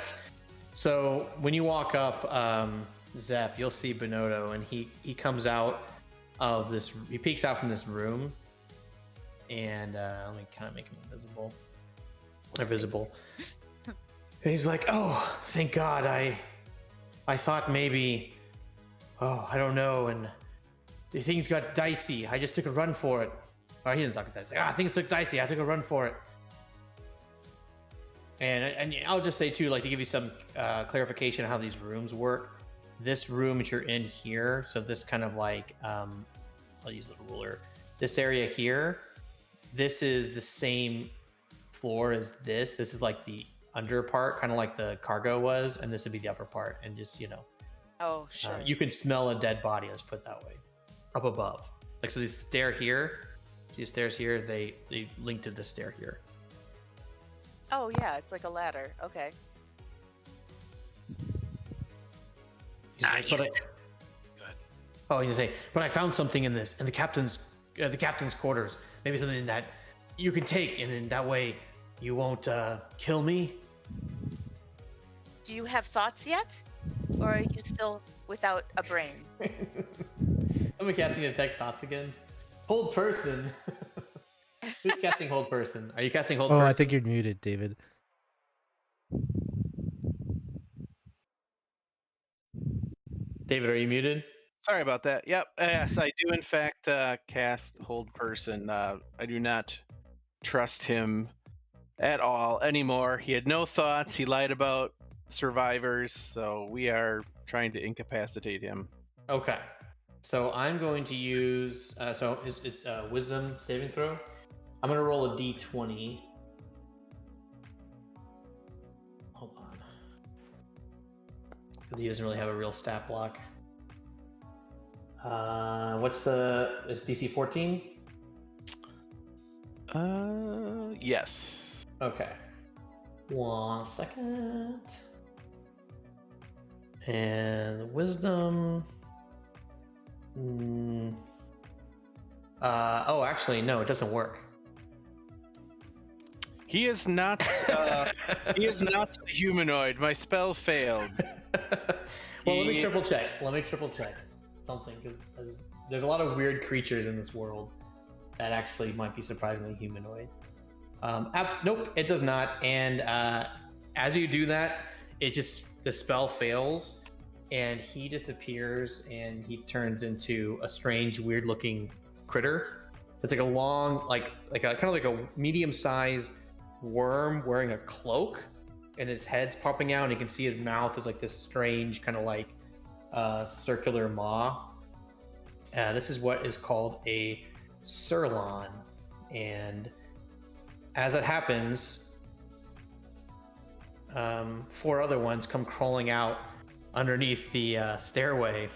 So when you walk up, Zeph, you'll see Bonoto, and he comes out of this. He peeks out from this room, and let me kind of make him invisible. Or visible. And he's like, "Oh, thank God! I thought maybe, I don't know, and the things got dicey. I just took a run for it." Oh, he doesn't talk dicey. Things look dicey. I took a run for it. And I'll just say too, like to give you some clarification on how these rooms work. This room that you're in here, so this kind of like, I'll use the ruler. This area here, this is the same floor as this. This is like the under part, kind of like the cargo was, and this would be the upper part. And just Oh, sure. you can smell a dead body. Let's put it that way. Up above, like so. These stair here, these stairs here, they link to this stair here. Oh, yeah, it's like a ladder. Okay. He's like, Go ahead. oh, he's gonna say, but I found something in this, in the captain's quarters. Maybe something that you can take, and in that way, you won't kill me. Do you have thoughts yet? Or are you still without a brain? Am I casting Detect Thoughts again? Hold person. Who's casting Hold Person? Are you casting Hold Person? I think you're muted, David. David, are you muted? Sorry about that. Yep. Yes, I do in fact cast Hold Person. I do not trust him at all anymore. He had no thoughts. He lied about survivors, so we are trying to incapacitate him. Okay. So I'm going to use. So it's a Wisdom saving throw. I'm going to roll a d20. Hold on. Because he doesn't really have a real stat block. Is DC 14? Yes. Okay. 1 second. And wisdom. Actually, no, it doesn't work. He is not. He is not a humanoid. My spell failed. Well, let me triple check. Something, because there's a lot of weird creatures in this world that actually might be surprisingly humanoid. Nope, it does not. And as you do that, the spell fails, and he disappears, and he turns into a strange, weird-looking critter. It's like a long, like a medium-sized worm wearing a cloak, and his head's popping out, and you can see his mouth is like this strange kind of like circular maw. This is what is called a Surlon, and as it happens, 4 other ones come crawling out underneath the stairway.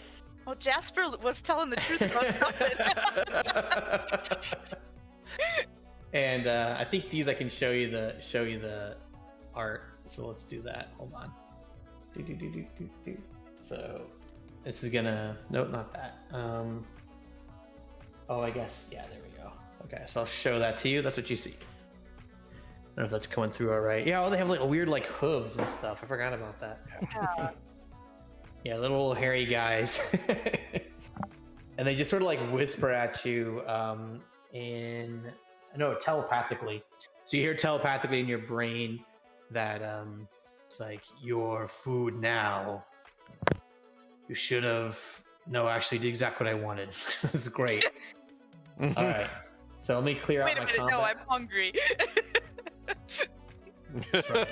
Well, Jasper was telling the truth about something. And I think these I can show you the art. So let's do that. Hold on. So this is gonna nope, not that. I guess yeah. There we go. Okay, so I'll show that to you. That's what you see. I don't know if that's coming through all right. Yeah, they have like weird like hooves and stuff. I forgot about that. Yeah, little hairy guys. And they just sort of like whisper at you telepathically. So you hear telepathically in your brain that it's like, your food now. You should have. No, actually, did exactly what I wanted. This is great. All right. So let me clear out my combat. No, I'm hungry. That's right.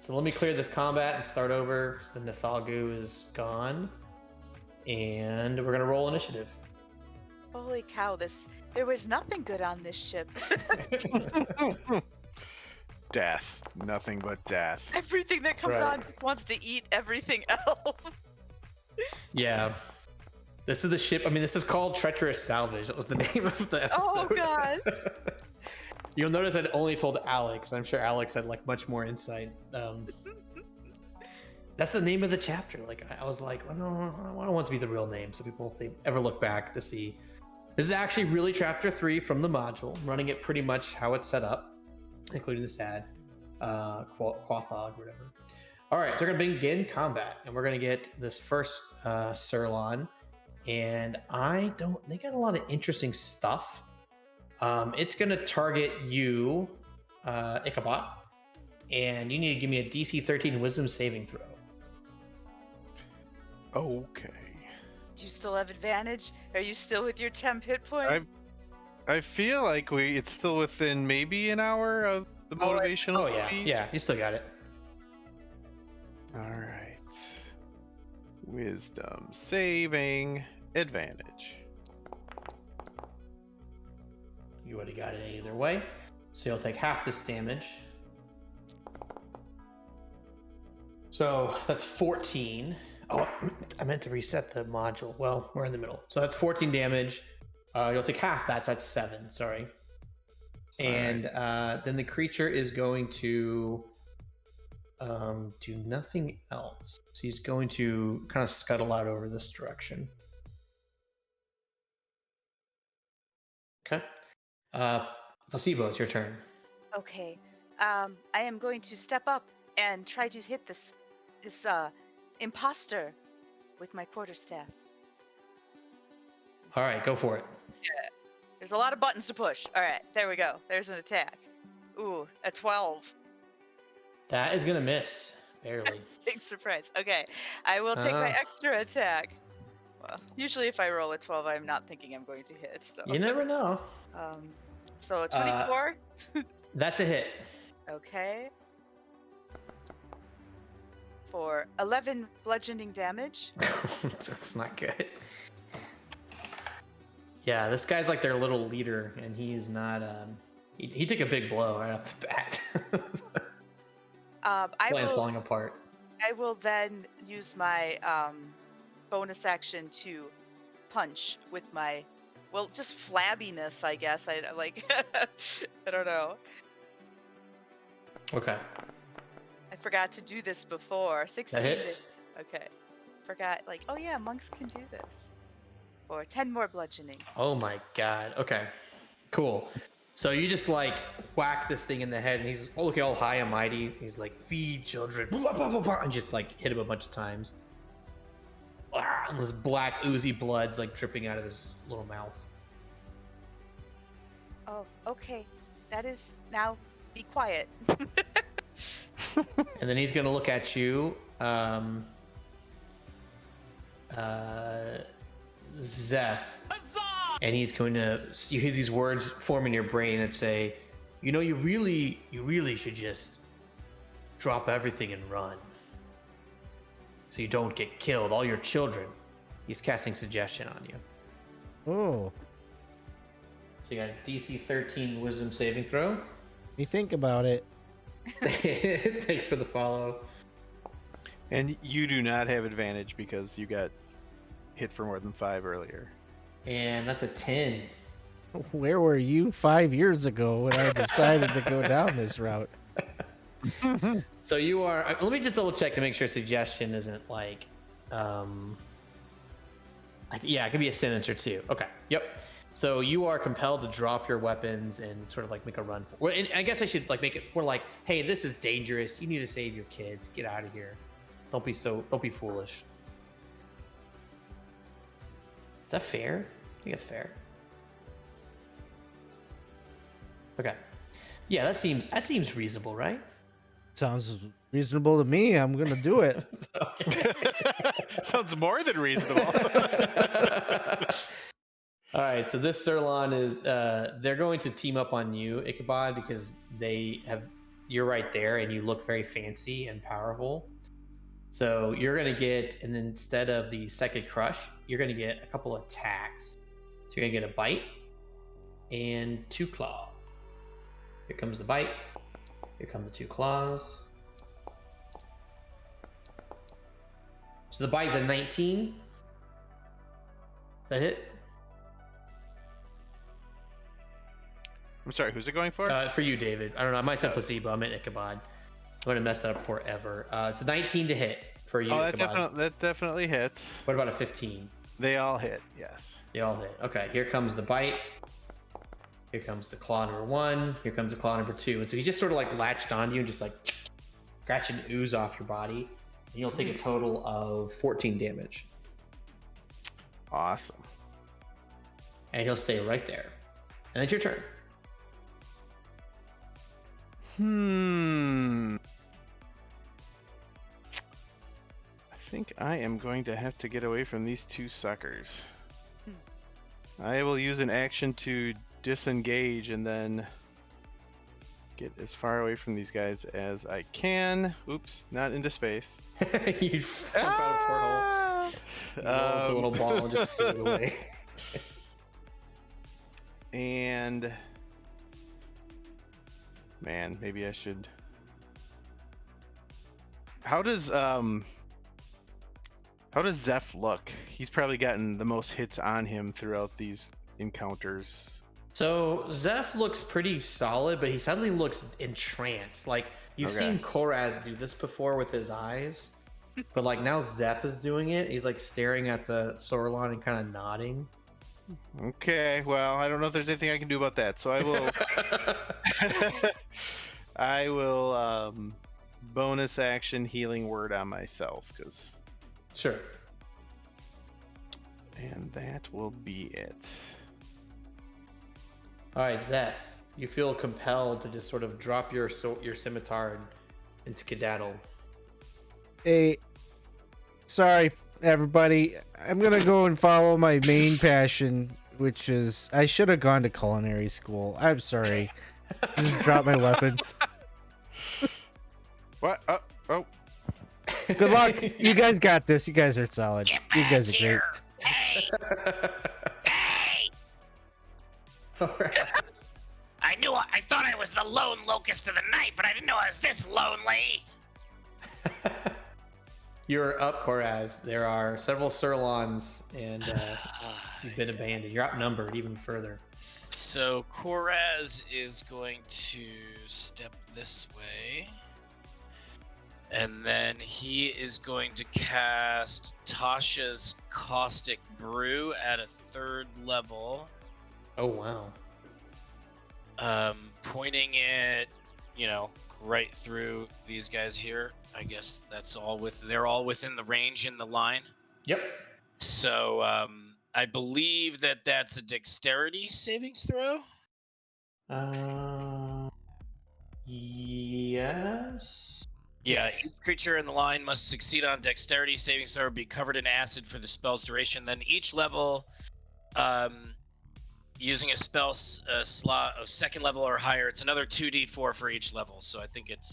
So let me clear this combat and start over. So the Nithalgu is gone. And we're going to roll initiative. Holy cow, there was nothing good on this ship. Death. Nothing but death. Everything that comes on just wants to eat everything else. Yeah. This is the ship. I mean, this is called Treacherous Salvage. That was the name of the episode. Oh, God. You'll notice I'd only told Alex. I'm sure Alex had like much more insight. That's the name of the chapter. Like I was like, well, no, I don't want it to be the real name. So people, if they ever look back to see, this is actually really chapter 3 from the module. I'm running it pretty much how it's set up, including the sad Quathog, whatever. All right, so we're gonna begin combat, and we're gonna get this first Surlon, and they got a lot of interesting stuff. It's gonna target you, Ichabod, and you need to give me a DC 13 Wisdom saving throw. Okay. Do you still have advantage? Are you still with your temp hit point? I feel like it's still within maybe an hour of the motivational. Yeah, you still got it. All right. Wisdom saving advantage. You already got it either way, so you'll take half this damage. So that's 14. Oh, I meant to reset the module. Well, we're in the middle. So that's 14 damage. You'll take half that, so that's 7, sorry. And then the creature is going to do nothing else. So he's going to kind of scuttle out over this direction. Okay. Placebo, it's your turn. Okay. I am going to step up and try to hit this imposter with my quarterstaff. All right, go for it. Yeah. There's a lot of buttons to push. All right, there we go. There's an attack. Ooh, a 12. That is gonna miss, barely. Big surprise. Okay, I will take my extra attack. Well, usually if I roll a 12, I'm not thinking I'm going to hit. So you never know. So a 24. That's a hit. Okay. For 11 bludgeoning damage. That's not good. Yeah, this guy's like their little leader, and he's not. He took a big blow right off the bat. Plan's falling apart. I will then use my bonus action to punch with my, well, just flabbiness, I guess. I like, I don't know. Okay. I forgot to do this before. 16. That hits. Okay. Forgot, like, oh yeah, monks can do this. For 10 more bludgeoning. Oh my god. Okay. Cool. So you just like whack this thing in the head, and he's looking all high and mighty. He's like, feed children, blah, blah, blah, blah, and just like hit him a bunch of times. And this black oozy blood's like dripping out of his little mouth. Oh, okay. That is, now be quiet. And then he's gonna look at you, Zeph, and he's going to, you hear these words form in your brain that say, you know, you really should just drop everything and run so you don't get killed, all your children. He's casting suggestion on you. Oh, So you got a DC 13 wisdom saving throw. you think about it. Thanks for the follow. And you do not have advantage because you got hit for more than 5 earlier. And that's a 10. Where were you 5 years ago when I decided to go down this route? So you are, let me just double check to make sure suggestion isn't like, yeah, it could be a sentence or two. Okay. Yep. So you are compelled to drop your weapons and sort of like make a run. Well, and I guess I should like make it more like, hey, this is dangerous. You need to save your kids. Get out of here. Don't be foolish. Is that fair? I think that's fair. Okay. Yeah, that seems reasonable, right? Sounds reasonable to me. I'm gonna do it. Sounds more than reasonable. All right, so this Sirlon is they're going to team up on you, Ichabod, because you're right there and you look very fancy and powerful. So you're gonna get, and then instead of the second crush, you're gonna get a couple of attacks. So you're gonna get a bite and 2 claw. Here comes the bite. Here come the 2 claws. So the bite's a 19. Is that hit? I'm sorry, who's it going for? For you, David. I don't know. I might say placebo. I meant Ichabod. I'm gonna mess that up forever. It's a 19 to hit for you. Oh, Ichabod. that definitely hits. What about a 15? They all hit, yes. They all hit. Okay, here comes the bite. Here comes the claw number 1. Here comes the claw number 2. And so he just sort of like latched onto you and just like scratch and ooze off your body. And you'll take a total of 14 damage. Awesome. And he'll stay right there. And it's your turn. I think I am going to have to get away from these 2 suckers. I will use an action to disengage and then get as far away from these guys as I can. Oops, not into space. You jump out a porthole. You roll into a little ball and just float away. And man, maybe I should. How does Zeph look? He's probably gotten the most hits on him throughout these encounters. So Zeph looks pretty solid, but he suddenly looks entranced. Like you've seen Koraz do this before with his eyes, but like now Zeph is doing it. He's like staring at the Sorlon and kind of nodding. Okay, well, I don't know if there's anything I can do about that, so I will. I will bonus action healing word on myself, because. Sure. And that will be it. All right, Zeph, you feel compelled to just sort of drop your scimitar and skedaddle. Hey, sorry everybody. I'm gonna go and follow my main passion, which is I should have gone to culinary school. I'm sorry. I just dropped my weapon. What? Oh. Good luck. You guys got this. You guys are solid. You guys are great. Hey! Hey! All right. I thought I was the lone locust of the night, but I didn't know I was this lonely. You're up, Koraz. There are several Sirlons, and you've been abandoned. You're outnumbered even further. So Koraz is going to step this way. And then he is going to cast Tasha's Caustic Brew at a 3rd level. Oh, wow. Pointing it, right through these guys here. I guess that's all they're all within the range in the line. Yep. So I believe that's a dexterity savings throw. Yes. Yeah, Yes. each creature in the line must succeed on dexterity saving throw or be covered in acid for the spell's duration. Then each level, using a spell slot of 2nd level or higher, it's another 2d4 for each level. So I think it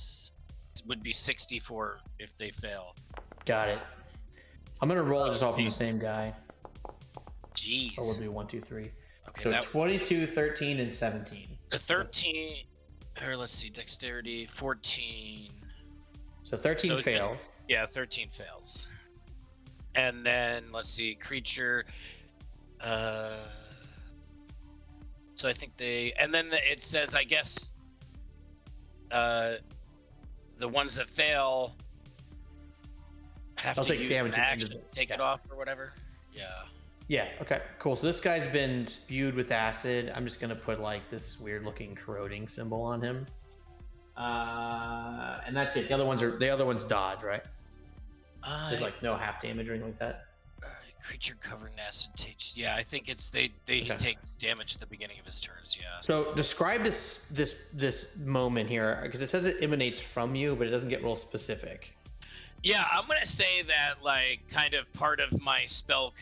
would be 64 if they fail. Got it. I'm gonna roll just off from the same guy. Jeez. Or we'll do 1, 2, 3. Okay, So 22, 13, and 17. The 13, or let's see, dexterity 14. So 13 fails. Yeah, 13 fails. And then let's see, creature. So I think and then it says, I guess, the ones that fail have They'll to take use damage an at the end action of to take it off or whatever. Yeah. Yeah, okay, cool. So this guy's been spewed with acid. I'm just gonna put like this weird looking corroding symbol on him. And that's it. The other ones dodge, right? There's like no half damage or anything like that. Creature covered in acid takes. Yeah, I think it's he takes damage at the beginning of his turns. Yeah. So describe this moment here, because it says it emanates from you, but it doesn't get real specific. Yeah, I'm gonna say that like kind of part of my spell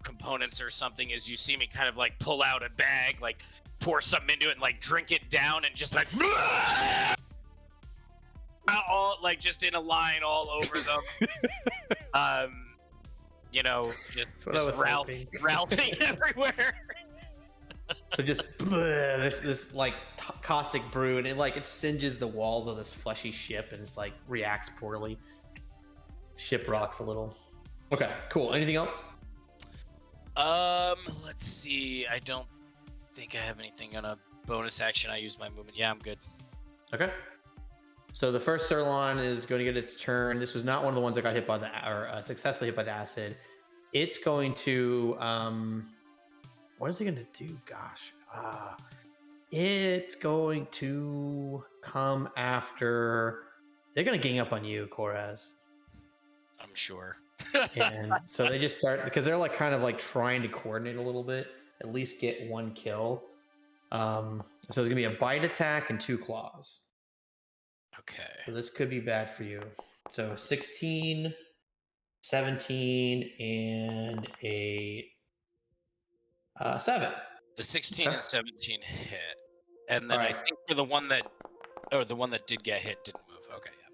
components or something is you see me kind of like pull out a bag, like pour something into it, and like drink it down, and just like all like just in a line all over them. Just ralphing everywhere. So just this like caustic brew, and it singes the walls of this fleshy ship, and it's like reacts poorly. Ship rocks a little. Okay, cool. Anything else? Let's see. I don't think I have anything on a bonus action. I use my movement. Yeah, I'm good. Okay. So the first Sirlon is going to get its turn. This was not one of the ones that got hit by successfully hit by the acid. It's going to what is it going to do? Gosh, it's going to come after. They're going to gang up on you, Koraz. I'm sure. And so they just start, because they're like kind of like trying to coordinate a little bit, at least get one kill. So it's gonna be a bite attack and 2 claws. Okay. So this could be bad for you. So 16, 17, and a 7. The 16 and 17 hit, and then Right. I think for the one that did get hit didn't move. Okay, yeah.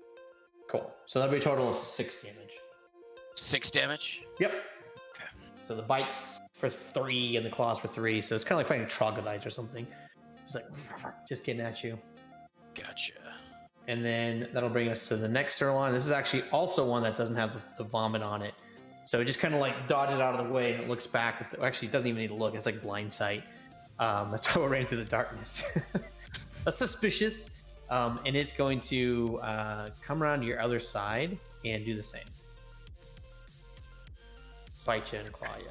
Cool. So that'll be a total of 6 damage. 6 damage. Yep. Okay. So the bites for 3 and the claws for 3. So it's kind of like fighting troglodytes or something. It's like just getting at you. Gotcha. And then that'll bring us to the next Sirlon. This is actually also one that doesn't have the vomit on it. So it just kind of like dodges out of the way, and it looks back. Actually, it doesn't even need to look. It's like blind sight. That's why we're running through the darkness. That's suspicious. And it's going to come around to your other side and do the same. Bite you and claw you.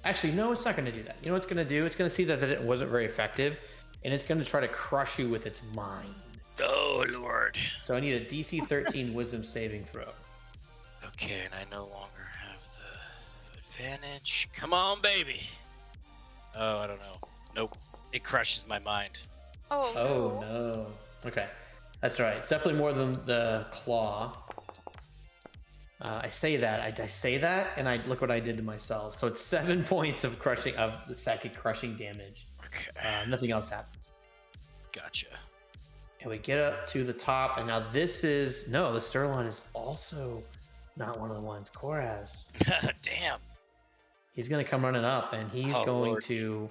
Actually, no, it's not going to do that. You know what it's going to do? It's going to see that it wasn't very effective, and it's going to try to crush you with its mind. Oh, Lord. So I need a DC 13 Wisdom saving throw. Okay, and I no longer have the advantage. Come on, baby. Oh, I don't know. Nope. It crushes my mind. Oh no. Okay. That's right. It's definitely more than the claw. I say that, and I look what I did to myself. So it's 7 points of the psychic crushing damage. Okay. Nothing else happens. Gotcha. And we get up to the top, and now the Sirlon is also not one of the ones. Koraz. Damn. He's gonna come running up, and he's going to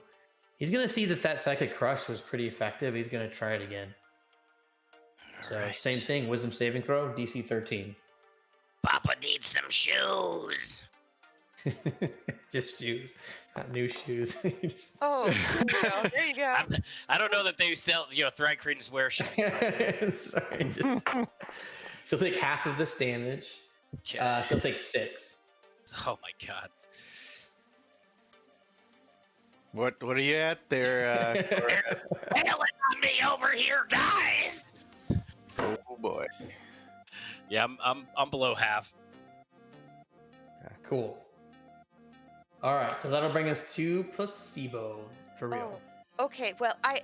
see that psychic crush was pretty effective. He's gonna try it again. So Alright. same thing. Wisdom saving throw. DC 13. Papa needs some shoes. Just shoes, not new shoes. Just- Oh, there you go. I don't know that they sell, Thrycreans wear shoes. That's right. So take half of this damage. Okay. So take 6. Oh my god. What are you at there? Bailing on me over here, guys. Oh boy. Yeah, I'm below half. Cool. All right, so that'll bring us to Placebo for real. Oh, okay. Well, I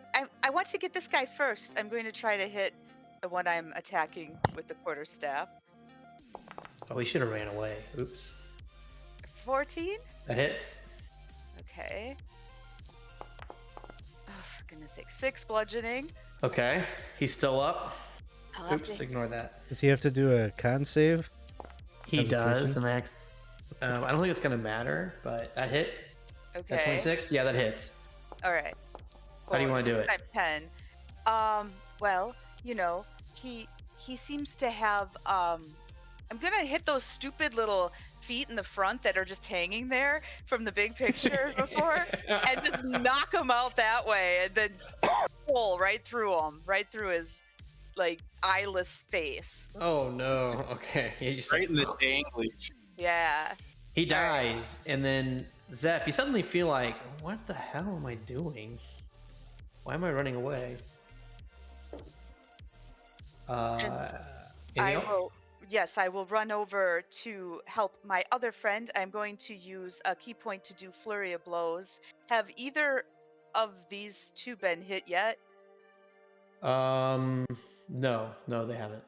want to get this guy first. I'm going to try to hit the one I'm attacking with the quarterstaff. Oh, he should have ran away. Oops. 14? That hits. Okay. Oh, for goodness sake. 6 bludgeoning. Okay, he's still up. I'll have Oops, to- ignore that. Does he have to do a con save? He does. Concentration? The max. I don't think it's gonna matter, but that hit. Okay. That 26. Yeah, that hits. All right. How do you want to do it? I'm 10. Well, he seems to have I'm gonna hit those stupid little feet in the front that are just hanging there from the big picture before, and just knock him out that way, and then pull right through his like eyeless face. Oh no. Okay. He just Right in the danglies. Yeah. He dies, and then Zeph, you suddenly feel like, what the hell am I doing? Why am I running away? Anything else? Yes, I will run over to help my other friend. I'm going to use a key point to do flurry of blows. Have either of these two been hit yet? No, they haven't.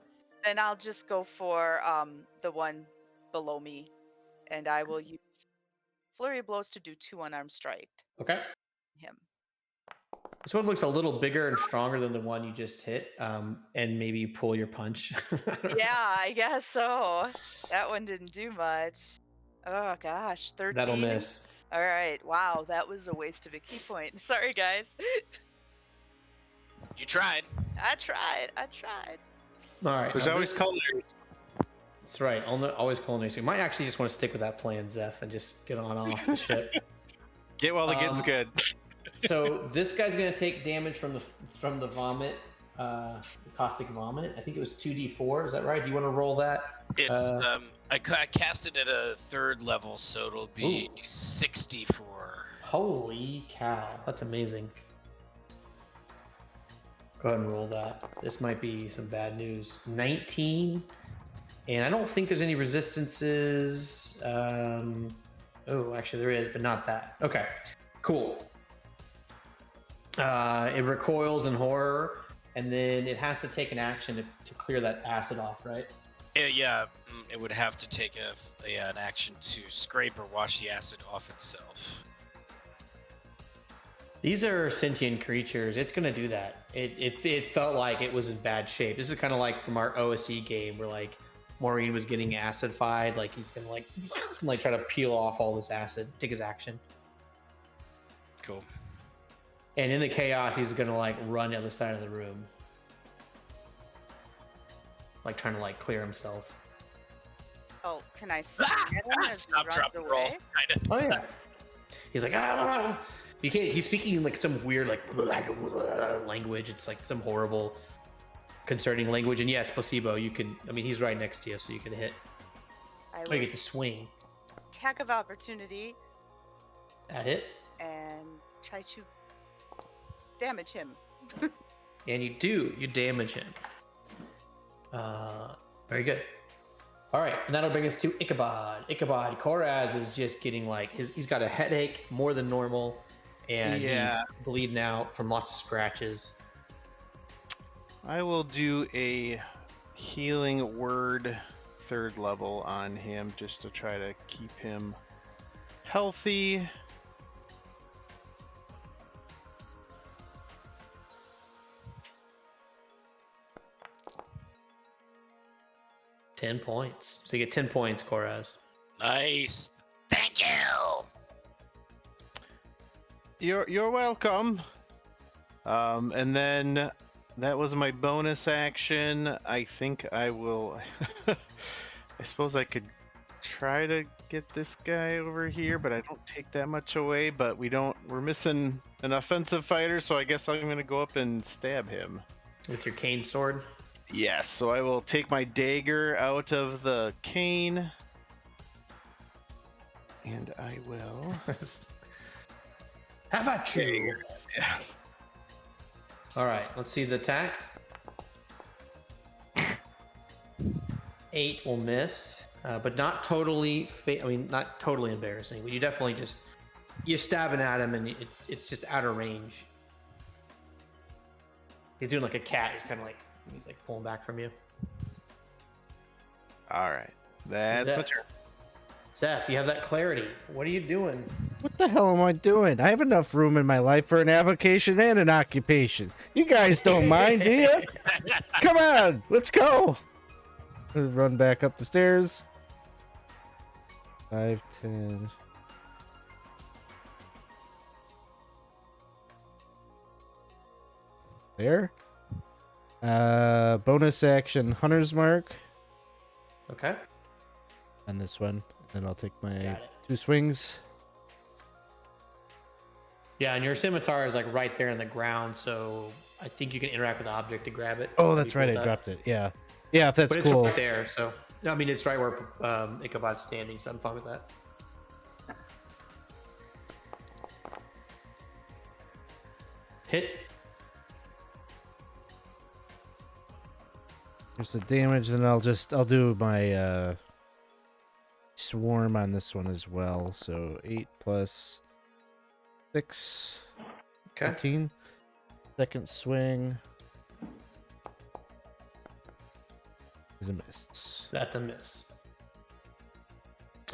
Then I'll just go for the one below me, and I will use flurry of blows to do 2 unarmed strike Okay. him. This one looks a little bigger and stronger than the one you just hit, and maybe you pull your punch. Yeah, I guess so. That one didn't do much. Oh gosh, 13. That'll miss. All right. Wow, that was a waste of a key point. Sorry, guys. You tried. I tried. All right. There's now always this- colors. That's right. Always culinary. So you might actually just want to stick with that plan, Zeph, and just get on off the ship. Get while the get's good. So this guy's gonna take damage from the vomit, the caustic vomit. I think it was 2d4. Is that right? Do you want to roll that? It's I cast it at a 3rd level, so it'll be 64. Holy cow! That's amazing. Go ahead and roll that. This might be some bad news. 19, and I don't think there's any resistances. Oh, actually there is, but not that. Okay, cool. It recoils in horror, and then it has to take an action to clear that acid off, right? Yeah, it would have to take an action to scrape or wash the acid off itself. These are sentient creatures. It's gonna do that. It felt like it was in bad shape. This is kind of like from our OSE game where like Maureen was getting acidified. Like he's gonna like try to peel off all this acid, take his action. Cool. And in the chaos, he's gonna like run the other side of the room, like trying to like clear himself. Oh, can I swing at him as he Stop, runs drop, and roll. away? Kinda. Oh yeah. He's like, ah. You can't. He's speaking like some weird like language. It's like some horrible, concerning language. And yes, Placebo. You can. I mean, he's right next to you, so you can hit. I Oh, you will get to swing. attack of opportunity That hits, and try to damage him. and you do. You damage him. Very good. All right, and that'll bring us to Ichabod. Ichabod, Koraz is just getting like he's got a headache more than normal, and Yeah. he's bleeding out from lots of scratches. I will do a healing word 3rd level on him just to try to keep him healthy. $10 points. So you get 10 points, Koraz. Nice. Thank you. You're welcome. And then that was my bonus action. I think I will. I suppose I could try to get this guy over here, but I don't take that much away. But we're missing an offensive fighter, so I guess I'm going to go up and stab him. With your cane sword? Yes, so I will take my dagger out of the cane. And I will. How about you? Yeah. All right, let's see the attack. 8 will miss, but not totally. Not totally embarrassing. But you definitely you're stabbing at him, and it's just out of range. He's doing like a cat. He's like pulling back from you. All right, that's my turn. Zeph, you have that clarity. What are you doing? What the hell am I doing? I have enough room in my life for an avocation and an occupation. You guys don't mind, do you? Come on, let's go. Let's run back up the stairs. 5, 10. There. Bonus action, Hunter's Mark. Okay. On this one. Then I'll take my 2 swings. Yeah, and your scimitar is like right there in the ground, so I think you can interact with the object to grab it. Oh, that's right. I dropped it. Yeah. Yeah, if that's but cool. It's right there, so I mean, it's right where Ichabod's standing, so I'm fine with that. Hit. There's the damage, then I'll do my swarm on this one as well. So 8 plus 6. Okay. 14. Second swing is a miss. That's a miss.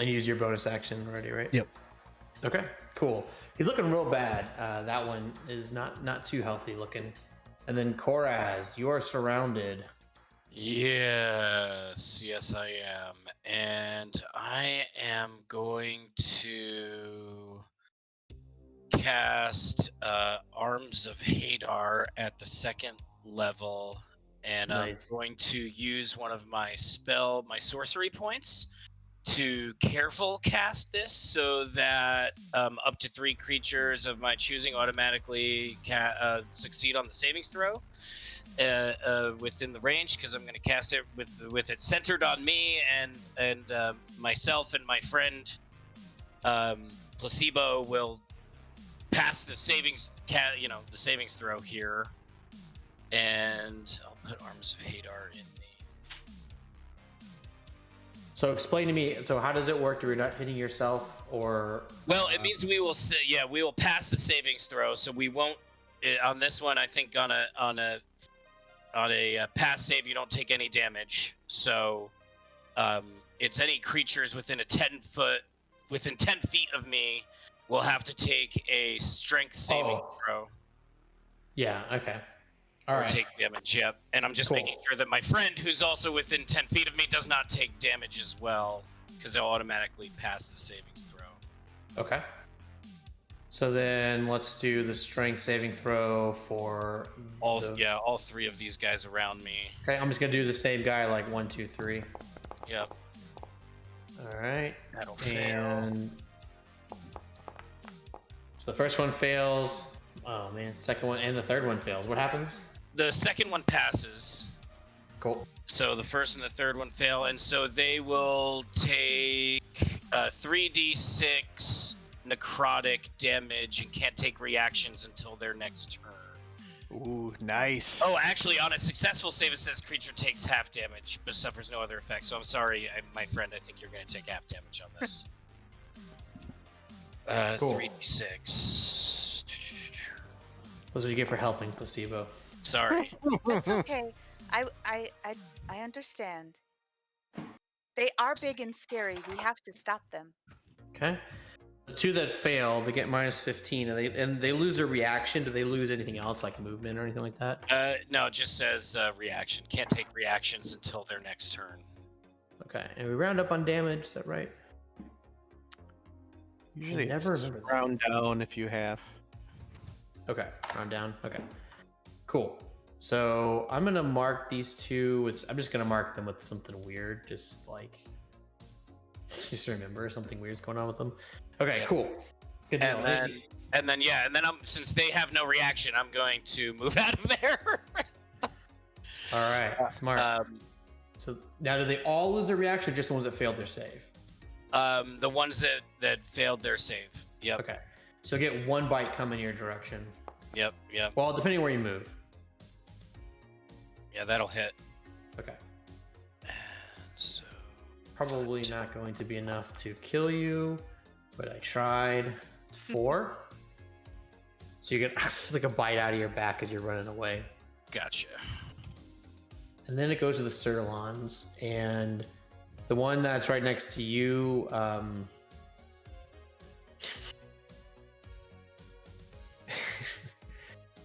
And you use your bonus action already, right? Yep. Okay, cool. He's looking real bad. That one is not too healthy looking. And then Koraz, you are surrounded. Yes, I am. And I am going to cast Arms of Hadar at the 2nd level. And Nice. I'm going to use one of my sorcery points to careful cast this so that up to 3 creatures of my choosing automatically succeed on the savings throw within the range, because I'm going to cast it with it centered on me and myself, and my friend Placebo will pass the savings the savings throw here, and I'll put Arms of Hadar in the. So explain to me. So how does it work? You're not hitting yourself, or? Well, it means we will pass the savings throw. So we won't on this one. I think on a pass save, you don't take any damage. So it's any creatures within 10 feet of me will have to take a strength saving throw. Yeah. Okay. All right. Take damage. Yep. And I'm just making sure that my friend, who's also within 10 feet of me, does not take damage as well, because they'll automatically pass the savings throw. Okay. So then let's do the strength saving throw for all 3 of these guys around me. Okay, I'm just gonna do the same guy, like 1, 2, 3. Yep. All right. That'll fail. So the first one fails. Oh man, second one and the third one fails. What happens? The second one passes. Cool. So the first and the third one fail, and so they will take 3d6 necrotic damage and can't take reactions until their next turn. Ooh, nice. Oh, actually, on a successful save, it says creature takes half damage but suffers no other effects. So I'm sorry, my friend. I think you're going to take half damage on this. Cool. 3d6. That's what you get for helping, Placebo. Sorry. That's okay. I understand. They are big and scary. We have to stop them. Okay. The 2 that fail, they get minus 15, and they lose a reaction. Do they lose anything else, like movement or anything like that? No, it just says reaction. Can't take reactions until their next turn. Okay, and we round up on damage. Is that right? Usually I never remember that. Round down if you have. Okay, round down. Okay, cool. So I'm gonna mark these two. I'm just gonna mark them with something weird, just remember something weird's going on with them. Okay, Yep. cool. Good deal. And then since they have no reaction, I'm going to move out of there. All right, smart. So now, do they all lose their reaction, or just the ones that failed their save? The ones that failed their save. Yep. Okay. So get one bite coming your direction. Yep. Well, depending where you move. Yeah, that'll hit. Okay. And so Probably not going to be enough to kill you, but I tried. It's 4. So you get like a bite out of your back as you're running away. Gotcha. And then it goes to the Sirlons, and the one that's right next to you,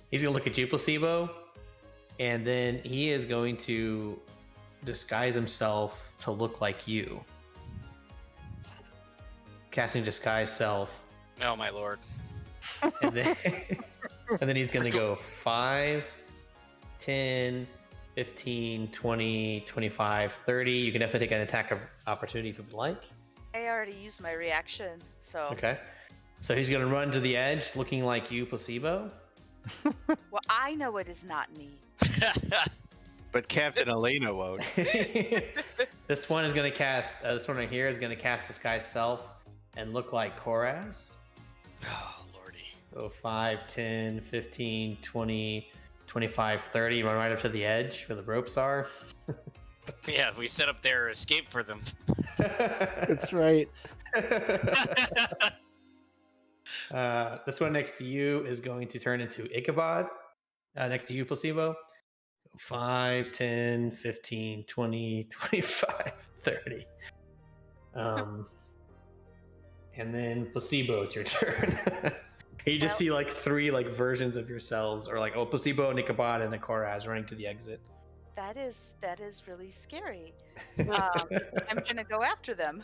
he's gonna look at you, Placebo, and then he is going to disguise himself to look like you. Casting Disguise Self. Oh my lord. And then, and then he's gonna go 5, 10, 15, 20, 25, 30. You can definitely take an attack of opportunity if you would like. I already used my reaction, so. Okay. So he's going to run to the edge looking like you, Placebo. Well, I know it is not me. But Captain Elena won't. This one is going to cast, this one right here is going to cast Disguise Self and look like Koraz. Oh lordy. So 5, 10, 15, 20, 25, 30. Run right up to the edge where the ropes are. Yeah, we set up their escape for them. That's right. This one next to you is going to turn into Ichabod. Next to you, Placebo. 5, 10, 15, 20, 25, 30. And then Placebo, it's your turn. You just see like 3 like versions of yourselves, or like Placebo, and Ichabod, and a Koraz running to the exit. That is really scary. I'm gonna go after them.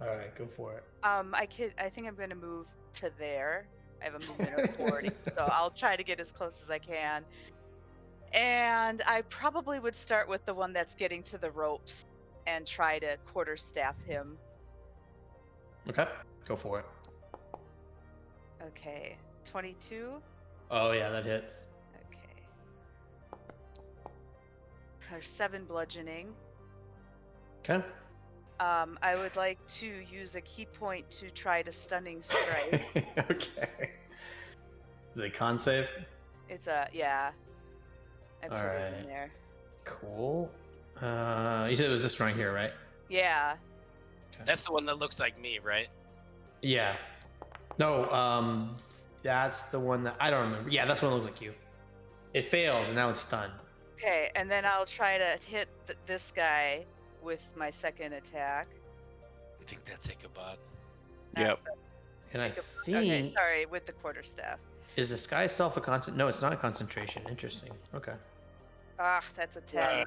All right, go for it. I think I'm gonna move to there. I have a movement of 40, so I'll try to get as close as I can. And I probably would start with the one that's getting to the ropes and try to quarterstaff him. Okay, go for it. Okay, 22. Oh yeah, that hits. Okay. There's 7 bludgeoning. Okay. I would like to use a key point to try to stunning strike. Okay. Is it a con save? It's I put it Alright. in there. Cool. You said it was this one right here, right? Yeah. That's the one that looks like me, right? Yeah. No, that's the one that I don't remember. Yeah, that's the one that looks like you. It fails, and now it's stunned. Okay, and then I'll try to hit this guy with my second attack. I think that's Ichabod. Yep. And I Okay, think sorry, with the quarterstaff. is Disguise Self a concent? No, it's not a concentration. Interesting. Okay, Ah, that's a 10.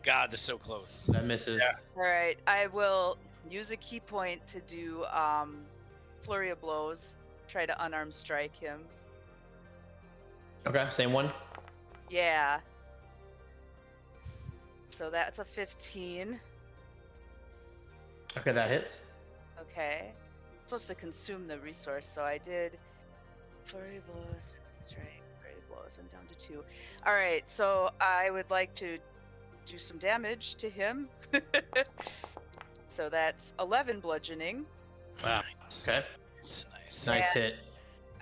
God, they're so close. that misses. Yeah. All right, I will use a key point to do flurry of blows. Try to unarmed strike him. Okay, same one. Yeah. So that's a 15. Okay, that hits. Okay. I'm supposed to consume the resource, so I did flurry of blows, strike, flurry of blows. I'm down to 2. All right, so I would like to do some damage to him. So that's 11 bludgeoning. Wow. Nice. Okay, Nice. nice hit.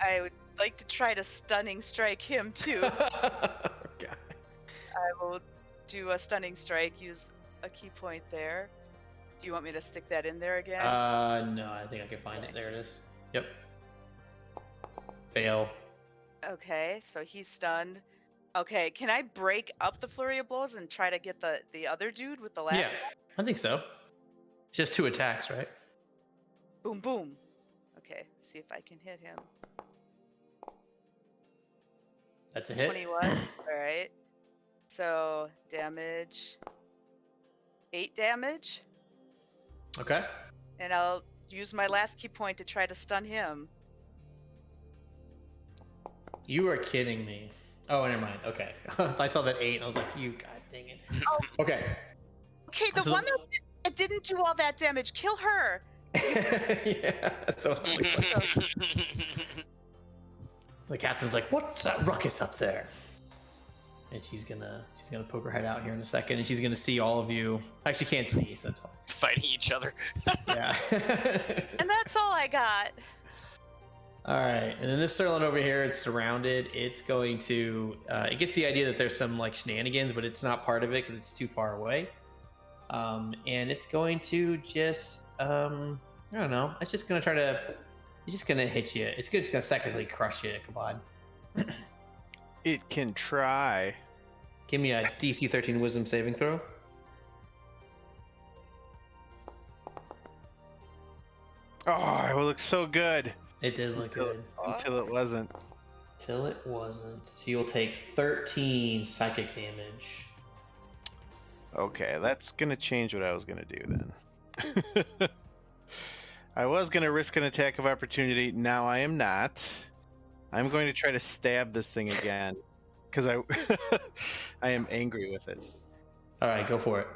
I would like to try to stunning strike him too. Okay. I will do a stunning strike, use a key point there. Do you want me to stick that in there again? No, I think I can find it. There it is. Yep. Fail. Okay, so he's stunned. Okay, can I break up the flurry of blows and try to get the other dude with the last Yeah, I think so. It's just 2 attacks, right? boom boom? Okay, see if I can hit him. That's a hit. 21. All right. So damage, 8 damage, Okay. and I'll use my last key point to try to stun him. You are kidding me. Oh, never mind. Okay. I saw that 8 and I was like, you, god dang it. Oh. Okay. Okay, the So- one that didn't do all that damage, kill her. Yeah. That's what it looks like. The captain's like, what's that ruckus up there? And she's gonna poke her head out here in a second, and she's gonna see all of you. Actually, can't see, so that's fine. Fighting each other. Yeah. And that's all I got. All right, and then this Sirloin over here, it's surrounded. It's going to. It gets the idea that there's some like shenanigans, but it's not part of it because it's too far away. And it's going to just. I don't know. It's just gonna try to. It's just gonna hit you. It's good. It's gonna secondly crush you, Ichabod. It can try. Give me a DC 13 Wisdom saving throw. Oh, it looks so good. It did look good. Until it wasn't. Till it wasn't. So you'll take 13 psychic damage. Okay, that's gonna change what I was gonna do then. I was gonna risk an attack of opportunity. Now I am not. I'm going to try to stab this thing again because I am angry with it. All right, go for it.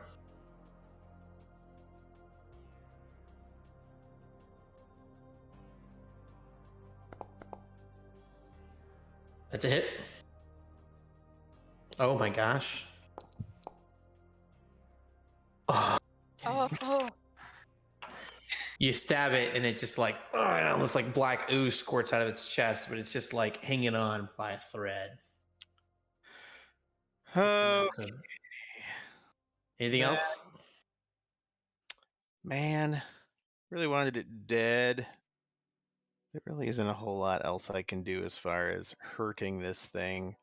That's a hit. Oh my gosh. Oh. Oh. You stab it and it just like almost like black ooze squirts out of its chest, but it's just like hanging on by a thread. Oh, Anything else? man. Really wanted it dead. There really isn't a whole lot else I can do as far as hurting this thing.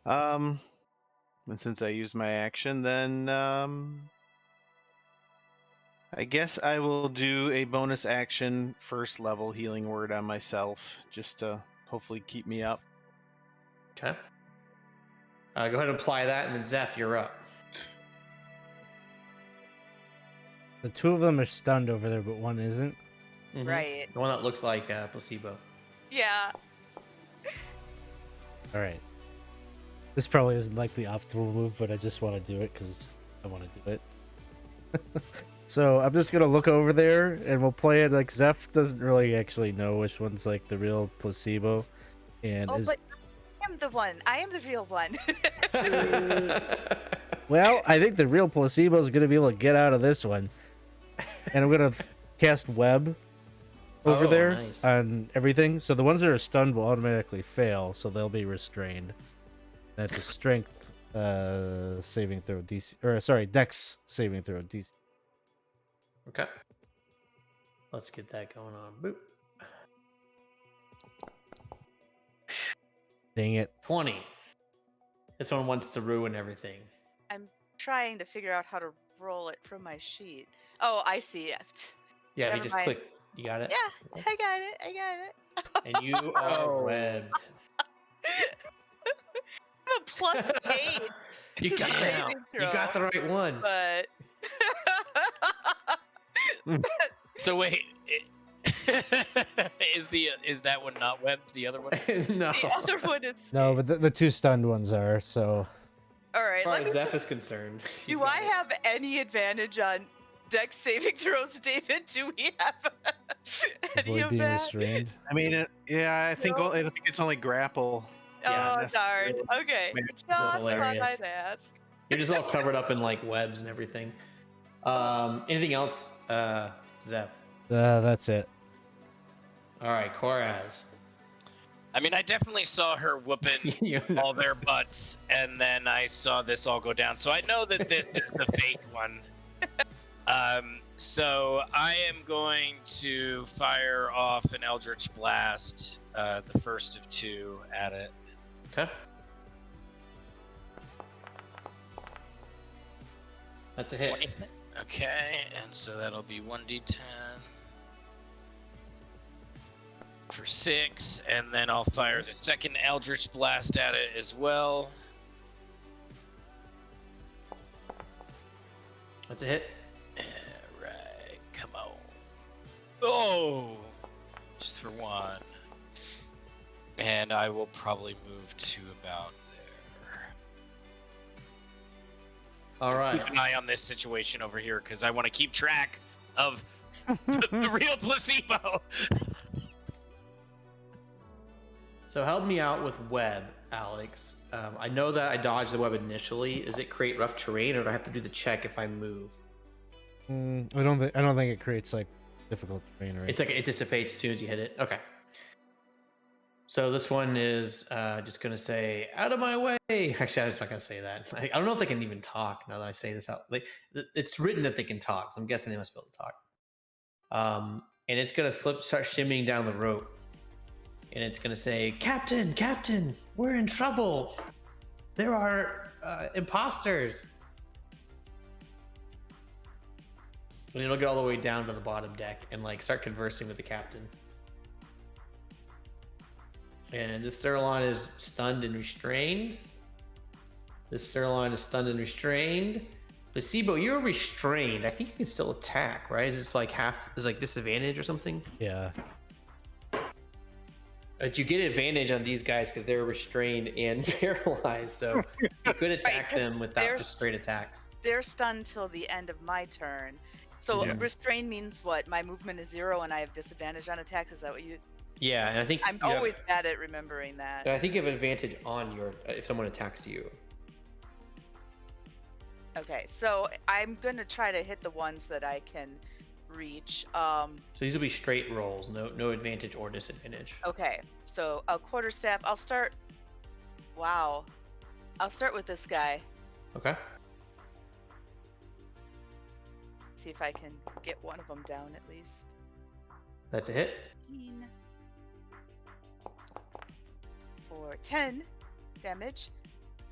And since I used my action, then I guess I will do a bonus action first level healing word on myself just to hopefully keep me up. Okay. Go ahead and apply that, and then Zeph, you're up. The two of them are stunned over there, but one isn't. Mhm. Right. The one that looks like placebo. Yeah. All right. This probably isn't like the optimal move, but I just want to do it because I want to do it. So I'm just gonna look over there, and we'll play it like Zeph doesn't really actually know which one's like the real placebo, and Oh, but I am the one. I am the real one. well, I think the real placebo is gonna be able to get out of this one, and I'm gonna cast web over Oh, there nice. on everything. So the ones that are stunned will automatically fail, so they'll be restrained. That's a strength saving throw DC, or sorry, Dex saving throw DC. Okay. Let's get that going on. Boop. Dang it! 20. This one wants to ruin everything. I'm trying to figure out how to roll it from my sheet. Oh, I see it. Yeah, you Never just mind. click. You got it? Yeah, I got it. I got it. And you are webbed. I'm a +8. You to the got it. saving You got the throw, right one. But So wait, is that one not webbed? The other one? No. the other one is. No, but the two stunned ones are. So All right. As far Let as me. Zeph is concerned. he's Do got I it. have any advantage on Dex saving throws, David? Do we have any avoid of being that? restrained. I mean, yeah, I think No. I think it's only grapple. Yeah, Oh that's darn. really- Okay. Maybe Just that's thought hilarious. I'd ask. You're just all covered up in like webs and everything. Anything else, Zeph? That's it. All right, Koraz. I mean, I definitely saw her whooping You know. all their butts, and then I saw this all go down. So I know that this is the fake one. So I am going to fire off an Eldritch Blast, the first of two, at it. Okay. That's a hit. 20. Okay, and so that'll be 1d10 for 6, and then I'll fire the second Eldritch Blast at it as well. That's a hit. Alright, come on. Oh! Just for one. And I will probably move to about there. All right. Keep an eye on this situation over here because I want to keep track of the real placebo. So help me out with web, Alex. I know that I dodged the web initially. Does it create rough terrain, or do I have to do the check if I move? I don't think it creates like difficult terrain, right? It's like it dissipates as soon as you hit it. Okay. So this one is just gonna say, "Out of my way." Actually, I'm just not gonna say that. I don't know if they can even talk now that I say this out. Like, it's written that they can talk, so I'm guessing they must be able to talk. And it's gonna start shimmying down the rope, and it's gonna say, "Captain, Captain, we're in trouble. There are imposters." And it'll get all the way down to the bottom deck and like start conversing with the captain. And this Sirloin is stunned and restrained. Placebo, you're restrained. I think you can still attack, right? Is it like is like disadvantage or something? Yeah. But you get advantage on these guys because they're restrained and paralyzed, so you could attack them without just straight attacks. They're stunned till the end of my turn. So restrained means what? My movement is 0 and I have disadvantage on attacks. Is that what you? Yeah, and I think I'm always bad at remembering that. I think you have advantage on your if someone attacks you. Okay, so I'm gonna try to hit the ones that I can reach. So these will be straight rolls, no advantage or disadvantage. Okay, so a quarterstaff. I'll start with this guy. Okay. See if I can get one of them down at least. That's a hit. 15 for 10 damage.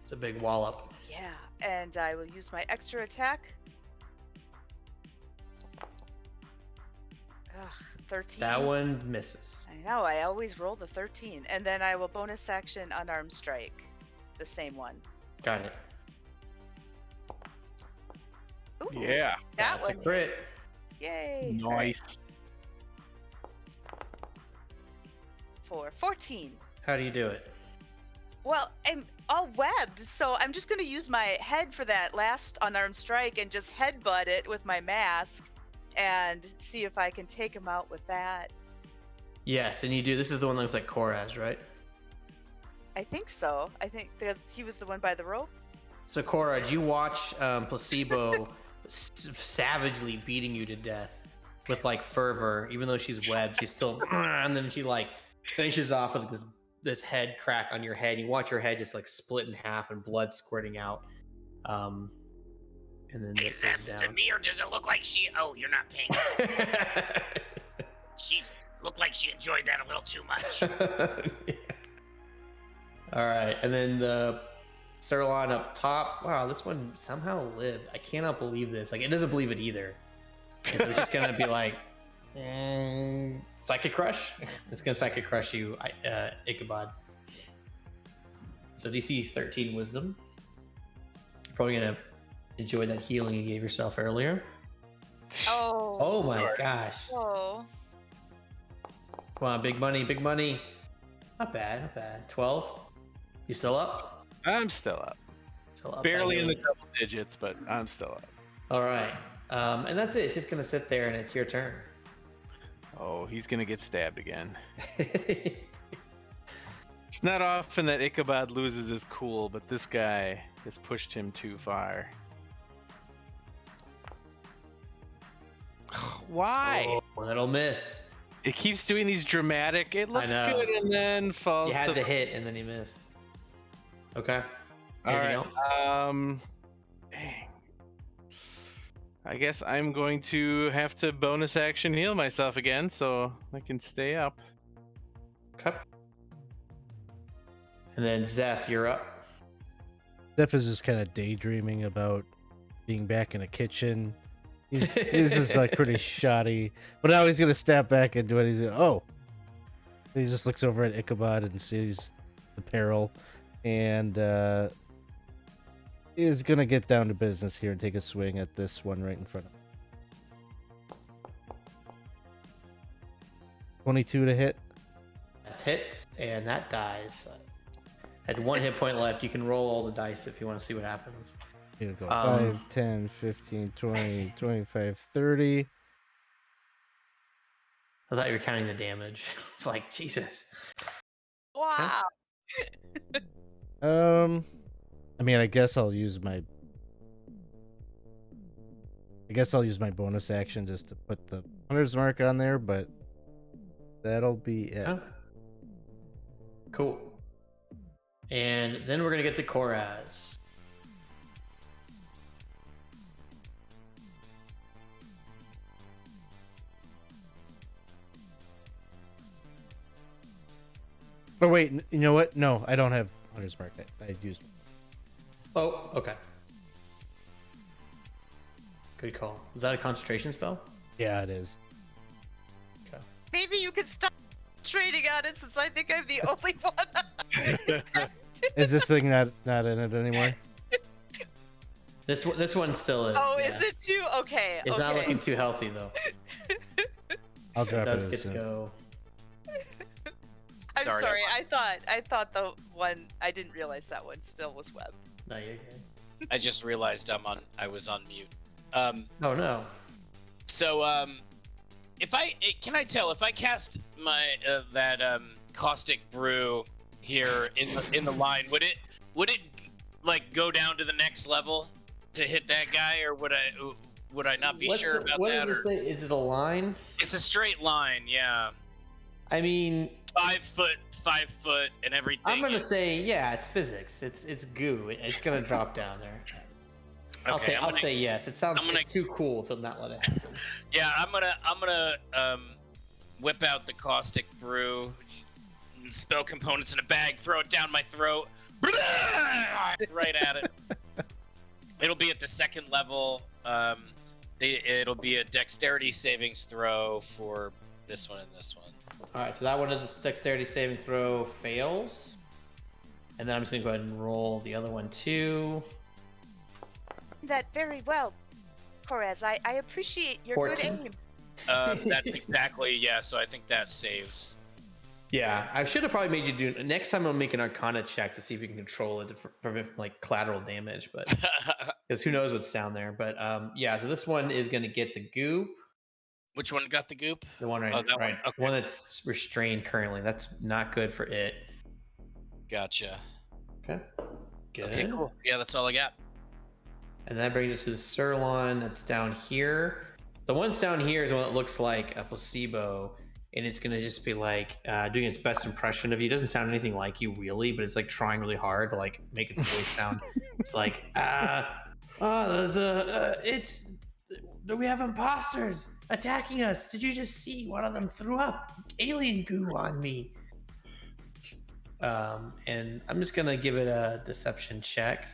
It's a big wallop. Yeah, and I will use my extra attack. 13. That one misses. I know, I always roll the 13. And then I will bonus action unarmed strike. The same one. Got it. Ooh, Yeah. That's a crit. Yay. Nice. For 14. How do you do it? Well, I'm all webbed, so I'm just going to use my head for that last unarmed strike and just headbutt it with my mask and see if I can take him out with that. Yes, and you do. This is the one that looks like Koraz, right? I think so. I think because he was the one by the rope. So Koraz, you watch Placebo savagely beating you to death with like fervor, even though she's webbed. She's still, and then she like finishes off with this head crack on your head. You watch your head just like split in half and blood squirting out. And then Hey, it Seth, goes does down. it me or does it look like she? Oh, you're not paying. She looked like she enjoyed that a little too much. Yeah. All right, and then the Sirloin up top. Wow, this one somehow lived. I cannot believe this. Like, it doesn't believe it either. So it's just gonna be like, Psychic Crush. It's gonna Psychic Crush you, Ichabod. So DC 13 Wisdom. You're probably gonna enjoy that healing you gave yourself earlier. Oh. Oh my gosh! Oh. Come on, big money, big money. Not bad, not bad. 12. You still up? I'm still up. Still up. Barely in the double digits, but I'm still up. All right. And that's it. It's just going to sit there and it's your turn. Oh, he's gonna get stabbed again. It's not often that Ichabod loses his cool, but this guy has pushed him too far. Why? Oh, that'll miss. It keeps doing these dramatic, it looks know. good, and then falls. You had to the hit and then he missed. Okay. All Anything right. else? Dang. I guess I'm going to have to bonus action heal myself again so I can stay up. Okay. And then Zeph, you're up. Zeph is just kind of daydreaming about being back in a kitchen. He's just like pretty shoddy. But now he's gonna step back and do it. He's like, oh. He just looks over at Ichabod and sees the peril, and is gonna get down to business here and take a swing at this one right in front of him. 22 to hit. That's hit, and that dies. Had 1 hit point left. You can roll all the dice if you want to see what happens. Here we go. 5, 10, 15, 20, 25, 30. I thought you were counting the damage. It's like, Jesus. Wow. I mean, I guess I'll use my bonus action just to put the hunter's mark on there, but that'll be it. Oh. Cool. And then we're going to get to Koraz. Oh, wait. You know what? No, I don't have hunter's mark. I used. Oh, okay. Good call. Is that a concentration spell? Yeah, it is. Okay. Maybe you could stop trading on it since I think I'm the only one. Is this thing not in it anymore? This one still is. Oh, yeah. is it too? Okay. It's okay. not looking too healthy though. I'll It drop it does as get to soon. go. I'm Sorry, sorry. I thought the one I didn't realize that one still was webbed. No, you're good. I just realized I was on mute. Oh no. So if can I tell if I cast my that caustic brew here in the line, would it like go down to the next level to hit that guy, or would I not be sure about what that? What does it say? Is it a line? It's a straight line, yeah. I mean, 5 foot, and everything. I'm gonna say, yeah, it's physics. It's goo. It's gonna drop down there. Okay, I'll say yes. It sounds gonna- it's too cool to not let it happen. Yeah, I'm gonna whip out the caustic brew, spell components in a bag, throw it down my throat, right at it. It'll be at the second level. It'll be a dexterity savings throw for this one and this one. All right, so that one is a dexterity saving throw fails, and then I'm just gonna go ahead and roll the other one too. That very well, Koraz. I appreciate your 14. good aim. That's exactly, yeah. So I think that saves. Yeah, I should have probably made you do. Next time, I'll make an Arcana check to see if you can control it to prevent like collateral damage, but because who knows what's down there. But yeah, so this one is gonna get the goop. Which one got the goop? The one right, Oh, that one, right, okay. one that's restrained currently. That's not good for it. Gotcha. Okay. Good. Okay, cool. Yeah, that's all I got. And that brings us to the Sirloin that's down here. The one's down here is one that looks like a placebo, and it's gonna just be like doing its best impression of you. It doesn't sound anything like you really, but it's like trying really hard to like make its voice sound. It's like, we have imposters attacking us. Did you just see one of them threw up alien goo on me? And I'm just gonna give it a deception check.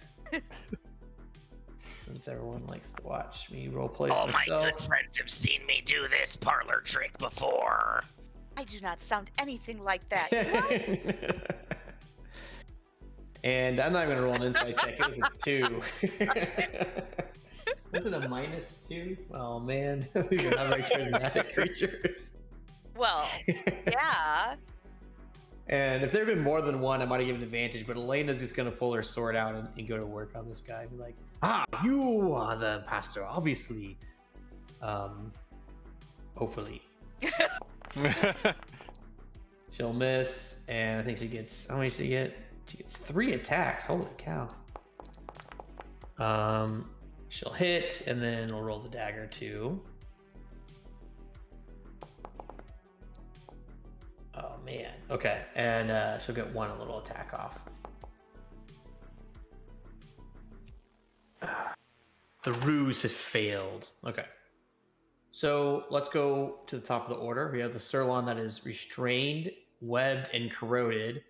Since everyone likes to watch me roleplay All my myself. good friends have seen me do this parlor trick before. I do not sound anything like that. And I'm not even gonna roll an insight check. It was a 2. Was it a -2? Oh man, these are not very charismatic creatures. Well, yeah. And if there had been more than one, I might have given advantage. But Elena's just gonna pull her sword out and go to work on this guy. Be like, you are the imposter, obviously. Hopefully. She'll miss, and I think she gets. How many did she get? She gets 3 attacks. Holy cow. She'll hit, and then we'll roll the dagger too. Oh man. Okay, and she'll get 1 little attack off. The ruse has failed. Okay. So let's go to the top of the order. We have the Sirloin that is restrained, webbed, and corroded.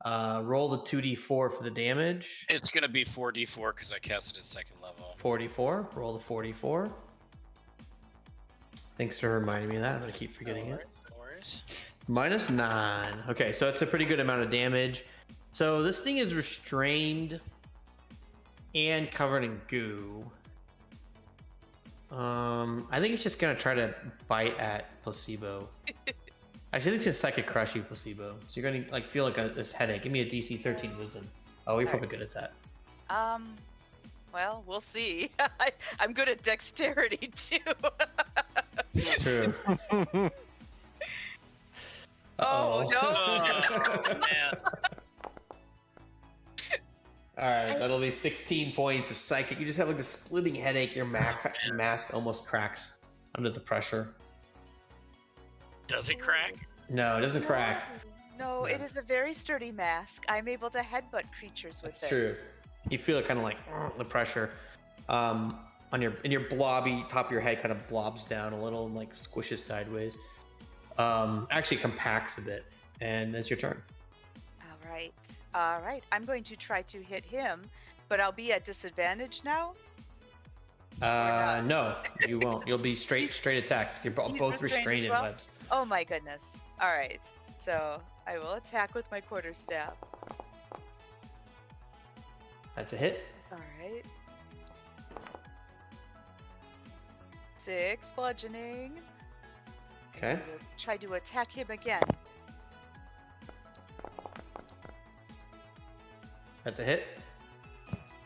Roll the 2d4 for the damage. It's gonna be 4d4 because I cast it at second level. 44. Roll the 44. Thanks for reminding me of that. I'm gonna keep forgetting it. No worries. -9. Okay, so it's a pretty good amount of damage. So this thing is restrained and covered in goo. I think it's just gonna try to bite at Placebo. I think it's just psychic crush you, placebo. So you're gonna like feel like this headache. Give me a DC 13 wisdom. Oh, you're probably good at that. Well, we'll see. I'm good at dexterity too. True. Oh no! Oh, man. All right, that'll be 16 points of psychic. You just have like the splitting headache. Your mask almost cracks under the pressure. Does it crack? No, it doesn't crack. No, it is a very sturdy mask. I'm able to headbutt creatures with That's it. true. You feel it kind of like the pressure on your blobby top of your head kind of blobs down a little and like squishes sideways. Actually compacts a bit, and it's your turn. All right. I'm going to try to hit him, but I'll be at disadvantage now. No, you won't. You'll be straight attacks. You're both restrained in well? webs. Oh my goodness. All right. So I will attack with my quarterstaff. That's a hit. All right. 6 bludgeoning. Okay. I will try to attack him again. That's a hit.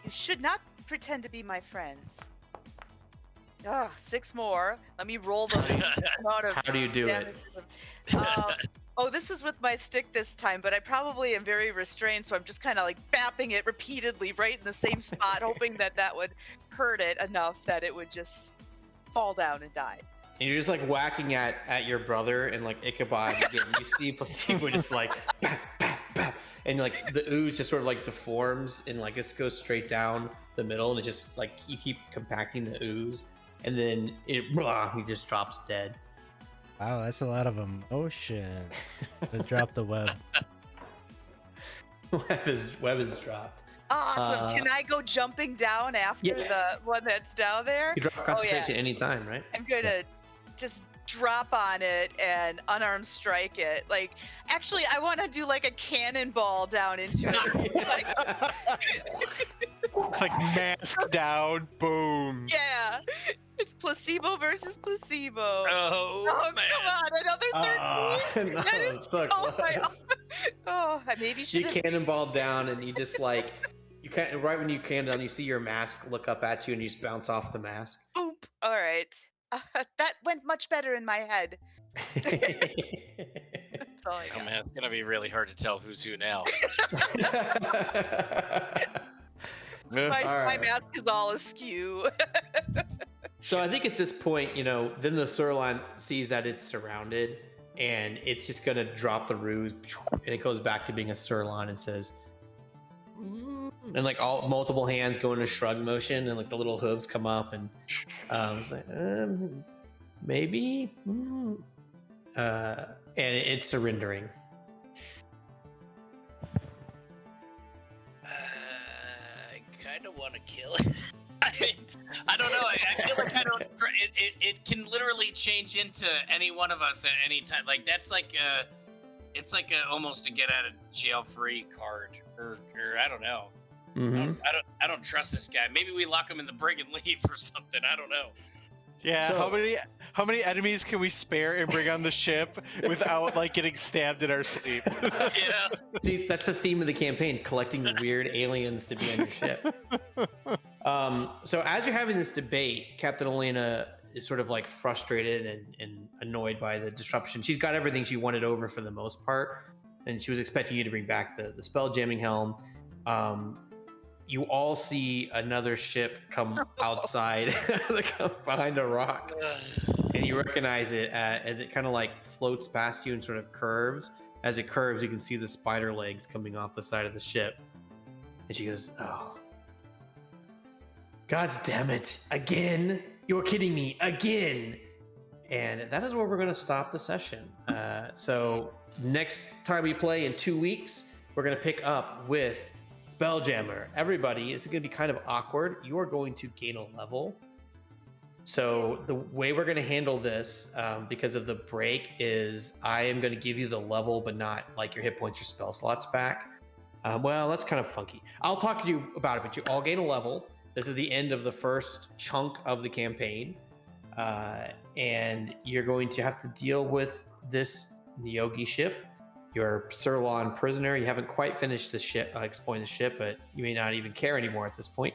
You should not pretend to be my friends. 6 more. Let me roll the amount of How do you do it? Oh, this is with my stick this time, but I probably am very restrained, so I'm just kind of like bapping it repeatedly right in the same spot, hoping that would hurt it enough that it would just fall down and die. And you're just like whacking at your brother and like Ichabod again. You see Placebo just like bap, bap, bap. And like the ooze just sort of like deforms and like just goes straight down the middle, and it just like you keep compacting the ooze, and then he just drops dead. Wow, that's a lot of emotion. To drop the web. Web is dropped. Awesome. Can I go jumping down after the one that's down there? You drop concentration any time, right? I'm going to just drop on it and unarmed strike it. Like, actually, I want to do like a cannonball down into it. It's like mask down, boom. Yeah. It's placebo versus placebo. Oh man. Come on, another 13? No, That is it's so so close. I maybe should You have... cannonball down, and you just like you can't. Right when you cannon down, you see your mask look up at you, and you just bounce off the mask. Boop. All right. That went much better in my head. That's all I Oh got. man, it's gonna be really hard to tell who's who now. My mask is all askew. So I think at this point, then the Surline sees that it's surrounded, and it's just gonna drop the ruse, and it goes back to being a Surline and says, and like all multiple hands go into shrug motion, and like the little hooves come up, and it's like maybe, and it's surrendering. I kind of want to kill it. I mean, I don't know. I feel like I don't. It can literally change into any one of us at any time. Like that's like it's like almost a get out of jail free card, or I don't know. Mm-hmm. I don't trust this guy. Maybe we lock him in the brig and leave or something. I don't know. Yeah, So- how many enemies can we spare and bring on the ship without like getting stabbed in our sleep? Yeah. See, that's the theme of the campaign: collecting weird aliens to be on your ship. So as you're having this debate, Captain Elena is sort of like frustrated and annoyed by the disruption. She's got everything she wanted over for the most part, and she was expecting you to bring back the spell jamming helm. You all see another ship come outside behind a rock, and you recognize it as it kind of like floats past you and sort of curves. As it curves, you can see the spider legs coming off the side of the ship. And she goes, "Oh, God damn it, again? You're kidding me, again!" And that is where we're going to stop the session. So next time we play in 2 weeks, we're going to pick up with Spelljammer. Everybody, this is going to be kind of awkward. You are going to gain a level. So the way we're going to handle this, because of the break, is I am going to give you the level, but not like your hit points, your spell slots back. Well, that's kind of funky. I'll talk to you about it, but you all gain a level. This is the end of the first chunk of the campaign. And you're going to have to deal with this Nyogi ship. You're Sirlon prisoner. You haven't quite finished the ship, exploring the ship, but you may not even care anymore at this point.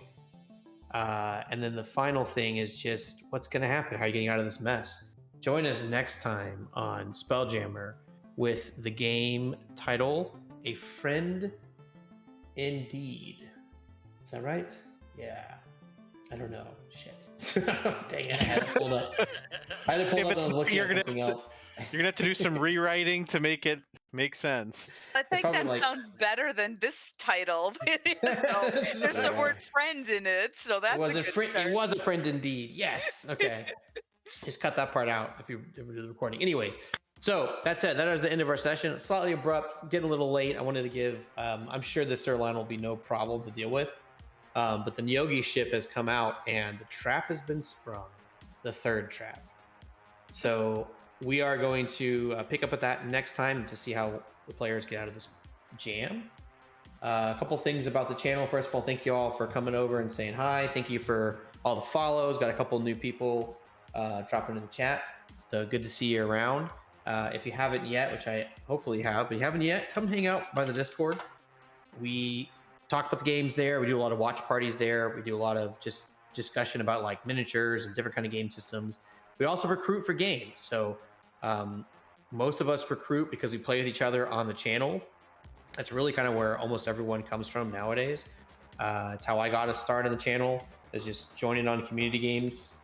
And then the final thing is just what's going to happen? How are you getting out of this mess? Join us next time on Spelljammer with the game title A Friend Indeed. Is that right? Yeah. I don't know. Shit. Dang it. I had it pulled up. I had it pulled up and I was looking at something else. You're gonna have to do some rewriting to make it make sense. I think that probably sounds better than this title. So, there's the word "friend" in it, so that's It was a a good friend. start. It was a friend indeed. Yes. Okay. Just cut that part out if you do the recording. Anyways, so that's it. That is the end of our session. Slightly abrupt, getting a little late. I wanted to give. I'm sure this Sirloin will be no problem to deal with. But the Nyogi ship has come out and the trap has been sprung. The third trap. So we are going to pick up with that next time to see how the players get out of this jam. A couple things about the channel. First of all, thank you all for coming over and saying hi. Thank you for all the follows. Got a couple new people dropping in the chat. So good to see you around. If you haven't yet, which I hopefully have, but you haven't yet, come hang out by the Discord. We talk about the games there. We do a lot of watch parties there. We do a lot of just discussion about like miniatures and different kind of game systems. We also recruit for games. So most of us recruit because we play with each other on the channel. That's really kind of where almost everyone comes from nowadays. It's how I got a start on the channel, is just joining on community games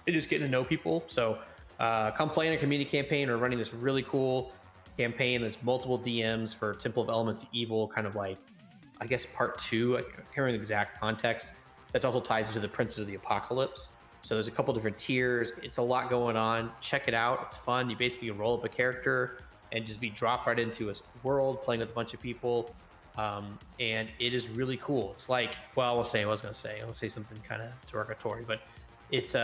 and just getting to know people. So come play in a community campaign. We're running this really cool campaign that's multiple DMs for Temple of Elements of Evil, kind of like, I guess, part 2. I can't remember the exact context. That's also ties into the Princes of the Apocalypse. So there's a couple different tiers. It's a lot going on. Check it out. It's fun. You basically roll up a character and just be dropped right into a world playing with a bunch of people. And it is really cool. It's like, well, I'll say something kind of derogatory, but it's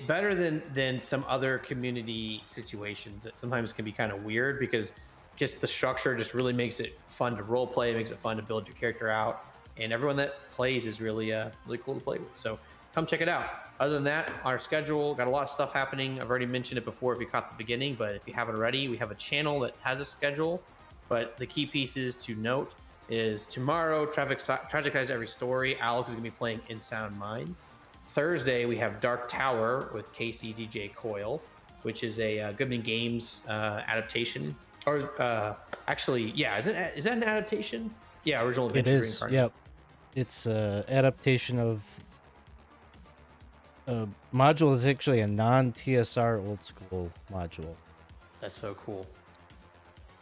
better than some other community situations that sometimes can be kind of weird, because just the structure just really makes it fun to role play. It makes it fun to build your character out, and everyone that plays is really really cool to play with. So come check it out. Other than that, our schedule got a lot of stuff happening. I've already mentioned it before if you caught the beginning, but if you haven't already, we have a channel that has a schedule. But the key pieces to note is tomorrow, Tragic Eyes Every Story. Alex is going to be playing In Sound Mind. Thursday, we have Dark Tower with Casey DJ Coyle, which is a Goodman Games adaptation. Or actually, yeah, is that an adaptation? Yeah, original It adventure. is. Yep. It's an adaptation of a module that's actually a non-TSR old school module. That's so cool.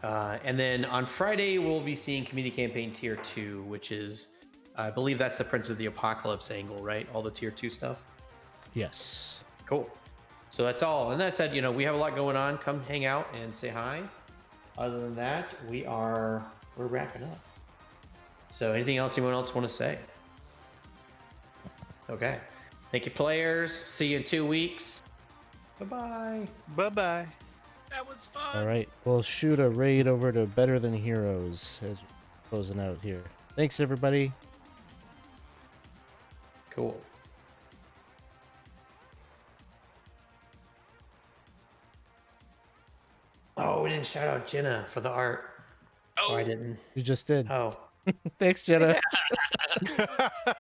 And then on Friday, we'll be seeing Community Campaign Tier 2, which is, I believe that's the Prince of the Apocalypse angle, right? All the Tier 2 stuff? Yes. Cool. So that's all. And that said, we have a lot going on. Come hang out and say hi. Other than that, we're wrapping up. So anything else anyone else want to say? Okay. Thank you, players. See you in 2 weeks. Bye-bye. Bye-bye. That was fun. All right. We'll shoot a raid over to Better Than Heroes as we're closing out here. Thanks, everybody. Cool. Oh, we didn't shout out Jenna for the art. Oh, I didn't. You just did. Oh. Thanks, Jenna.